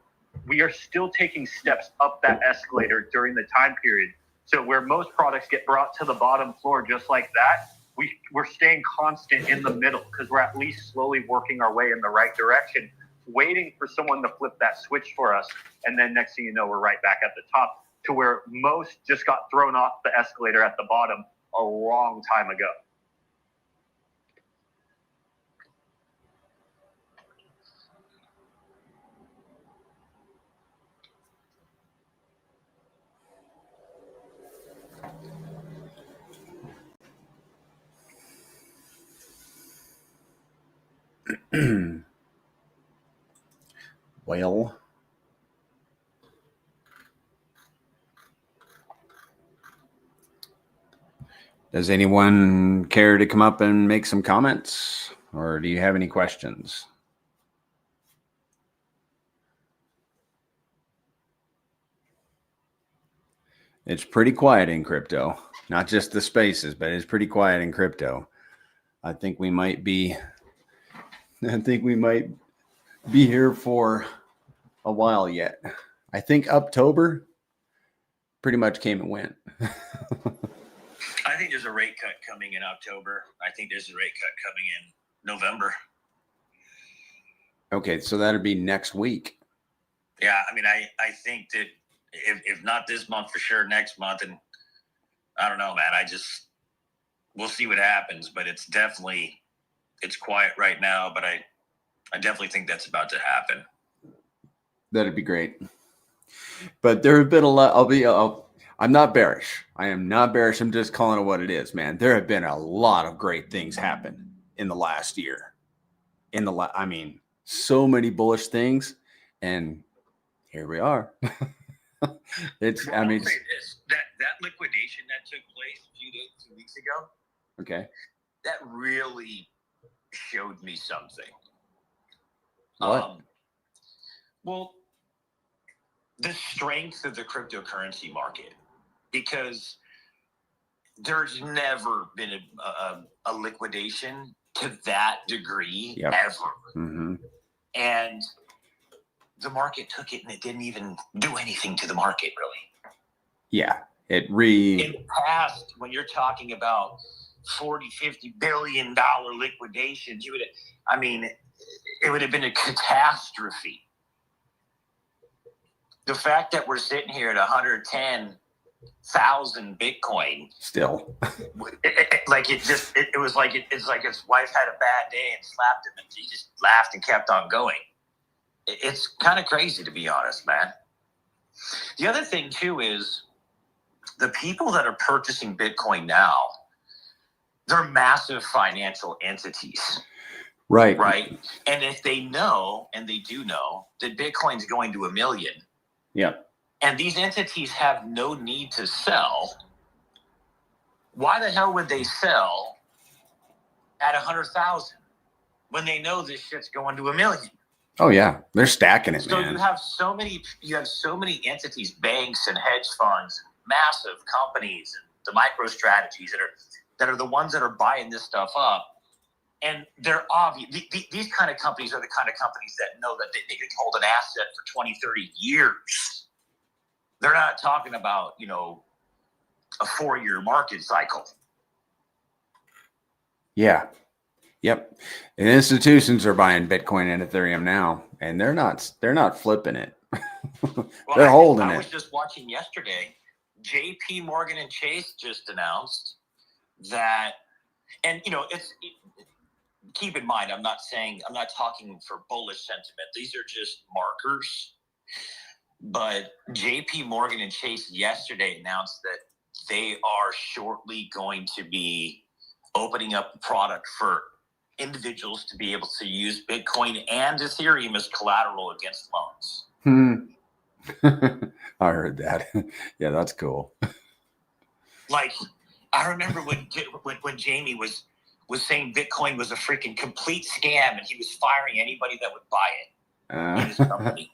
we are still taking steps up that escalator during the time period. So where most products get brought to the bottom floor just like that, we're staying constant in the middle because we're at least slowly working our way in the right direction, waiting for someone to flip that switch for us. And then next thing you know, we're right back at the top to where most just got thrown off the escalator at the bottom a long time ago. Well, does anyone care to come up and make some comments, or do you have any questions? It's pretty quiet in crypto, not just the spaces, but it's pretty quiet in crypto. I think we might be here for a while yet. I think October pretty much came and went. I think there's a rate cut coming in October. I think there's a rate cut coming in November. Okay, so that'd be next week. Yeah, I mean, I think that if not this month, for sure next month. And I don't know, man. We'll see what happens, but it's quiet right now, but I definitely think that's about to happen. That'd be great. But there have been a lot. I'm not bearish. I am not bearish. I'm just calling it what it is, man. There have been a lot of great things happen in the last year. I mean, so many bullish things, and here we are. I'll say this, that liquidation that took place a few weeks ago. Okay. That really showed me something. What? Well, the strength of the cryptocurrency market, because there's never been a liquidation to that degree ever. Mm-hmm. And the market took it and it didn't even do anything to the market, really. Yeah. In the past, when you're talking about $40-50 billion liquidations, it would have been a catastrophe. The fact that we're sitting here at 110,000 Bitcoin, Still, it's like his wife had a bad day and slapped him, and he just laughed and kept on going. It's kind of crazy, to be honest, man. The other thing too is the people that are purchasing Bitcoin now, they're massive financial entities. right. Right. And if they know, and they do know, that Bitcoin's going to 1 million. Yeah. And these entities have no need to sell. Why the hell would they sell at 100,000 when they know this shit's going to 1 million? Oh yeah, they're stacking it, So man. you have so many entities, banks and hedge funds, massive companies, and the micro strategies that are the ones that are buying this stuff up. And they're obvious. These kind of companies are the kind of companies that know that they can hold an asset for 20, 30 years. They're not talking about, a 4-year market cycle. Yeah. Yep. And institutions are buying Bitcoin and Ethereum now, and they're not flipping it. They're holding it. I was just watching yesterday. JP Morgan and Chase just announced that, and keep in mind, I'm not talking for bullish sentiment. These are just markers. But JP Morgan and Chase yesterday announced that they are shortly going to be opening up a product for individuals to be able to use Bitcoin and Ethereum as collateral against loans. I heard that. Yeah, that's cool. Like, I remember when Jamie was saying Bitcoin was a freaking complete scam, and he was firing anybody that would buy it in his company.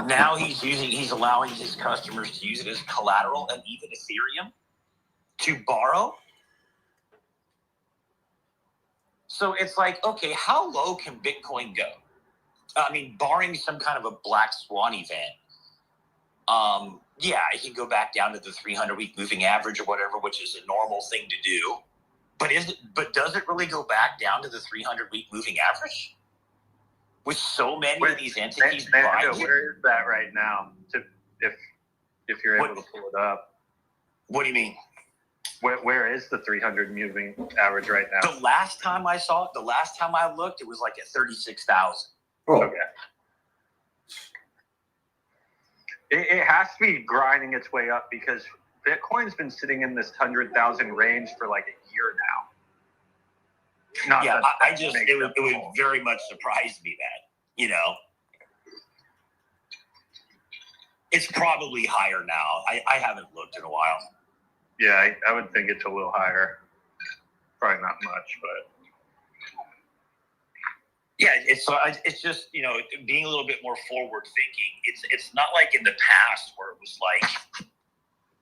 Now he's allowing his customers to use it as collateral, and even Ethereum to borrow. So it's like, okay, how low can Bitcoin go? I mean, barring some kind of a black swan event, it can go back down to the 300-week moving average or whatever, which is a normal thing to do. But does it really go back down to the 300-week moving average? With so many of these entities buying it? Where is that right now? If you're able to pull it up. What do you mean? Where is the 300 moving average right now? The last time I saw it, the last time I looked, it was like at 36,000. Oh, Okay. It has to be grinding its way up because Bitcoin's been sitting in this 100,000 range for like a year now. It would very much surprise me that, it's probably higher now. I haven't looked in a while. Yeah, I would think it's a little higher. Probably not much, but yeah, it's just being a little bit more forward thinking. It's not like in the past where it was like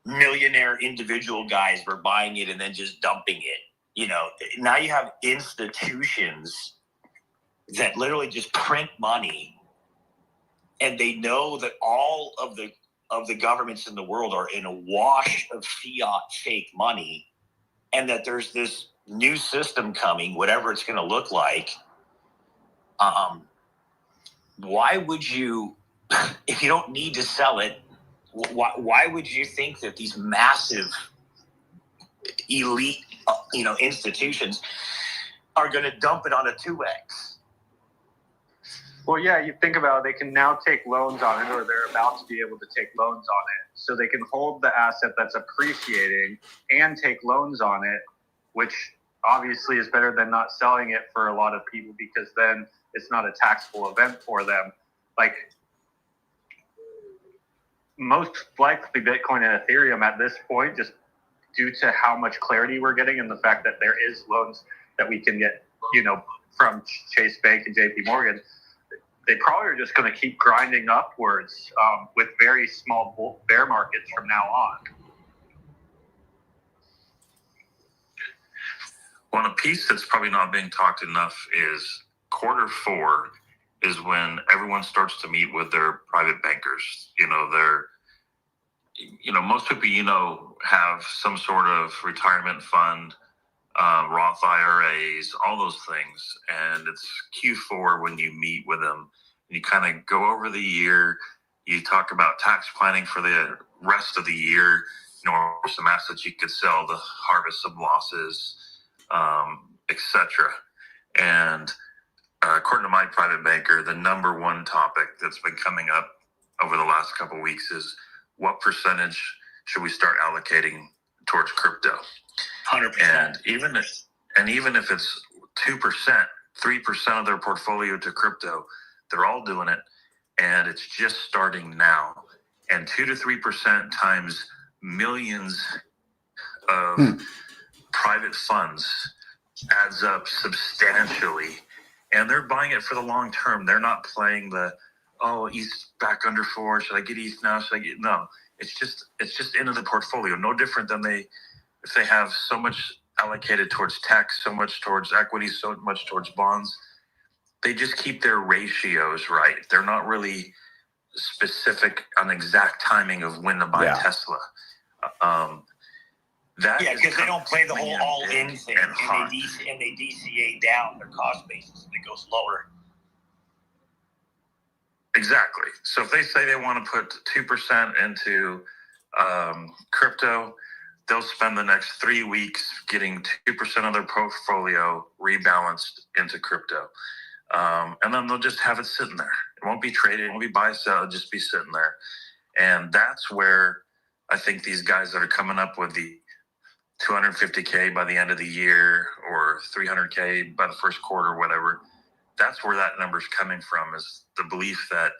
millionaire individual guys were buying it and then just dumping it. Now you have institutions that literally just print money, and they know that all of the governments in the world are in a wash of fiat fake money, and that there's this new system coming, whatever it's going to look like. Why would you, if you don't need to sell it, why would you think that these massive elite, institutions are going to dump it on a 2X? well, yeah, you think about it, they can now take loans on it, or they're about to be able to take loans on it. So they can hold the asset that's appreciating and take loans on it, which obviously is better than not selling it for a lot of people, because then it's not a taxable event for them. Like, most likely Bitcoin and Ethereum at this point, just due to how much clarity we're getting and the fact that there is loans that we can get, from Chase Bank and JP Morgan, they probably are just going to keep grinding upwards with very small bear markets from now on. Well, a piece that's probably not being talked enough is Q4 is when everyone starts to meet with their private bankers. Most people, have some sort of retirement fund, Roth IRAs, all those things. And it's Q4 when you meet with them. And you kind of go over the year. You talk about tax planning for the rest of the year, some assets you could sell to harvest some losses, etc. And according to my private banker, the number one topic that's been coming up over the last couple of weeks is what percentage should we start allocating towards crypto? 100%. And even if it's 2%, 3% of their portfolio to crypto, they're all doing it, and it's just starting now. And 2 to 3% times millions of private funds adds up substantially, and they're buying it for the long term. They're not playing ETH's back under 4. Should I get ETH now? No? It's just into the portfolio. No different than if they have so much allocated towards tech, so much towards equity, so much towards bonds. They just keep their ratios right. They're not really specific on exact timing of when to buy Tesla. Because they don't play the whole all-in thing, and they DCA down their cost basis, and it goes lower. Exactly. So if they say they want to put 2% into crypto, they'll spend the next 3 weeks getting 2% of their portfolio rebalanced into crypto. And then they'll just have it sitting there. It won't be traded. It won't be buy, sell. It'll just be sitting there. And that's where I think these guys that are coming up with the 250K by the end of the year or 300K by the first quarter, whatever, that's where that number's coming from, is the belief that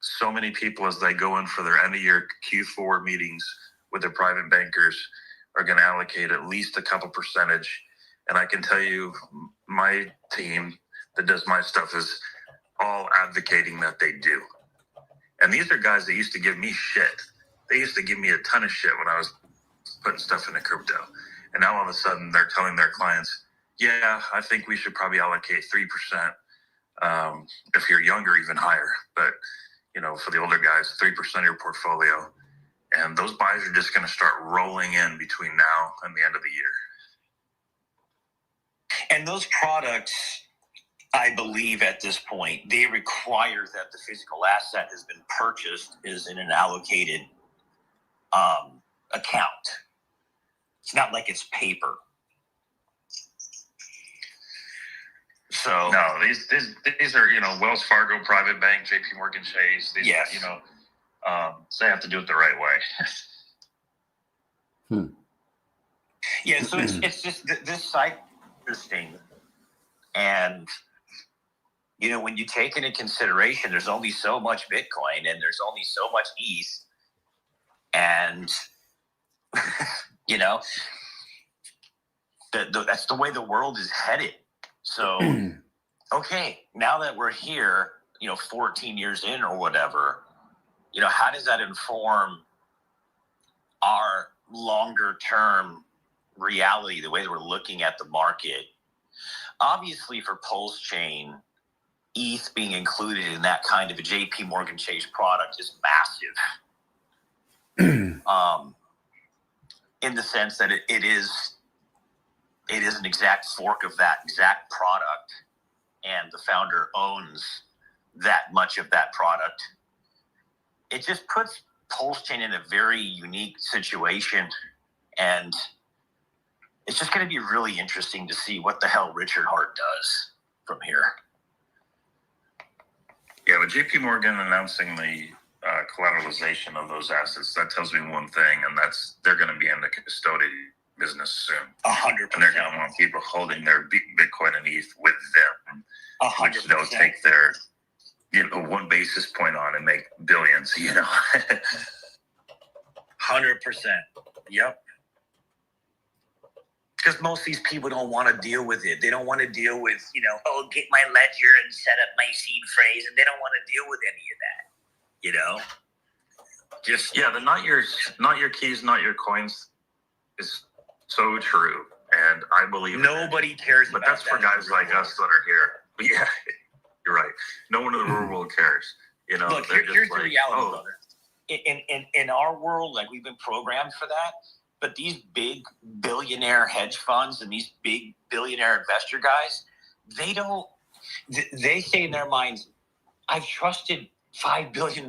so many people, as they go in for their end of year Q4 meetings with their private bankers, are going to allocate at least a couple percentage. And I can tell you, my team that does my stuff is all advocating that they do. And these are guys that used to give me shit. They used to give me a ton of shit when I was putting stuff into crypto. And now all of a sudden they're telling their clients, yeah, I think we should probably allocate 3%. If you're younger, even higher. But, for the older guys, 3% of your portfolio. And those buys are just going to start rolling in between now and the end of the year. And those products, I believe at this point, they require that the physical asset has been purchased is in an allocated account. It's not like it's paper. So No, these are, Wells Fargo, Private Bank, JP Morgan Chase. These, yes. They have to do it the right way. Yeah, so it's just this cycle is interesting. And, when you take into consideration, there's only so much Bitcoin and there's only so much ETH. And, that's the way the world is headed. So, okay, now that we're here, 14 years in or whatever, how does that inform our longer term reality, the way that we're looking at the market? Obviously, for Pulse Chain, ETH being included in that kind of a JP Morgan Chase product is massive. In the sense that it is an exact fork of that exact product, and the founder owns that much of that product. It just puts Pulse Chain in a very unique situation, and it's just going to be really interesting to see what the hell Richard Hart does from here. Yeah, with JP Morgan announcing the collateralization of those assets, that tells me one thing, and that's they're going to be in the custody business soon. 100%. And they're going to want people holding their Bitcoin and ETH with them, 100%. which they'll take their 1 basis point on and make billions. 100%. Yep. Because most of these people don't want to deal with it. They don't want to deal with, get my ledger and set up my seed phrase, and they don't want to deal with any of that. Just the not your keys, not your coins is so true, and I believe nobody cares. But that's for guys like us that are here. Yeah, you're right. No one in the real world cares. Look, here's the reality, brother. In our world, like, we've been programmed for that. But these big billionaire hedge funds and these big billionaire investor guys, they say in their minds, I've trusted $5 billion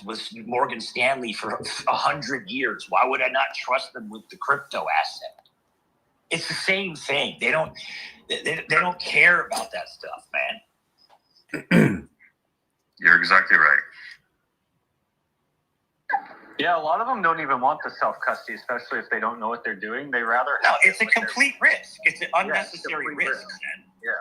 with Morgan Stanley for 100 years. Why would I not trust them with the crypto asset? It's the same thing. They don't care about that stuff, man. You're exactly right. Yeah, a lot of them don't even want the self-custody, especially if they don't know what they're doing. They rather... No, it's a complete risk. It's an unnecessary risk, man. Yeah.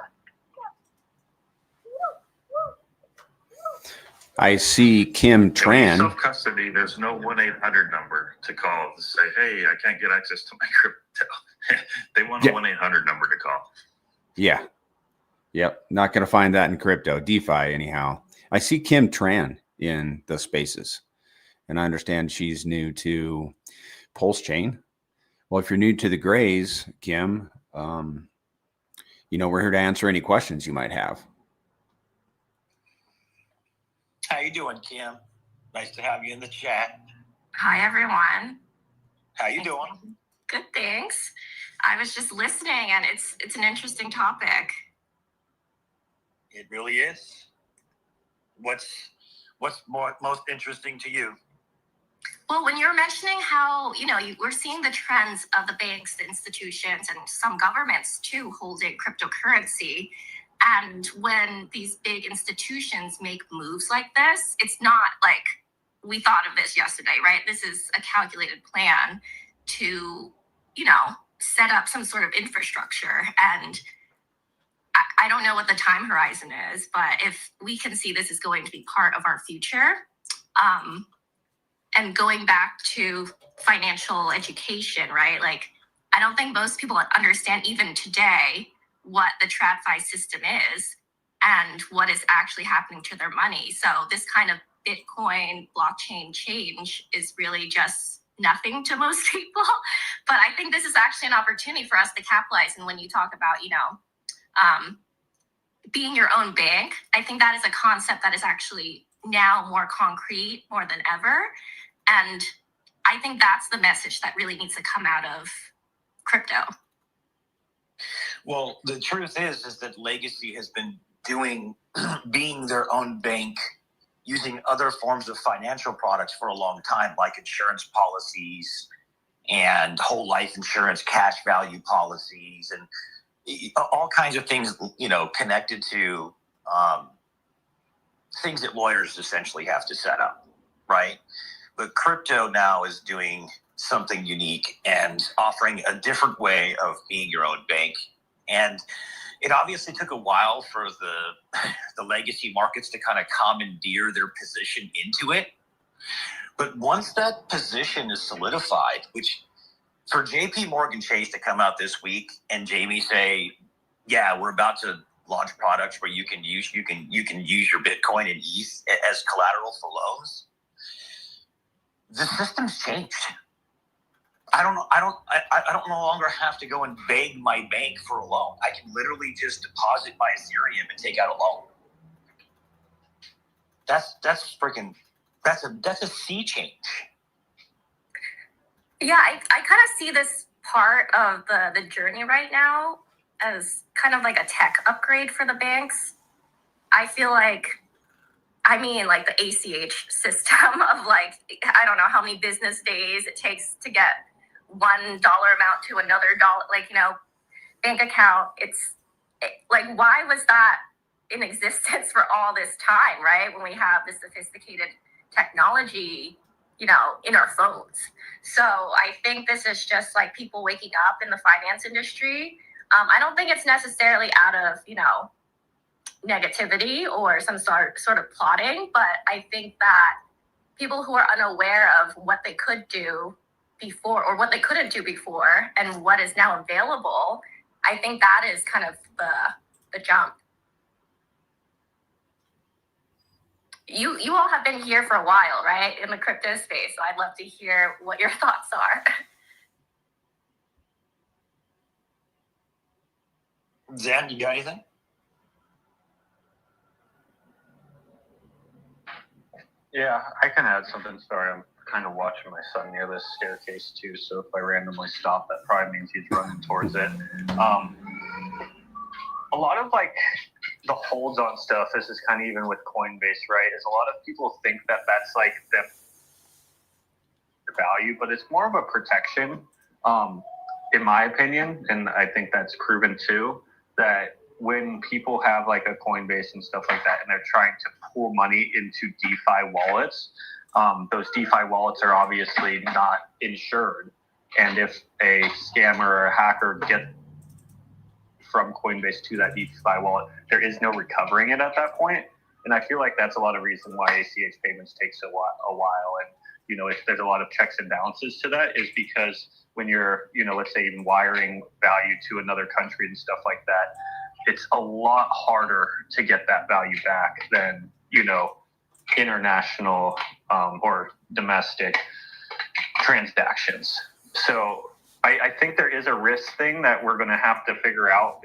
I see Kim Tran. Self-custody, there's no 1-800 number to call to say, hey, I can't get access to my crypto. They want a 1-800 number to call. Yeah. Yep. Not going to find that in crypto. DeFi, anyhow. I see Kim Tran in the spaces. And I understand she's new to Pulse Chain. Well, if you're new to the Grays, Kim, we're here to answer any questions you might have. How you doing, Kim? Nice to have you in the chat. Hi, everyone. How you doing? Good, thanks. I was just listening, and it's an interesting topic. It really is. What's most interesting to you? Well, when you're mentioning how, we're seeing the trends of the banks, the institutions, and some governments too holding cryptocurrency. And when these big institutions make moves like this, it's not like we thought of this yesterday, right? This is a calculated plan to, set up some sort of infrastructure. And I don't know what the time horizon is, but if we can see this is going to be part of our future, and going back to financial education, right? Like, I don't think most people understand even today what the TradFi system is and what is actually happening to their money. So this kind of Bitcoin blockchain change is really just nothing to most people. But I think this is actually an opportunity for us to capitalize. And when you talk about, being your own bank, I think that is a concept that is actually now more concrete more than ever. And I think that's the message that really needs to come out of crypto. Well, the truth is that Legacy has been being their own bank, using other forms of financial products for a long time, like insurance policies and whole life insurance, cash value policies, and all kinds of things, connected to things that lawyers essentially have to set up, right? But crypto now is doing something unique and offering a different way of being your own bank. And it obviously took a while for the legacy markets to kind of commandeer their position into it. But once that position is solidified, which for JP Morgan Chase to come out this week and Jamie say, yeah, we're about to launch products where you can use your Bitcoin and ETH as collateral for loans. The system's changed. I don't no longer have to go and beg my bank for a loan. I can literally just deposit my Ethereum and take out a loan. That's a sea change. Yeah, I kind of see this part of the journey right now as kind of like a tech upgrade for the banks. I feel like, the ACH system of I don't know how many business days it takes to get $1 amount to another dollar, bank account. Why was that in existence for all this time, right? When we have this sophisticated technology, in our phones. So I think this is just people waking up in the finance industry. I don't think it's necessarily out of, negativity or some sort of plotting, but I think that people who are unaware of what they could do before or what they couldn't do before and what is now available, I think that is kind of the jump. You all have been here for a while, right, in the crypto space, so I'd love to hear what your thoughts are. Zen, you got anything? Yeah, I can add something. Sorry, I'm kind of watching my son near this staircase too, so if I randomly stop, that probably means he's running towards it. A lot of the holds on stuff, this is kind of even with Coinbase, right, is a lot of people think that that's the value, but it's more of a protection, in my opinion, and I think that's proven too, that when people have a Coinbase and stuff like that, and they're trying to pull money into DeFi wallets, those DeFi wallets are obviously not insured. And if a scammer or a hacker gets from Coinbase to that DeFi wallet, there is no recovering it at that point. And I feel like that's a lot of reason why ACH payments takes a while. And, if there's a lot of checks and balances to that, is because when you're, let's say even wiring value to another country and stuff like that, it's a lot harder to get that value back than, international or domestic transactions. So I think there is a risk thing that we're going to have to figure out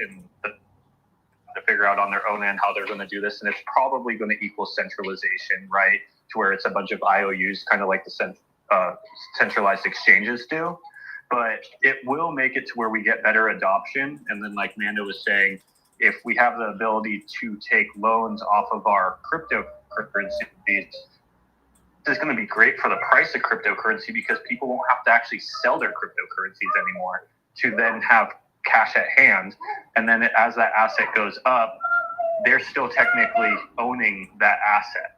on their own end how they're going to do this. And it's probably going to equal centralization, right? To where it's a bunch of IOUs, kind of like the centralized exchanges do. But it will make it to where we get better adoption. And then like Mando was saying, if we have the ability to take loans off of our cryptocurrencies, this is going to be great for the price of cryptocurrency, because people won't have to actually sell their cryptocurrencies anymore to then have cash at hand. And then as that asset goes up, they're still technically owning that asset,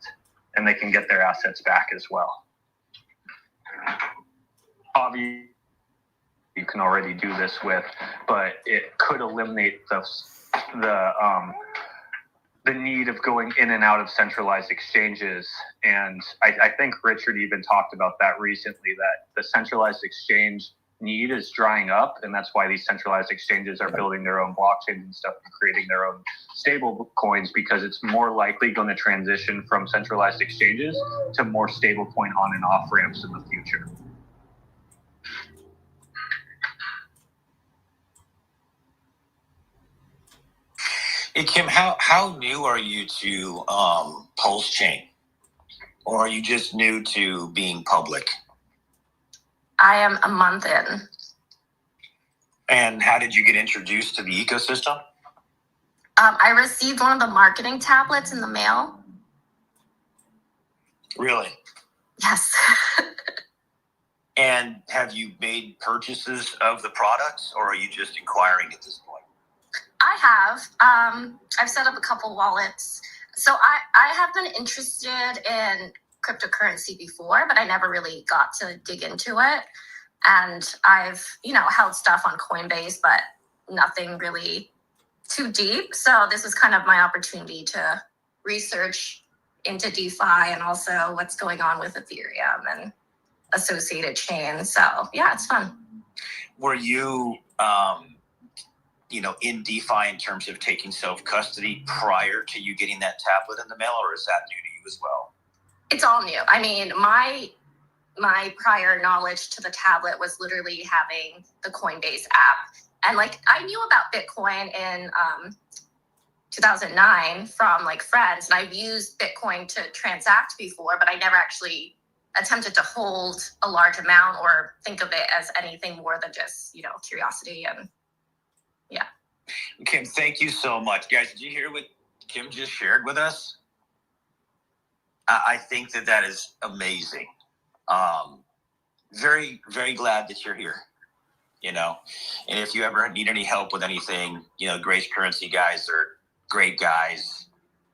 and they can get their assets back as well. Obviously, you can already do this with, but it could eliminate the need of going in and out of centralized exchanges. And I think Richard even talked about that recently, that the centralized exchange need is drying up, and that's why these centralized exchanges are building their own blockchains and stuff and creating their own stable coins, because it's more likely going to transition from centralized exchanges to more stable coin on and off ramps in the future. Hey Kim, how new are you to Pulse Chain, or are you just new to being public? I am a month in. And how did you get introduced to the ecosystem? I received one of the marketing tablets in the mail. Really? Yes. And have you made purchases of the products, or are you just inquiring at this point? I have. I've set up a couple wallets. So I have been interested in cryptocurrency before, but I never really got to dig into it. And I've, held stuff on Coinbase, but nothing really too deep. So this was kind of my opportunity to research into DeFi and also what's going on with Ethereum and associated chains. So yeah, it's fun. Were you, in DeFi in terms of taking self-custody prior to you getting that tablet in the mail, or is that new to you as well? It's all new. I mean, my prior knowledge to the tablet was literally having the Coinbase app. And I knew about Bitcoin in 2009 from friends, and I've used Bitcoin to transact before, but I never actually attempted to hold a large amount or think of it as anything more than just, curiosity. And yeah. Kim, thank you so much. Guys, did you hear what Kim just shared with us? I think that is amazing. Very, very glad that you're here. And if you ever need any help with anything, Grace Currency guys are great guys.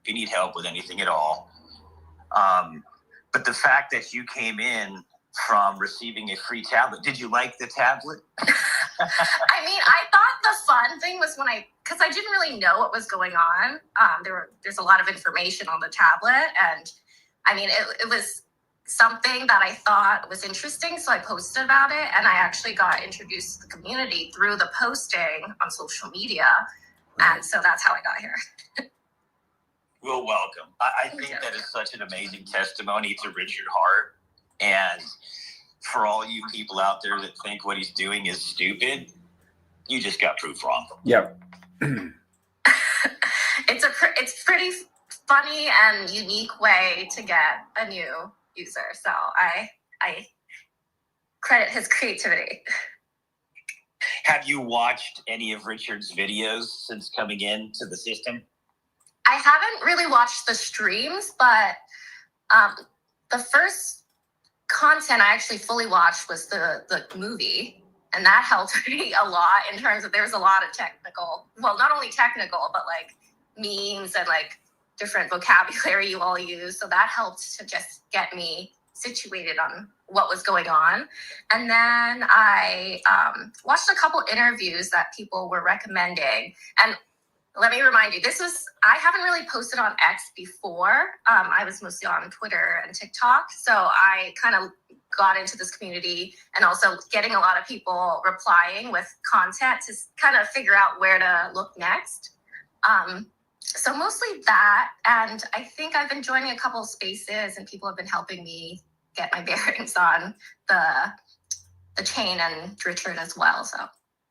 If you need help with anything at all. But the fact that you came in from receiving a free tablet, did you like the tablet? I mean, I thought the fun thing was because I didn't really know what was going on. There's a lot of information on the tablet, and I mean, it was something that I thought was interesting, so I posted about it, and I actually got introduced to the community through the posting on social media, and so that's how I got here. Well, welcome. I think that is such an amazing testimony to Richard Hart, and for all you people out there that think what he's doing is stupid, you just got proof wrong. Yep. It's pretty funny and unique way to get a new user. So I credit his creativity. Have you watched any of Richard's videos since coming into the system? I haven't really watched the streams, but the first content I actually fully watched was the movie, and that helped me a lot in terms of there's a lot of technical, well, not only technical, but memes and different vocabulary you all use. So that helped to just get me situated on what was going on. And then I watched a couple interviews that people were recommending. And let me remind you, I haven't really posted on X before. I was mostly on Twitter and TikTok. So I kind of got into this community and also getting a lot of people replying with content to kind of figure out where to look next. So mostly that. And I think I've been joining a couple of spaces and people have been helping me get my bearings on the chain and Richard as well. So,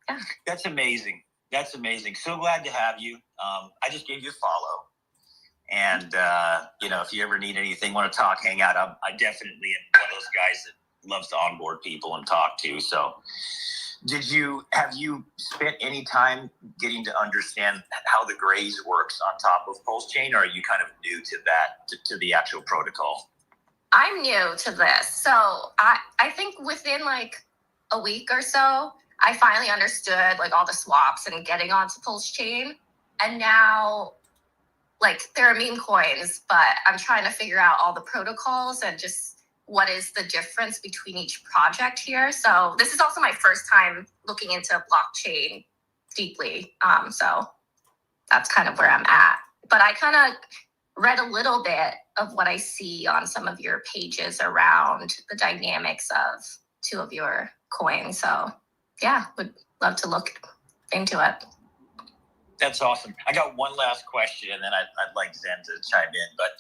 yeah. That's amazing. That's amazing. So glad to have you. I just gave you a follow. And, if you ever need anything, want to talk, hang out, I definitely am one of those guys that loves to onboard people and talk to. So have you spent any time getting to understand how the Graze works on top of Pulse Chain, or are you kind of new to that, to the actual protocol? I'm new to this. So I think within a week or so, I finally understood all the swaps and getting onto Pulse Chain. And now there are meme coins, but I'm trying to figure out all the protocols and just what is the difference between each project here. So this is also my first time looking into blockchain deeply. So that's kind of where I'm at. But I kind of read a little bit of what I see on some of your pages around the dynamics of two of your coins. So yeah, would love to look into it. That's awesome. I got one last question, and then I'd like Zen to chime in. But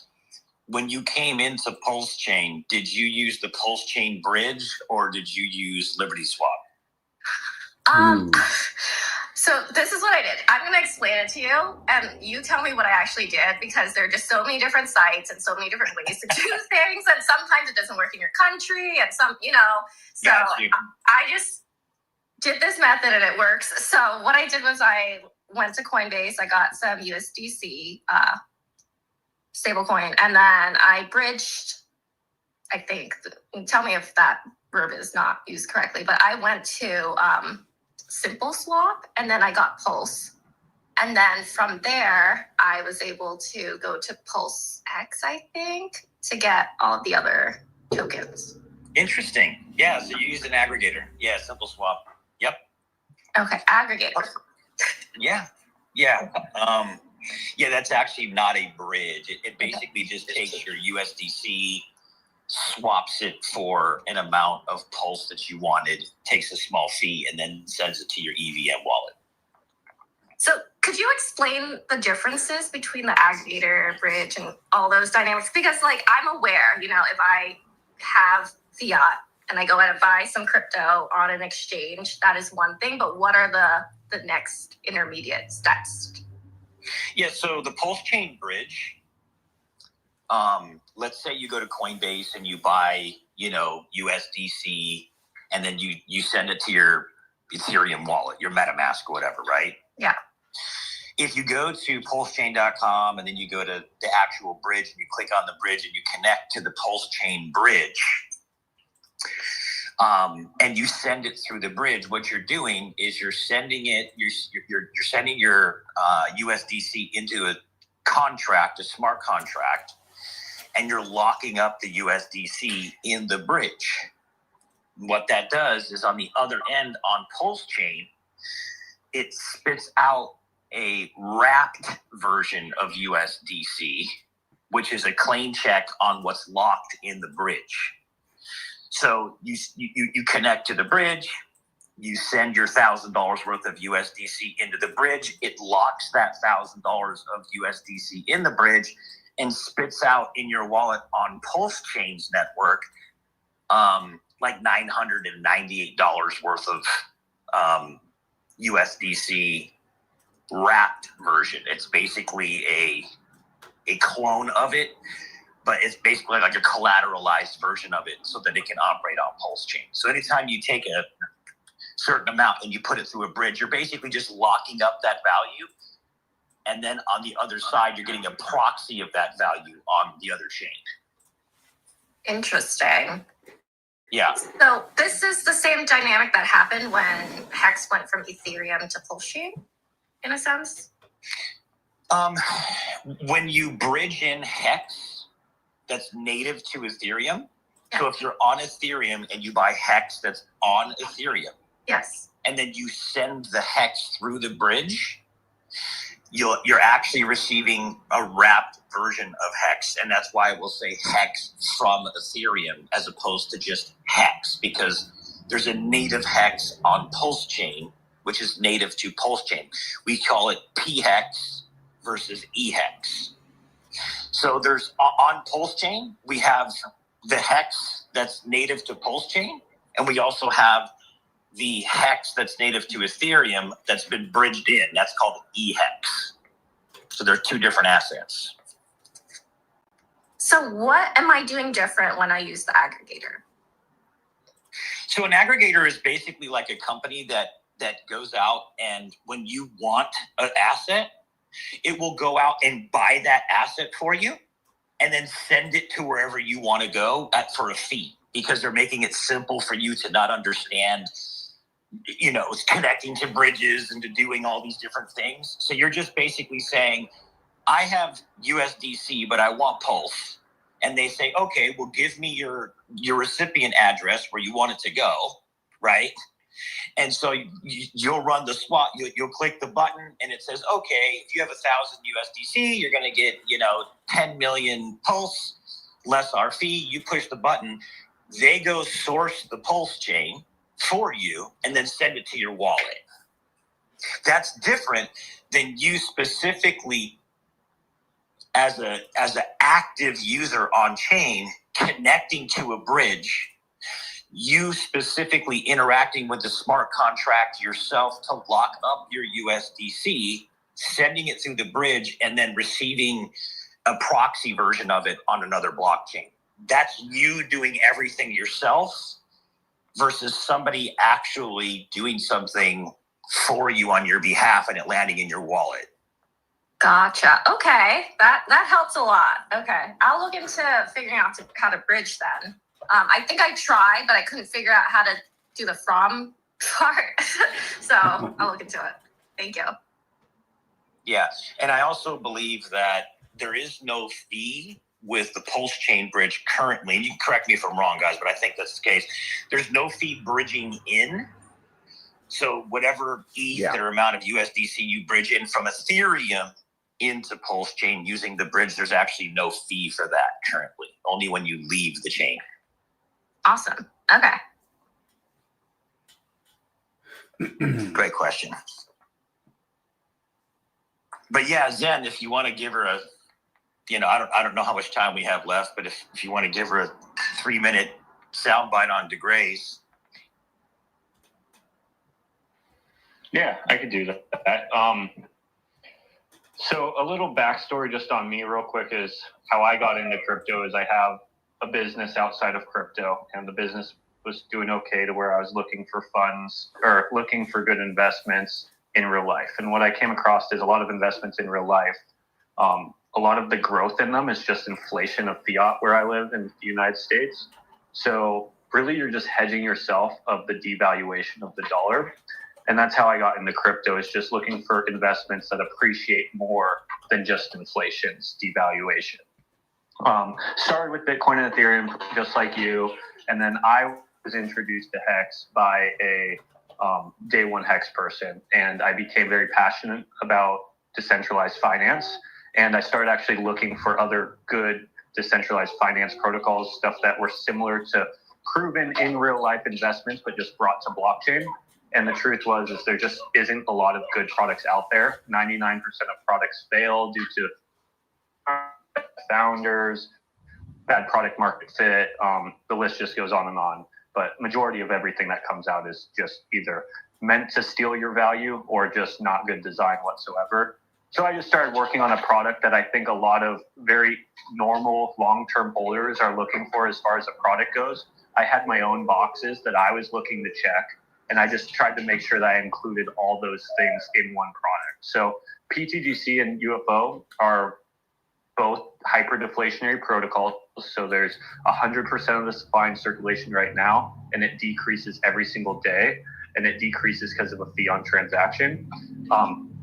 when you came into Pulse Chain, did you use the Pulse Chain bridge, or did you use Liberty Swap? So this is what I did. I'm going to explain it to you, and you tell me what I actually did, because there are just so many different sites and so many different ways to do things, and sometimes it doesn't work in your country, and so did this method and it works. So what I did was I went to Coinbase. I got some USDC stablecoin, and then I bridged. I think. Tell me if that verb is not used correctly, but I went to Simple Swap, and then I got Pulse. And then from there, I was able to go to Pulse X, I think, to get all of the other tokens. Interesting. Yeah, so you use an aggregator. Yeah, Simple Swap. Yep. Okay, aggregator. Yeah. Yeah. Yeah, that's actually not a bridge. It basically just takes your USDC, swaps it for an amount of Pulse that you wanted, takes a small fee, and then sends it to your EVM wallet. So could you explain the differences between the aggregator, bridge, and all those dynamics? Because like I'm aware, you know, if I have fiat and I go out and buy some crypto on an exchange, that is one thing. But what are the next intermediate steps? Yeah, so the Pulse Chain Bridge, let's say you go to Coinbase and you buy, USDC, and then you send it to your Ethereum wallet, your MetaMask or whatever, right? Yeah. If you go to pulsechain.com and then you go to the actual bridge and you click on the bridge and you connect to the Pulse Chain Bridge, and you send it through the bridge, what you're doing is you're sending it, you're sending your USDC into a contract, a smart contract, and you're locking up the USDC in the bridge. What that does is on the other end on Pulse Chain, it spits out a wrapped version of USDC, which is a claim check on what's locked in the bridge. So you connect to the bridge, you send your $1,000 worth of USDC into the bridge, it locks that $1,000 of USDC in the bridge and spits out in your wallet on Pulse Chain's network like $998 worth of USDC wrapped version. It's basically a clone of it, but it's basically like a collateralized version of it so that it can operate on Pulse Chain. So anytime you take a certain amount and you put it through a bridge, you're basically just locking up that value. And then on the other side, you're getting a proxy of that value on the other chain. Interesting. Yeah. So this is the same dynamic that happened when Hex went from Ethereum to Pulse Chain, in a sense? When you bridge in Hex that's native to Ethereum, so if you're on Ethereum and you buy Hex that's on Ethereum, yes, and then you send the Hex through the bridge, you're actually receiving a wrapped version of Hex, and that's why we'll say Hex from Ethereum as opposed to just Hex, because there's a native Hex on Pulse Chain, which is native to Pulse Chain. We call it P-Hex versus E-Hex. So there's on Pulse Chain, we have the Hex that's native to Pulse Chain, and we also have the Hex that's native to Ethereum that's been bridged in. That's called E-Hex. So they're two different assets. So what am I doing different when I use the aggregator? So an aggregator is basically like a company that goes out, and when you want an asset, it will go out and buy that asset for you and then send it to wherever you want to go for a fee, because they're making it simple for you to not understand, it's connecting to bridges and to doing all these different things. So you're just basically saying, I have USDC, but I want Pulse. And they say, okay, well, give me your recipient address where you want it to go, right? And so you'll run the swap, you'll click the button and it says, okay, if you have 1,000 USDC, you're going to get, 10 million Pulse, less our fee. You push the button, they go source the Pulse chain for you and then send it to your wallet. That's different than you specifically as an active user on chain connecting to a bridge, you specifically interacting with the smart contract yourself to lock up your USDC, sending it through the bridge, and then receiving a proxy version of it on another blockchain. That's you doing everything yourself versus somebody actually doing something for you on your behalf and it landing in your wallet. Gotcha. Okay, that helps a lot. Okay, I'll look into figuring out how to bridge then. I think I tried, but I couldn't figure out how to do the from part. So I'll look into it. Thank you. Yeah, and I also believe that there is no fee with the pulse chain bridge currently. And you can correct me if I'm wrong, guys, but I think that's the case. There's no fee bridging in. So whatever ETH or amount of USDC you bridge in from Ethereum into pulse chain using the bridge, there's actually no fee for that currently. Only when you leave the chain. Awesome. Okay. Great question. But yeah, Zen, if you want to give her a, I don't know how much time we have left, but if you want to give her a 3-minute soundbite on DeGrace. Yeah, I could do that. So a little backstory just on me real quick is how I got into crypto is I have a business outside of crypto, and the business was doing okay to where I was looking for funds or looking for good investments in real life. And what I came across is a lot of investments in real life. A lot of the growth in them is just inflation of fiat where I live in the United States. So really you're just hedging yourself of the devaluation of the dollar. And that's how I got into crypto, is just looking for investments that appreciate more than just inflation's devaluation. Started with Bitcoin and Ethereum, just like you. And then I was introduced to Hex by a day one Hex person. And I became very passionate about decentralized finance. And I started actually looking for other good decentralized finance protocols, stuff that were similar to proven in real life investments, but just brought to blockchain. And the truth was, is there just isn't a lot of good products out there. 99% of products fail due to founders, bad product market fit. The list just goes on and on. But majority of everything that comes out is just either meant to steal your value or just not good design whatsoever. So I just started working on a product that I think a lot of very normal long-term holders are looking for as far as a product goes. I had my own boxes that I was looking to check. And I just tried to make sure that I included all those things in one product. So PTGC and UFO are both hyper-deflationary protocols. So there's 100% of the supply in circulation right now, and it decreases every single day. And it decreases because of a fee on transaction.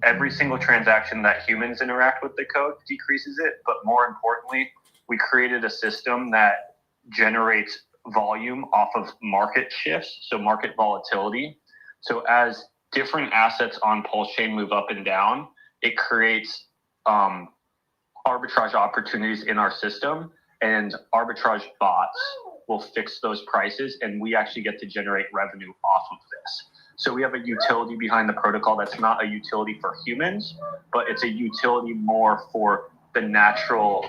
Every single transaction that humans interact with the code decreases it. But more importantly, we created a system that generates volume off of market shifts, so market volatility. So as different assets on Pulse Chain move up and down, it creates arbitrage opportunities in our system, and arbitrage bots will fix those prices, and we actually get to generate revenue off of this. So we have a utility behind the protocol that's not a utility for humans, but it's a utility more for the natural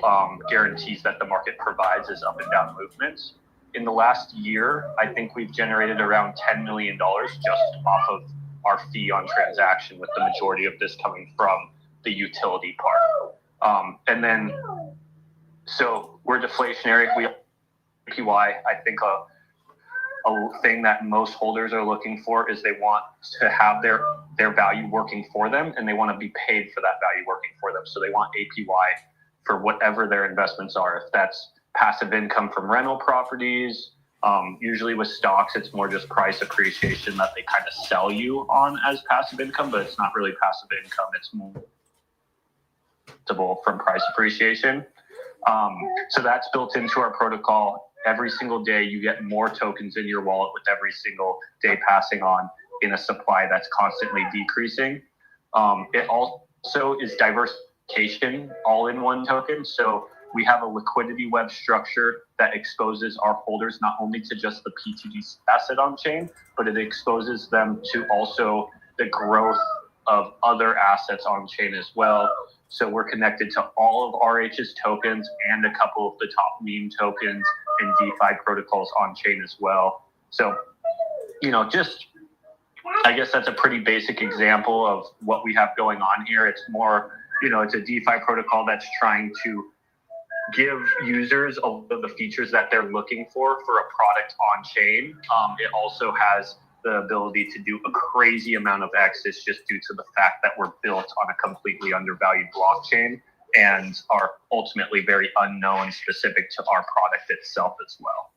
guarantees that the market provides as up and down movements. In the last year, I think we've generated around $10 million just off of our fee on transaction, with the majority of this coming from the utility part. And then, so we're deflationary. We APY, I think a thing that most holders are looking for is they want to have their value working for them, and they want to be paid for that value working for them. So they want APY for whatever their investments are. If that's passive income from rental properties, usually with stocks, it's more just price appreciation that they kind of sell you on as passive income, but it's not really passive income. It's more from price appreciation. So that's built into our protocol. Every single day, you get more tokens in your wallet with every single day passing on in a supply that's constantly decreasing. It also is diversification all in one token. So we have a liquidity web structure that exposes our holders not only to just the PTG asset on chain, but it exposes them to also the growth of other assets on chain as well. So we're connected to all of RH's tokens and a couple of the top meme tokens and DeFi protocols on chain as well. So, just, I guess that's a pretty basic example of what we have going on here. It's more, it's a DeFi protocol that's trying to give users a lot of the features that they're looking for a product on chain. It also has the ability to do a crazy amount of exits just due to the fact that we're built on a completely undervalued blockchain and are ultimately very unknown specific to our product itself as well.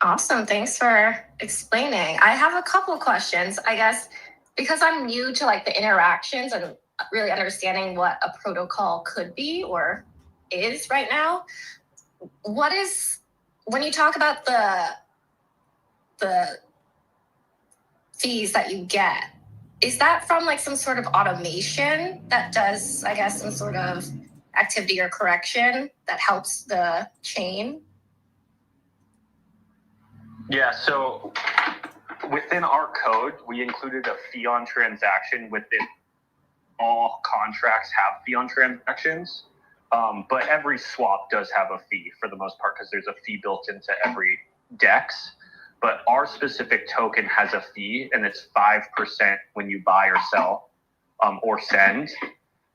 Awesome. Thanks for explaining. I have a couple questions, I guess, because I'm new to like the interactions and really understanding what a protocol could be or is right now. What is, when you talk about the fees that you get, is that from like some sort of automation that does, I guess, some sort of activity or correction that helps the chain? Yeah, so within our code, we included a fee on transaction within all contracts have fee on transactions. But every swap does have a fee for the most part because there's a fee built into every DEX. But our specific token has a fee, and it's 5% when you buy or sell or send.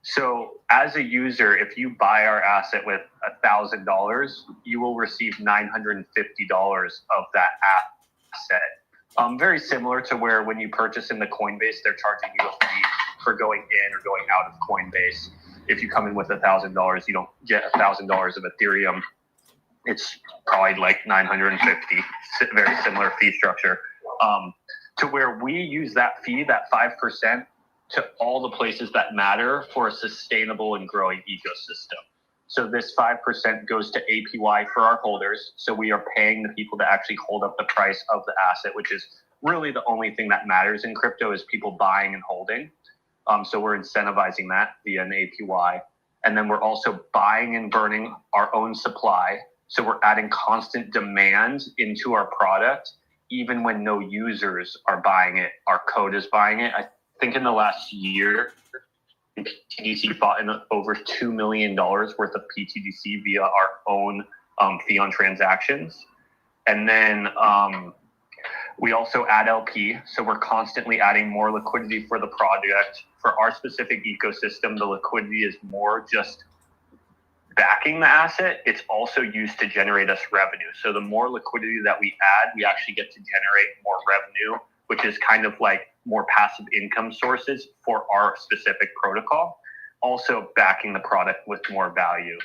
So as a user, if you buy our asset with $1,000, you will receive $950 of that asset. Very similar to where when you purchase in the Coinbase, they're charging you a fee for going in or going out of Coinbase. If you come in with $1,000, you don't get $1,000 of Ethereum. It's probably like 950, very similar fee structure. To where we use that fee, that 5%, to all the places that matter for a sustainable and growing ecosystem. So this 5% goes to APY for our holders. So we are paying the people to actually hold up the price of the asset, which is really the only thing that matters in crypto is people buying and holding. So we're incentivizing that via an APY. And then we're also buying and burning our own supply. So we're adding constant demand into our product, even when no users are buying it. Our code is buying it. I think in the last year, PTDC bought in over $2 million worth of PTDC via our own fee on transactions. And then we also add LP. So we're constantly adding more liquidity for the project. For our specific ecosystem, the liquidity is more just backing the asset. It's also used to generate us revenue. So the more liquidity that we add, we actually get to generate more revenue, which is kind of like more passive income sources for our specific protocol. Also backing the product with more value.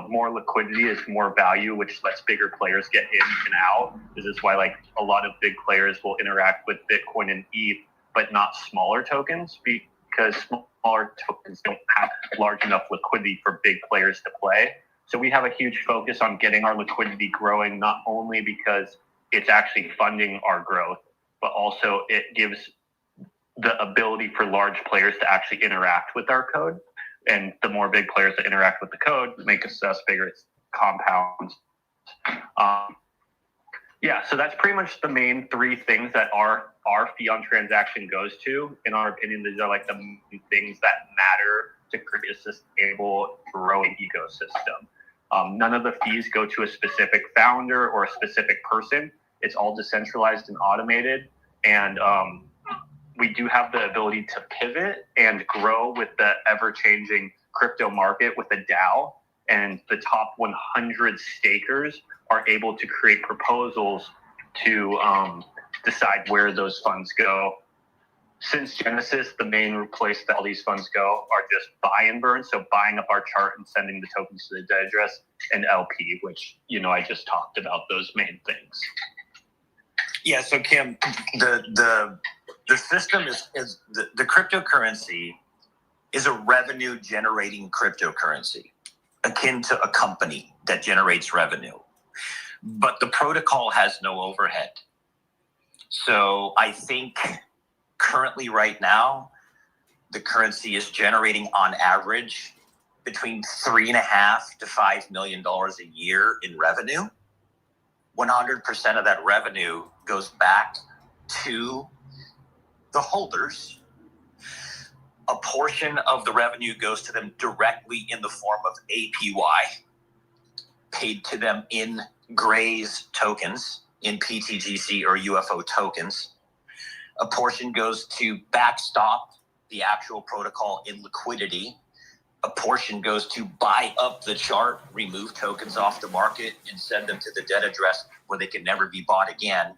More liquidity is more value, which lets bigger players get in and out. This is why like a lot of big players will interact with Bitcoin and ETH, but not smaller tokens because smaller tokens don't have large enough liquidity for big players to play. So we have a huge focus on getting our liquidity growing, not only because it's actually funding our growth, but also it gives the ability for large players to actually interact with our code. And the more big players that interact with the code make us bigger. It's compounds. So that's pretty much the main three things that our fee on transaction goes to. In our opinion, these are like the things that matter to create a sustainable, growing ecosystem. None of the fees go to a specific founder or a specific person. It's all decentralized and automated. And we do have the ability to pivot and grow with the ever-changing crypto market with a DAO. And the top 100 stakers are able to create proposals to decide where those funds go. Since Genesis, the main place that all these funds go are just buy and burn. So buying up our chart and sending the tokens to the debt address, and LP, which, I just talked about those main things. Yeah, so Kim, the system is the cryptocurrency is a revenue generating cryptocurrency akin to a company that generates revenue. But the protocol has no overhead. So I think currently right now, the currency is generating on average between $3.5 to $5 million a year in revenue. 100% of that revenue goes back to the holders. A portion of the revenue goes to them directly in the form of APY, paid to them in Gray's tokens, in PTGC or UFO tokens. A portion goes to backstop the actual protocol in liquidity. A portion goes to buy up the chart, remove tokens off the market, and send them to the dead address where they can never be bought again.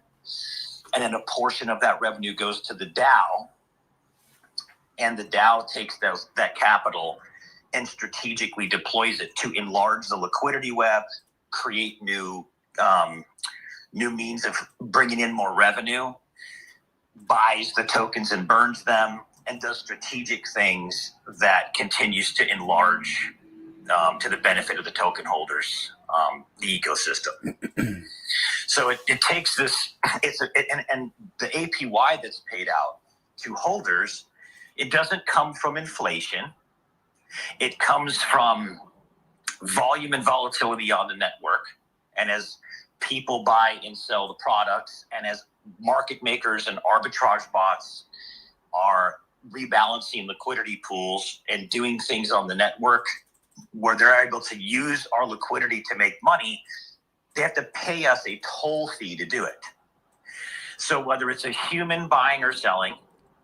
And then a portion of that revenue goes to the DAO, and the DAO takes that capital and strategically deploys it to enlarge the liquidity web, create new means of bringing in more revenue, buys the tokens and burns them, and does strategic things that continues to enlarge to the benefit of the token holders, the ecosystem. So it takes this, and the APY that's paid out to holders, it doesn't come from inflation. It comes from volume and volatility on the network. And as people buy and sell the products, and as market makers and arbitrage bots are rebalancing liquidity pools and doing things on the network where they're able to use our liquidity to make money, they have to pay us a toll fee to do it. So whether it's a human buying or selling,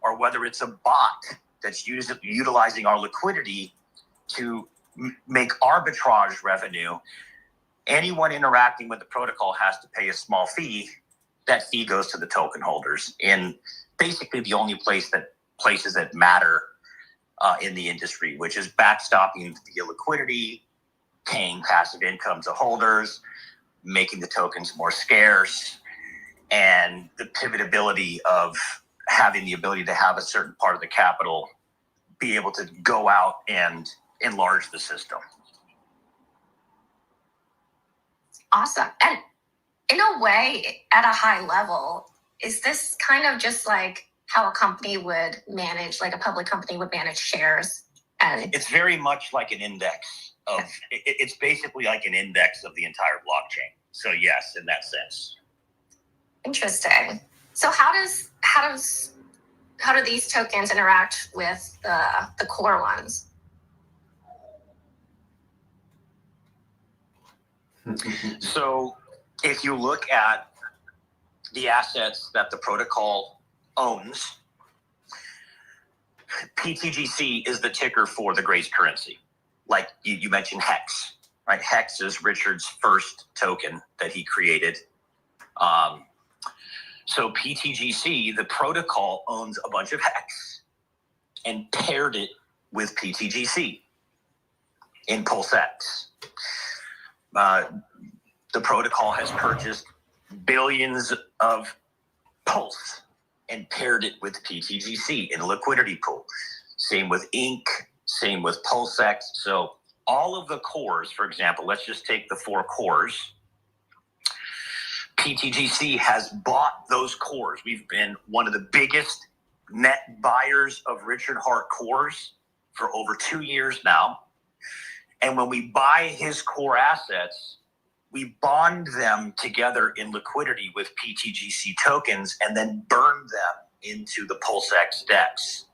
or whether it's a bot that's utilizing our liquidity to make arbitrage revenue, anyone interacting with the protocol has to pay a small fee. That fee goes to the token holders in basically the only places that matter in the industry, which is backstopping the liquidity, paying passive income to holders, making the tokens more scarce, and the pivotability of having the ability to have a certain part of the capital be able to go out and enlarge the system. Awesome. And in a way, at a high level, is this kind of just like how a company would manage, like a public company would manage shares? And it's very much like an index of, it's basically like an index of the entire blockchain. So yes, in that sense. Interesting. So how do these tokens interact with the core ones? So if you look at the assets that the protocol owns, PTGC is the ticker for the Grace currency. Like you mentioned HEX, right? HEX is Richard's first token that he created. So PTGC, the protocol, owns a bunch of HEX and paired it with PTGC in PulseX. The protocol has purchased billions of Pulse and paired it with PTGC in a liquidity pool. Same with Ink, same with PulseX. So all of the cores, for example, let's just take the 4 cores. PTGC has bought those cores. We've been one of the biggest net buyers of Richard Hart cores for over 2 years now. And when we buy his core assets, we bond them together in liquidity with PTGC tokens and then burn them into the PulseX DEX.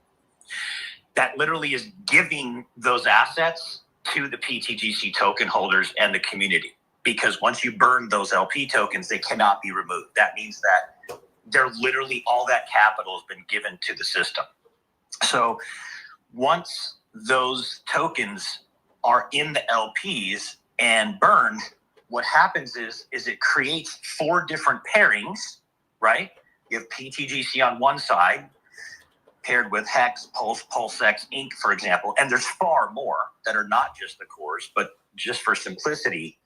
That literally is giving those assets to the PTGC token holders and the community. Because once you burn those LP tokens, they cannot be removed. That means that they're literally, all that capital has been given to the system. So once those tokens are in the LPs and burned, what happens is it creates 4 different pairings, right? You have PTGC on one side, paired with HEX, Pulse, PulseX, Ink, for example. And there's far more that are not just the cores, but just for simplicity.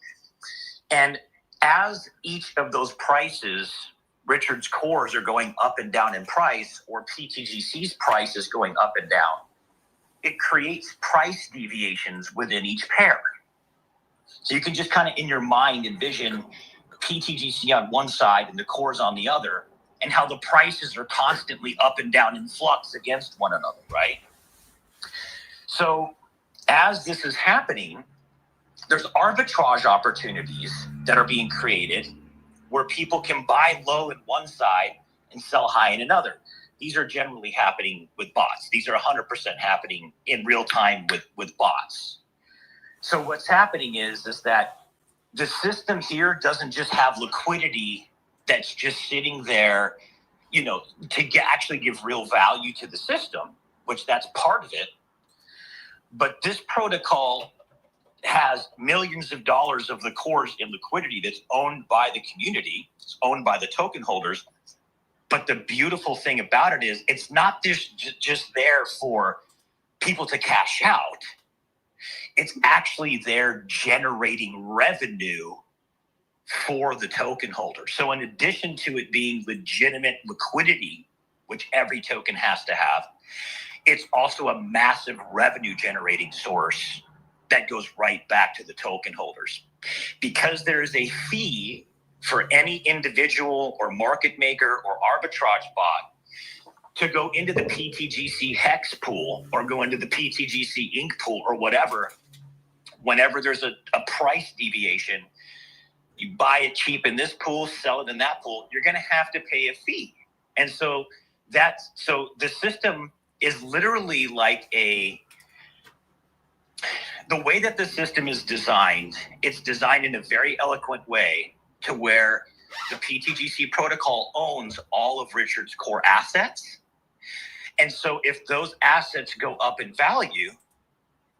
And as each of those prices, Richard's cores are going up and down in price, or PTGC's price is going up and down, it creates price deviations within each pair. So you can just kind of in your mind envision PTGC on one side and the cores on the other, and how the prices are constantly up and down in flux against one another, right? So as this is happening, there's arbitrage opportunities that are being created where people can buy low in one side and sell high in another. These are generally happening with bots. These are 100% happening in real time with bots. So what's happening is that the system here doesn't just have liquidity that's just sitting there, to actually give real value to the system, which that's part of it. But this protocol has millions of dollars of the cores in liquidity that's owned by the community, it's owned by the token holders. But the beautiful thing about it is it's not just there for people to cash out. It's actually there generating revenue for the token holder. So in addition to it being legitimate liquidity, which every token has to have, it's also a massive revenue generating source that goes right back to the token holders. Because there is a fee for any individual or market maker or arbitrage bot to go into the PTGC Hex pool or go into the PTGC Inc pool or whatever. Whenever there's a price deviation, you buy it cheap in this pool, sell it in that pool, you're going to have to pay a fee. And so the system is literally like the way that the system is designed, it's designed in a very eloquent way to where the PTGC protocol owns all of Richard's core assets. And so if those assets go up in value,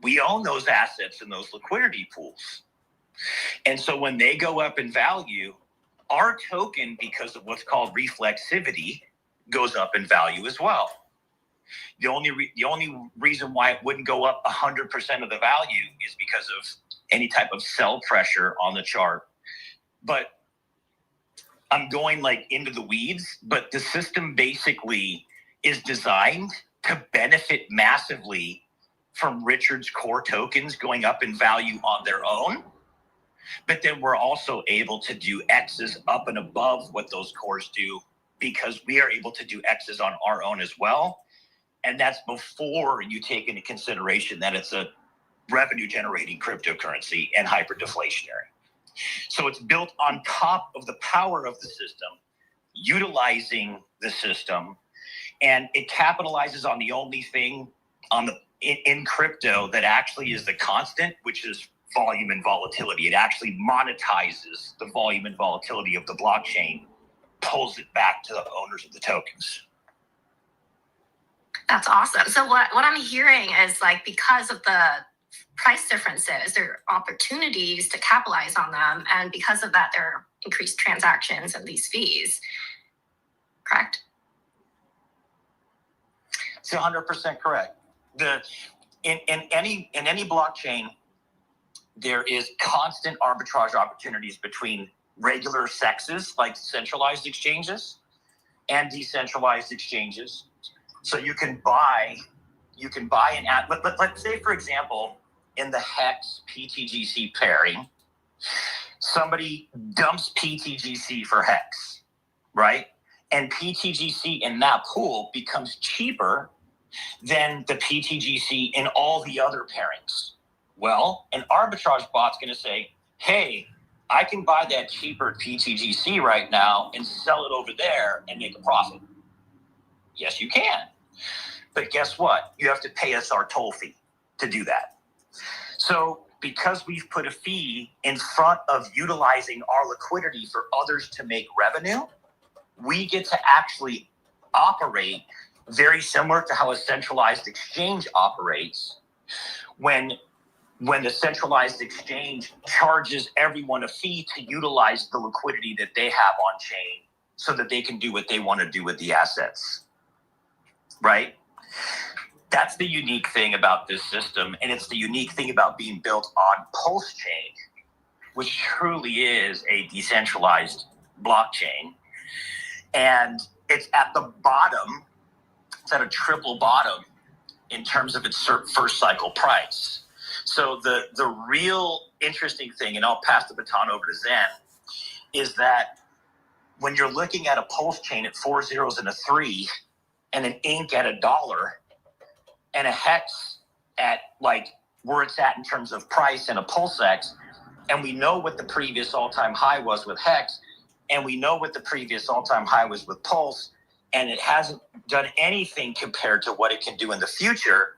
we own those assets in those liquidity pools. And so when they go up in value, our token, because of what's called reflexivity, goes up in value as well. The only reason why it wouldn't go up 100% of the value is because of any type of sell pressure on the chart. But I'm going like into the weeds, but the system basically is designed to benefit massively from Richard's core tokens going up in value on their own. But then we're also able to do X's up and above what those cores do because we are able to do X's on our own as well. And that's before you take into consideration that it's a revenue generating cryptocurrency and hyperdeflationary. So it's built on top of the power of the system, utilizing the system, and it capitalizes on the only thing in crypto that actually is the constant, which is volume and volatility. It actually monetizes the volume and volatility of the blockchain, pulls it back to the owners of the tokens. That's awesome. So what I'm hearing is like because of the price differences, there are opportunities to capitalize on them. And because of that, there are increased transactions and these fees. Correct? It's 100% correct. In any blockchain, there is constant arbitrage opportunities between regular sexes like centralized exchanges and decentralized exchanges. So you can buy an ad. Let's say, for example, in the Hex PTGC pairing, somebody dumps PTGC for Hex, right? And PTGC in that pool becomes cheaper than the PTGC in all the other pairings. Well, an arbitrage bot's going to say, hey, I can buy that cheaper PTGC right now and sell it over there and make a profit. Yes, you can. But guess what? You have to pay us our toll fee to do that. So because we've put a fee in front of utilizing our liquidity for others to make revenue, we get to actually operate very similar to how a centralized exchange operates when the centralized exchange charges everyone a fee to utilize the liquidity that they have on chain so that they can do what they want to do with the assets, right? That's the unique thing about this system, and it's the unique thing about being built on Pulse Chain, which truly is a decentralized blockchain. And it's at the bottom, it's at a triple bottom in terms of its first cycle price. So the real interesting thing, and I'll pass the baton over to Zen, is that when you're looking at a Pulse Chain at 4 zeros and a 3, and an Inc at $1, and a Hex at like where it's at in terms of price and a PulseX, and we know what the previous all-time high was with Hex, and we know what the previous all-time high was with Pulse, and it hasn't done anything compared to what it can do in the future.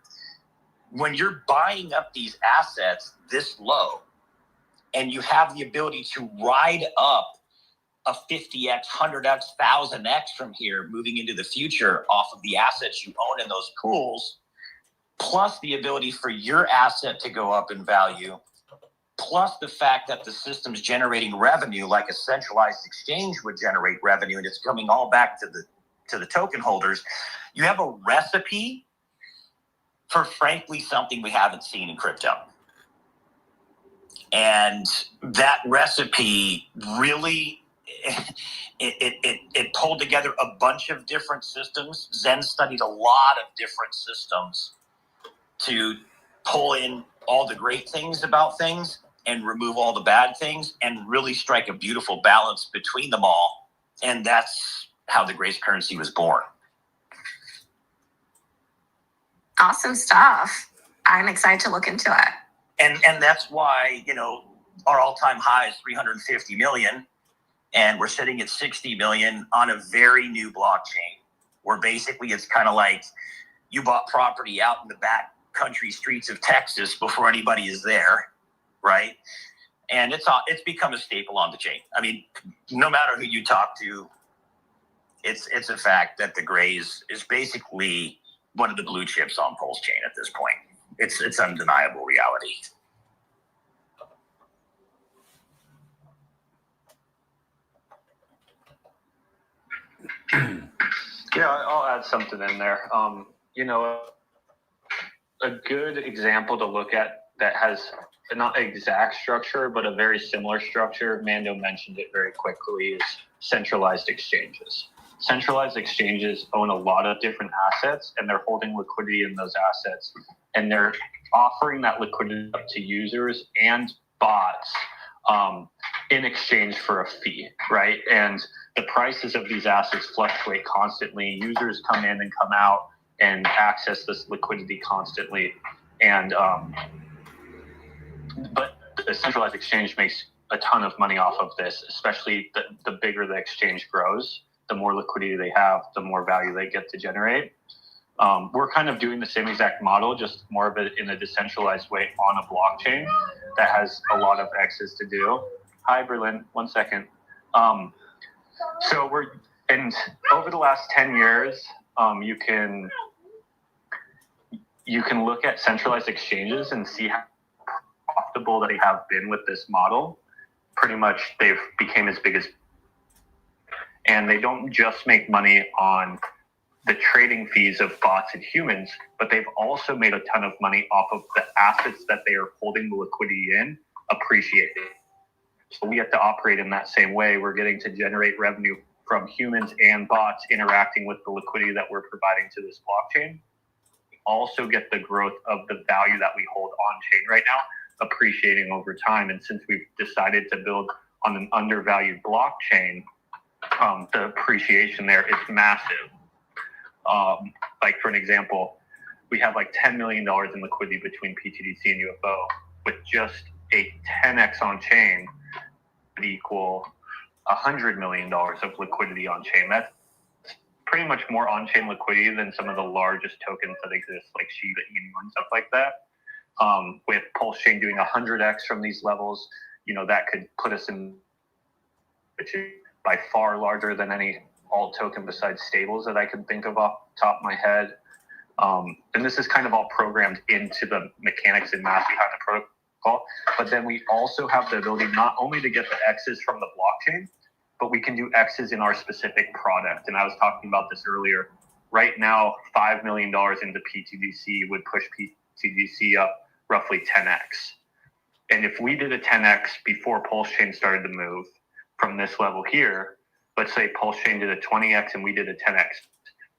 When you're buying up these assets this low, and you have the ability to ride up a 50x, 100x, 1000x from here moving into the future off of the assets you own in those pools, plus the ability for your asset to go up in value, plus the fact that the system's generating revenue like a centralized exchange would generate revenue, and it's coming all back to the token holders, you have a recipe for, frankly, something we haven't seen in crypto. And that recipe really, it pulled together a bunch of different systems. Zen studied a lot of different systems to pull in all the great things about things and remove all the bad things and really strike a beautiful balance between them all. And that's how the Grace currency was born. Awesome stuff. I'm excited to look into it. And that's why, our all-time high is 350 million, and we're sitting at 60 million on a very new blockchain, where basically it's kind of like you bought property out in the back country streets of Texas before anybody is there, right? And it's become a staple on the chain. I mean, no matter who you talk to, it's a fact that the Grays is basically one of the blue chips on Pulse chain at this point. It's undeniable reality. Yeah, I'll add something in there. A good example to look at that has not exact structure, but a very similar structure, Mando mentioned it very quickly, is centralized exchanges. Centralized exchanges own a lot of different assets, and they're holding liquidity in those assets, and they're offering that liquidity up to users and bots in exchange for a fee, right? And the prices of these assets fluctuate constantly. Users come in and come out and access this liquidity constantly. And but the centralized exchange makes a ton of money off of this, especially the bigger the exchange grows, the more liquidity they have, the more value they get to generate. We're kind of doing the same exact model, just more of it in a decentralized way on a blockchain that has a lot of X's to do. Hi, Berlin. 1 second. So over the last 10 years, you can look at centralized exchanges and see how profitable they have been with this model. Pretty much they've became as big as, and they don't just make money on the trading fees of bots and humans, but they've also made a ton of money off of the assets that they are holding the liquidity in appreciating. So we have to operate in that same way. We're getting to generate revenue from humans and bots interacting with the liquidity that we're providing to this blockchain. We also get the growth of the value that we hold on chain right now, appreciating over time. And since we've decided to build on an undervalued blockchain, the appreciation there is massive. Like for an example, we have like $10 million in liquidity between PTDC and UFO. With just a 10x on chain would equal $100 million of liquidity on chain. That's pretty much more on chain liquidity than some of the largest tokens that exist, like Shiba Inu and stuff like that. With Pulse Chain doing 100x from these levels, that could put us in, which is by far larger than any alt token besides stables that I can think of off the top of my head. And this is kind of all programmed into the mechanics and math behind the protocol. But then we also have the ability not only to get the X's from the blockchain, but we can do X's in our specific product. And I was talking about this earlier. Right now, $5 million into PTDC would push PTDC up roughly 10x. And if we did a 10x before Pulse Chain started to move from this level here, let's say Pulse Chain did a 20x and we did a 10x,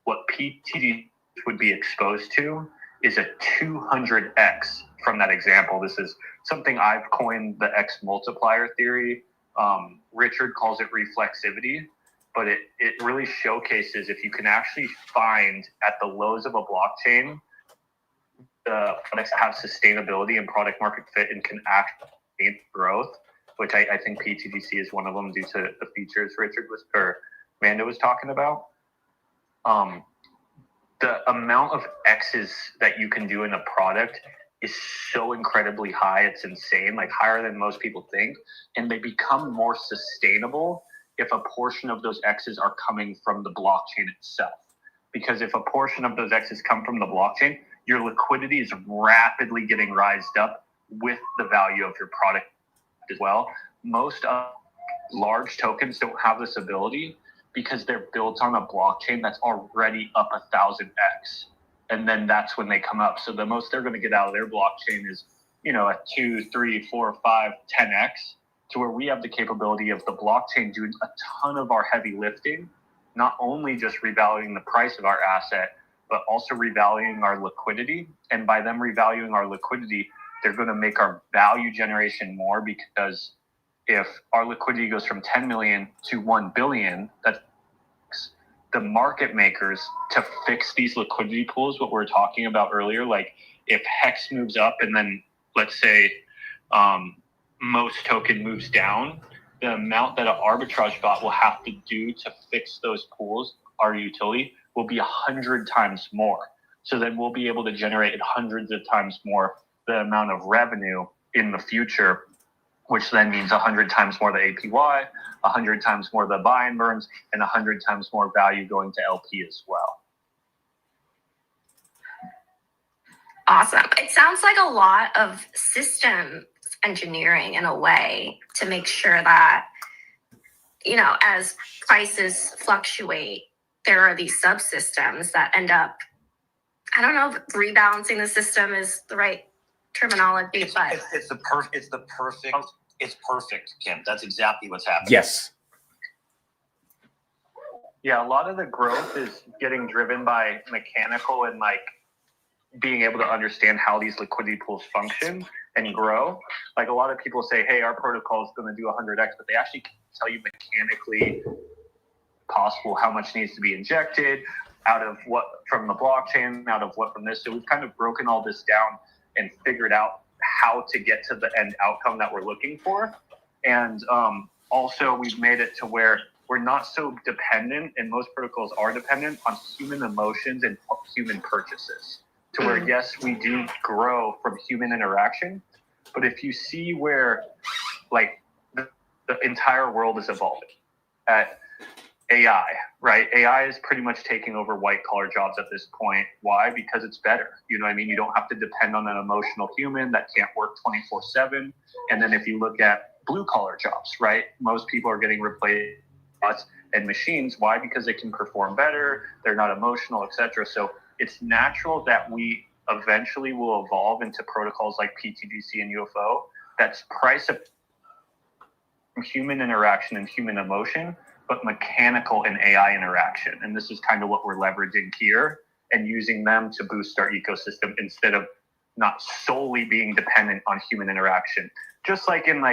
what PTDC would be exposed to is a 200x from that example. This is something I've coined the X multiplier theory. Richard calls it reflexivity, but it really showcases if you can actually find at the lows of a blockchain the products that have sustainability and product market fit and can actually gain growth, which I think PTDC is one of them due to the features Mando was talking about. The amount of X's that you can do in a product is so incredibly high. It's insane, like higher than most people think. And they become more sustainable if a portion of those X's are coming from the blockchain itself. Because if a portion of those X's come from the blockchain, your liquidity is rapidly getting rised up with the value of your product as well. Most large tokens don't have this ability because they're built on a blockchain that's already up 1,000x. And then that's when they come up. So the most they're going to get out of their blockchain is, a 2, 3, 4, 5, 10x, to where we have the capability of the blockchain doing a ton of our heavy lifting, not only just revaluing the price of our asset, but also revaluing our liquidity. And by them revaluing our liquidity, they're going to make our value generation more, because if our liquidity goes from 10 million to 1 billion, that's the market makers to fix these liquidity pools, what we were talking about earlier. Like if Hex moves up and then let's say most token moves down, the amount that an arbitrage bot will have to do to fix those pools, our utility, will be 100 times more. So then we'll be able to generate hundreds of times more the amount of revenue in the future, which then means 100 times more the APY, 100 times more the buy and burns, and 100 times more value going to LP as well. Awesome. It sounds like a lot of system engineering in a way to make sure that, as prices fluctuate, there are these subsystems that end up, I don't know if rebalancing the system is the right terminology, but It's perfect, Kim. That's exactly what's happening. Yes. Yeah, a lot of the growth is getting driven by mechanical and being able to understand how these liquidity pools function and grow. Like a lot of people say, hey, our protocol is going to do 100x, but they actually can't tell you mechanically possible how much needs to be injected, out of what from the blockchain, out of what from this. So we've kind of broken all this down and figured out how to get to the end outcome that we're looking for. And also we've made it to where we're not so dependent, and most protocols are dependent on human emotions and human purchases. To where, yes, we do grow from human interaction, but if you see where the entire world is evolving at AI, right? AI is pretty much taking over white collar jobs at this point. Why? Because it's better. You know what I mean? You don't have to depend on an emotional human that can't work 24/7. And then if you look at blue collar jobs, right? Most people are getting replaced and machines. Why? Because they can perform better. They're not emotional, etc. So it's natural that we eventually will evolve into protocols like PTGC and UFO that's priced from human interaction and human emotion, but mechanical and AI interaction. And this is kind of what we're leveraging here and using them to boost our ecosystem instead of not solely being dependent on human interaction. Just like in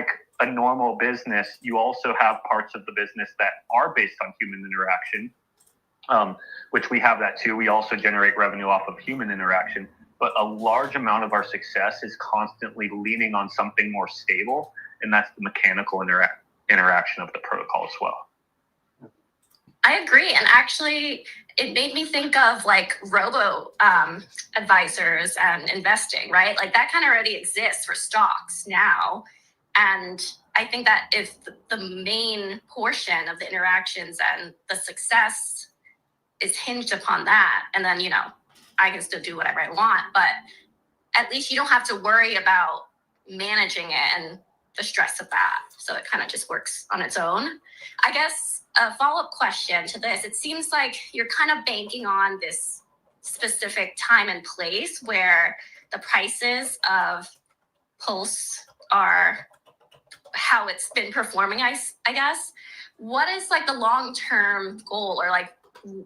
a normal business, you also have parts of the business that are based on human interaction, which we have that too. We also generate revenue off of human interaction, but a large amount of our success is constantly leaning on something more stable, and that's the mechanical interaction of the protocol as well. I agree. And actually, it made me think of robo advisors and investing, right? That kind of already exists for stocks now. And I think that if the main portion of the interactions and the success is hinged upon that, and then, I can still do whatever I want, but at least you don't have to worry about managing it and the stress of that. So it kind of just works on its own. I guess a follow-up question to this, it seems like you're kind of banking on this specific time and place where the prices of Pulse are how it's been performing, I guess. What is the long-term goal, or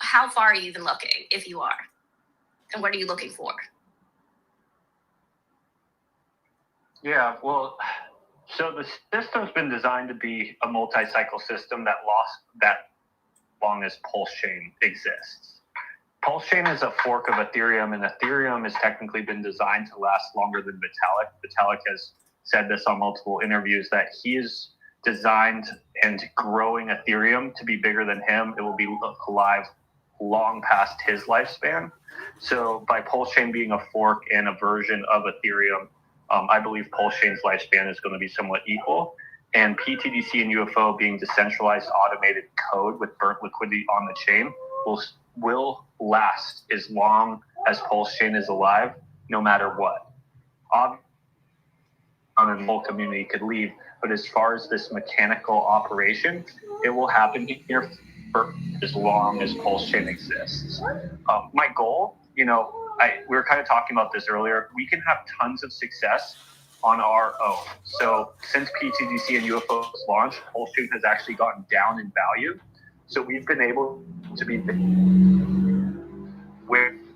how far are you even looking, if you are? And what are you looking for? Yeah, well, so the system's been designed to be a multi-cycle system that lasts that long as Pulse Chain exists. Pulse Chain is a fork of Ethereum, and Ethereum has technically been designed to last longer than Vitalik. Vitalik has said this on multiple interviews that he is designed and growing Ethereum to be bigger than him. It will be alive long past his lifespan. So by Pulse Chain being a fork and a version of Ethereum, I believe Pulse Chain's lifespan is going to be somewhat equal. And PTDC and UFO being decentralized automated code with burnt liquidity on the chain will last as long as Pulse Chain is alive, no matter what. Obviously, the whole community could leave, but as far as this mechanical operation, it will happen here for as long as Pulse Chain exists. My goal, we were kind of talking about this earlier, we can have tons of success on our own. So since PTGC and UFOs launched, Pulse Chain has actually gotten down in value. So we've been able to be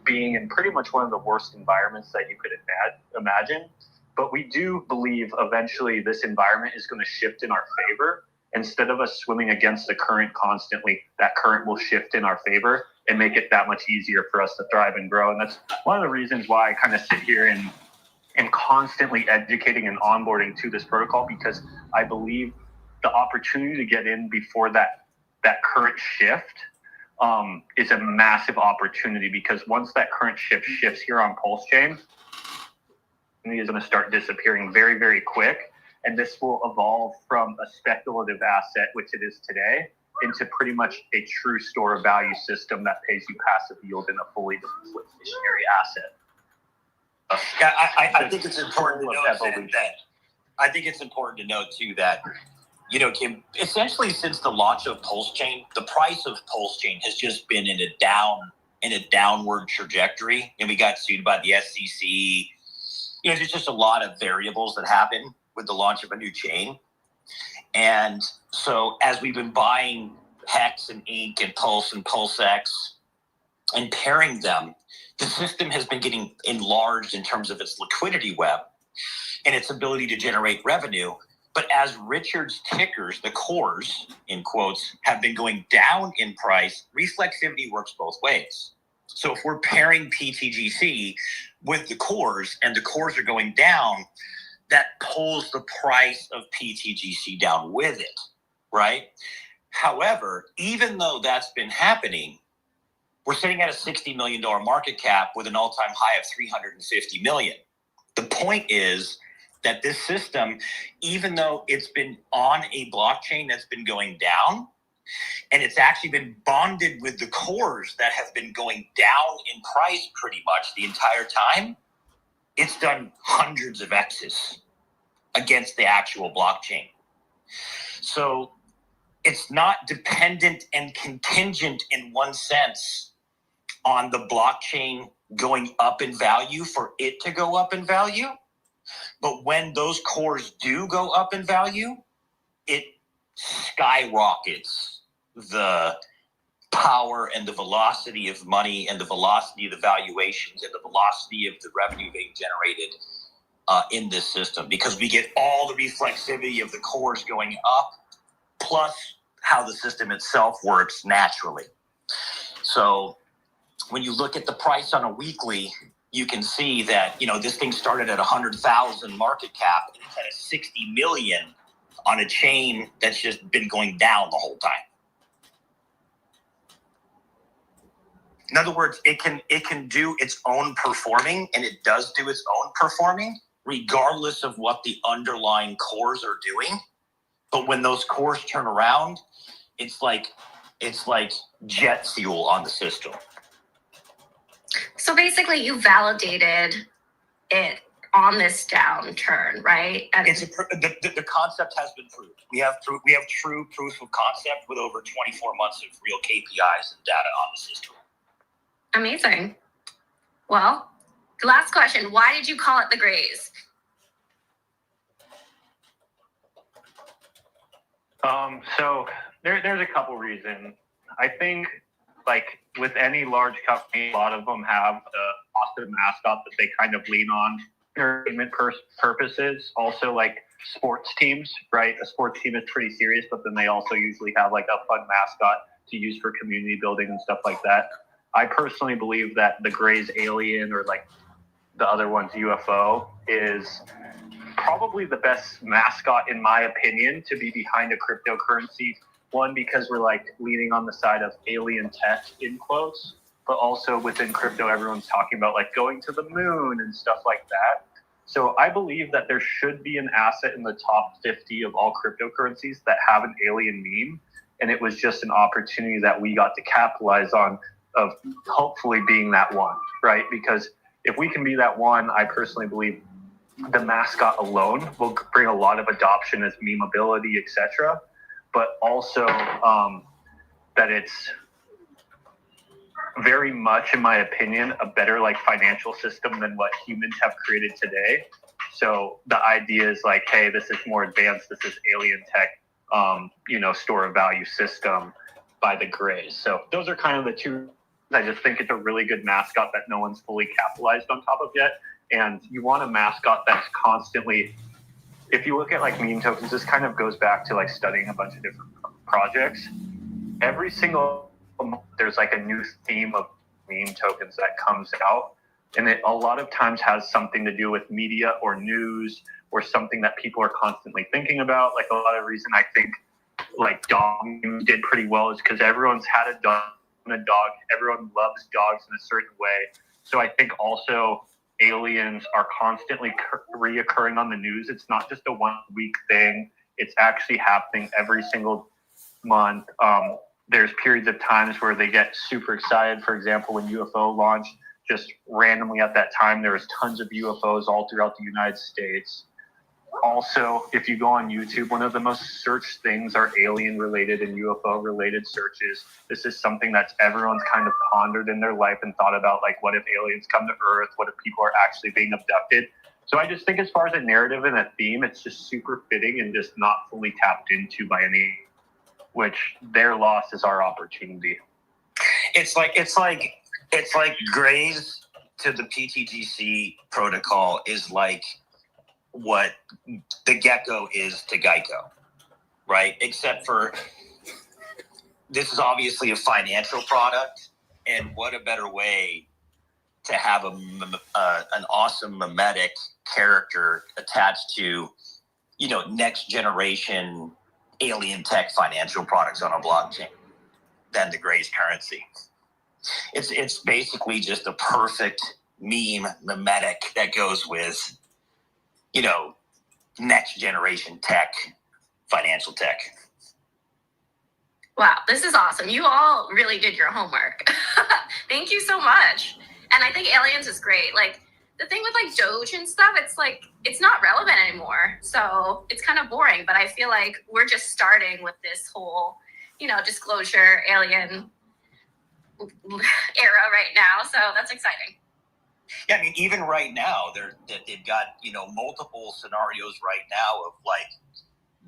being in pretty much one of the worst environments that you could imagine. But we do believe eventually this environment is going to shift in our favor. Instead of us swimming against the current constantly, that current will shift in our favor and make it that much easier for us to thrive and grow. And that's one of the reasons why I kind of sit here and constantly educating and onboarding to this protocol, because I believe the opportunity to get in before that current shift is a massive opportunity, because once that current shift shifts here on Pulse Chain, it is going to start disappearing very, very quick. And this will evolve from a speculative asset, which it is today, into pretty much a true store of value system that pays you passive yield in a fully deflationary asset. I think it's important to note that. I think it's important to note too that, Kim, essentially since the launch of Pulse Chain, the price of Pulse Chain has just been in a downward trajectory, and we got sued by the SEC. There's just a lot of variables that happen with the launch of a new chain, and so as we've been buying Hex and Ink and Pulse and PulseX and pairing them, the system has been getting enlarged in terms of its liquidity web and its ability to generate revenue. But as Richard's tickers, the cores, in quotes, have been going down in price, reflexivity works both ways. So if we're pairing PTGC with the cores and the cores are going down, that pulls the price of PTGC down with it, right? However, even though that's been happening, we're sitting at a $60 million market cap with an all-time high of $350 million. The point is that this system, even though it's been on a blockchain that's been going down, and it's actually been bonded with the cores that have been going down in price pretty much the entire time, it's done hundreds of X's against the actual blockchain. So it's not dependent and contingent in one sense on the blockchain going up in value for it to go up in value. But when those cores do go up in value, it skyrockets the power and the velocity of money and the velocity of the valuations and the velocity of the revenue being generated in this system, because we get all the reflexivity of the cores going up, plus how the system itself works naturally. So when you look at the price on a weekly, you can see that, this thing started at 100,000 market cap and it's at a 60 million on a chain that's just been going down the whole time. In other words, it can do its own performing, and it does do its own performing regardless of what the underlying cores are doing. But when those cores turn around, it's like jet fuel on the system. So basically, you validated it on this downturn, right? And the concept has been proved. We have true proof of concept with over 24 months of real KPIs and data on the system. Amazing. Well, last question. Why did you call it the Grays? So there's a couple reasons. I think, like with any large company, a lot of them have a awesome mascot that they kind of lean on for entertainment purposes. Also, like sports teams, right? A sports team is pretty serious, but then they also usually have like a fun mascot to use for community building and stuff like that. I personally believe that the Grays alien, or like the other one's UFO, is probably the best mascot in my opinion to be behind a cryptocurrency. One, because we're like leaning on the side of alien tech in quotes, but also within crypto, everyone's talking about like going to the moon and stuff like that. So I believe that there should be an asset in the top 50 of all cryptocurrencies that have an alien meme. And it was just an opportunity that we got to capitalize on hopefully being that one, right? Because if we can be that one, I personally believe the mascot alone will bring a lot of adoption as memeability, etc. But also that it's very much, in my opinion, a better like financial system than what humans have created today. So the idea is like, hey, this is more advanced. This is alien tech, store of value system by the Greys. So those are kind of the two. I just think it's a really good mascot that no one's fully capitalized on top of yet. And you want a mascot that's constantly, if you look at like meme tokens, this kind of goes back to like studying a bunch of different projects. Every single month, there's like a new theme of meme tokens that comes out. And it a lot of times has something to do with media or news or something that people are constantly thinking about. Like a lot of reason I think like dog memes did pretty well is because everyone's had a dog. Everyone loves dogs in a certain way. So I think also aliens are constantly reoccurring on the news. It's not just a 1 week thing. It's actually happening every single month. There's periods of times where they get super excited. For example, when UFO launched, just randomly at that time, there was tons of UFOs all throughout the United States. Also, if you go on YouTube, one of the most searched things are alien related and UFO related searches. This is something that's everyone's kind of pondered in their life and thought about, like, what if aliens come to Earth? What if people are actually being abducted? So I just think as far as a narrative and a theme, it's just super fitting and just not fully tapped into by any, which their loss is our opportunity. It's like Grays to the PTGC protocol is like what the Gecko is to Geico, right? Except for this is obviously a financial product, and what a better way to have an awesome mimetic character attached to, next generation alien tech financial products on a blockchain than the Grays currency. It's basically just a perfect meme mimetic that goes with, next generation tech, financial tech. Wow, this is awesome. You all really did your homework. Thank you so much. And I think aliens is great. Like the thing with like Doge and stuff, it's like, it's not relevant anymore. So it's kind of boring, but I feel like we're just starting with this whole, disclosure alien era right now. So that's exciting. Yeah, I mean, even right now, they've got, multiple scenarios right now of like,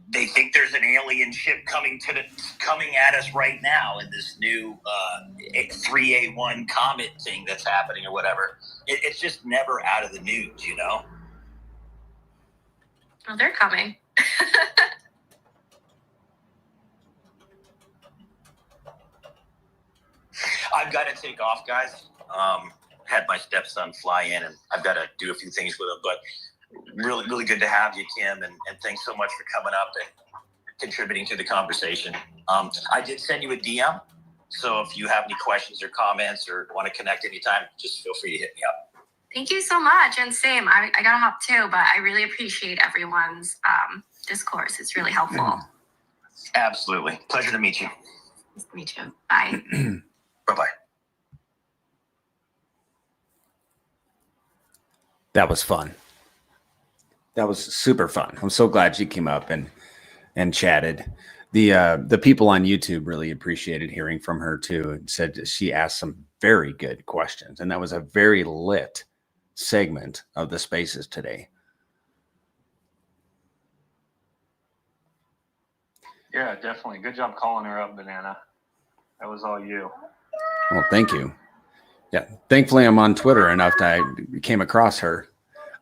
they think there's an alien ship coming at us right now in this new 3A1 comet thing that's happening or whatever. It's just never out of the news, Oh, they're coming. I've got to take off, guys. Had my stepson fly in, and I've got to do a few things with him. But really, really good to have you, Kim, and thanks so much for coming up and contributing to the conversation. I did send you a DM, so if you have any questions or comments or want to connect anytime, just feel free to hit me up. Thank you so much. And same, I got to hop too, but I really appreciate everyone's discourse. It's really helpful. Absolutely. Pleasure to meet you. Nice to meet you. Bye. Bye-bye. That was fun. That was super fun. I'm so glad she came up and chatted. The people on YouTube really appreciated hearing from her too. And said she asked some very good questions, and that was a very lit segment of the spaces today. Yeah, definitely. Good job calling her up, Banana. That was all you. Well, thank you. Yeah, thankfully I'm on Twitter enough that I came across her.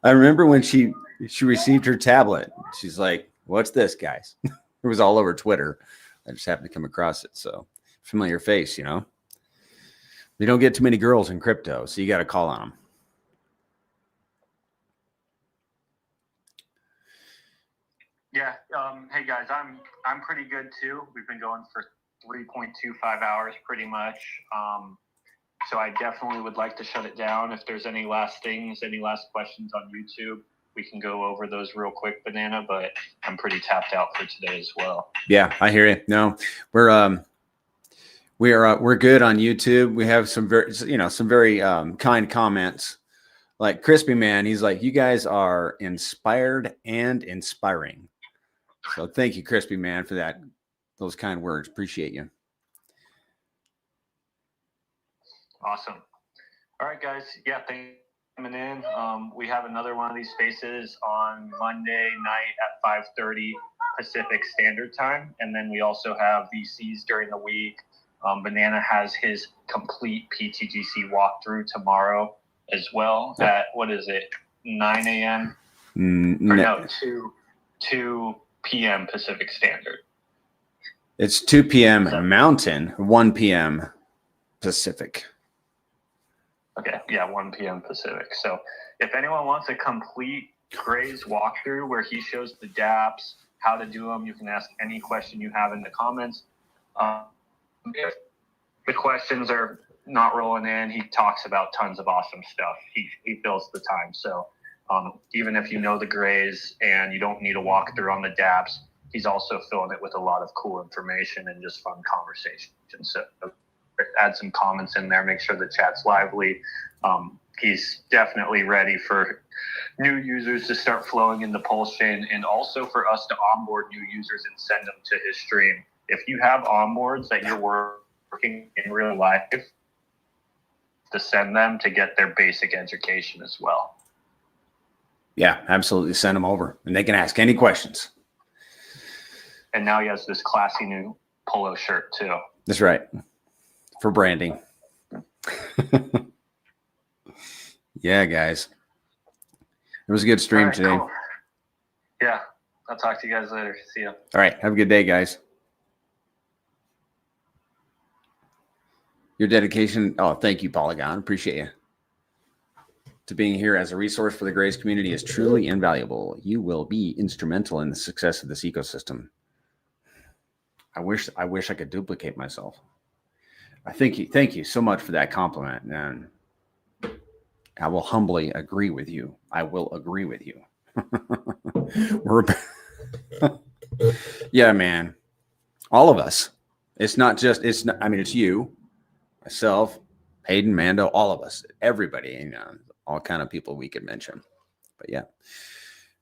I remember when she received her tablet. She's like, "What's this, guys?" It was all over Twitter. I just happened to come across it. So familiar face, We don't get too many girls in crypto, so you got to call on them. Yeah. Hey guys, I'm pretty good too. We've been going for 3.25 hours pretty much. So I definitely would like to shut it down. If there's any last things, any last questions on YouTube, we can go over those real quick, Banana, but I'm pretty tapped out for today as well. Yeah, I hear you. No, We're good on YouTube. We have some very kind comments. Like Crispy Man, he's like, you guys are inspired and inspiring. So thank you, Crispy Man, for those kind words. Appreciate you. Awesome. All right, guys. Yeah, thanks for coming in. We have another one of these spaces on Monday night at 5:30 Pacific Standard Time, and then we also have VCs during the week. Banana has his complete PTGC walkthrough tomorrow as well. At what is it? 9 a.m. Or no, 2 p.m. Pacific Standard. It's 2 p.m. Mountain, 1 p.m. Pacific. Okay, yeah, 1 p.m. Pacific. So if anyone wants a complete Gray's walkthrough where he shows the dApps, how to do them, you can ask any question you have in the comments. If the questions are not rolling in, he talks about tons of awesome stuff. He fills the time. So even if you know the Grays and you don't need a walkthrough on the dApps, he's also filling it with a lot of cool information and just fun conversation. So add some comments in there, make sure the chat's lively. He's definitely ready for new users to start flowing in the Pulse chain, and also for us to onboard new users and send them to his stream. If you have onboards that you're working in real life, to send them to get their basic education as well. Yeah, absolutely. Send them over and they can ask any questions. And now he has this classy new polo shirt too. That's right. For branding. Yeah, guys. It was a good stream today. Cool. Yeah. I'll talk to you guys later. See ya. All right. Have a good day, guys. Your dedication. Oh, thank you, Polygon. Appreciate you. To being here as a resource for the Grays community is truly invaluable. You will be instrumental in the success of this ecosystem. I wish I could duplicate myself. Thank you so much for that compliment. And I will humbly agree with you. I will agree with you. Yeah, man. All of us. It's you, myself, Hayden, Mando, all of us, everybody, all kind of people we could mention. But yeah,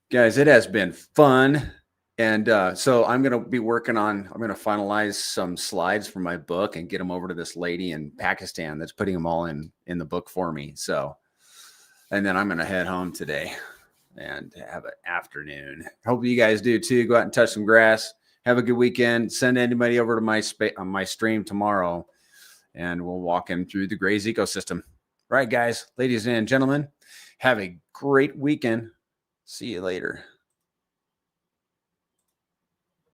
guys, it has been fun. And so I'm going to finalize some slides for my book and get them over to this lady in Pakistan that's putting them all in the book for me. So, and then I'm going to head home today and have an afternoon. Hope you guys do too. Go out and touch some grass. Have a good weekend. Send anybody over to my stream tomorrow, and we'll walk them through the Grays ecosystem. All right, guys, ladies and gentlemen, have a great weekend. See you later.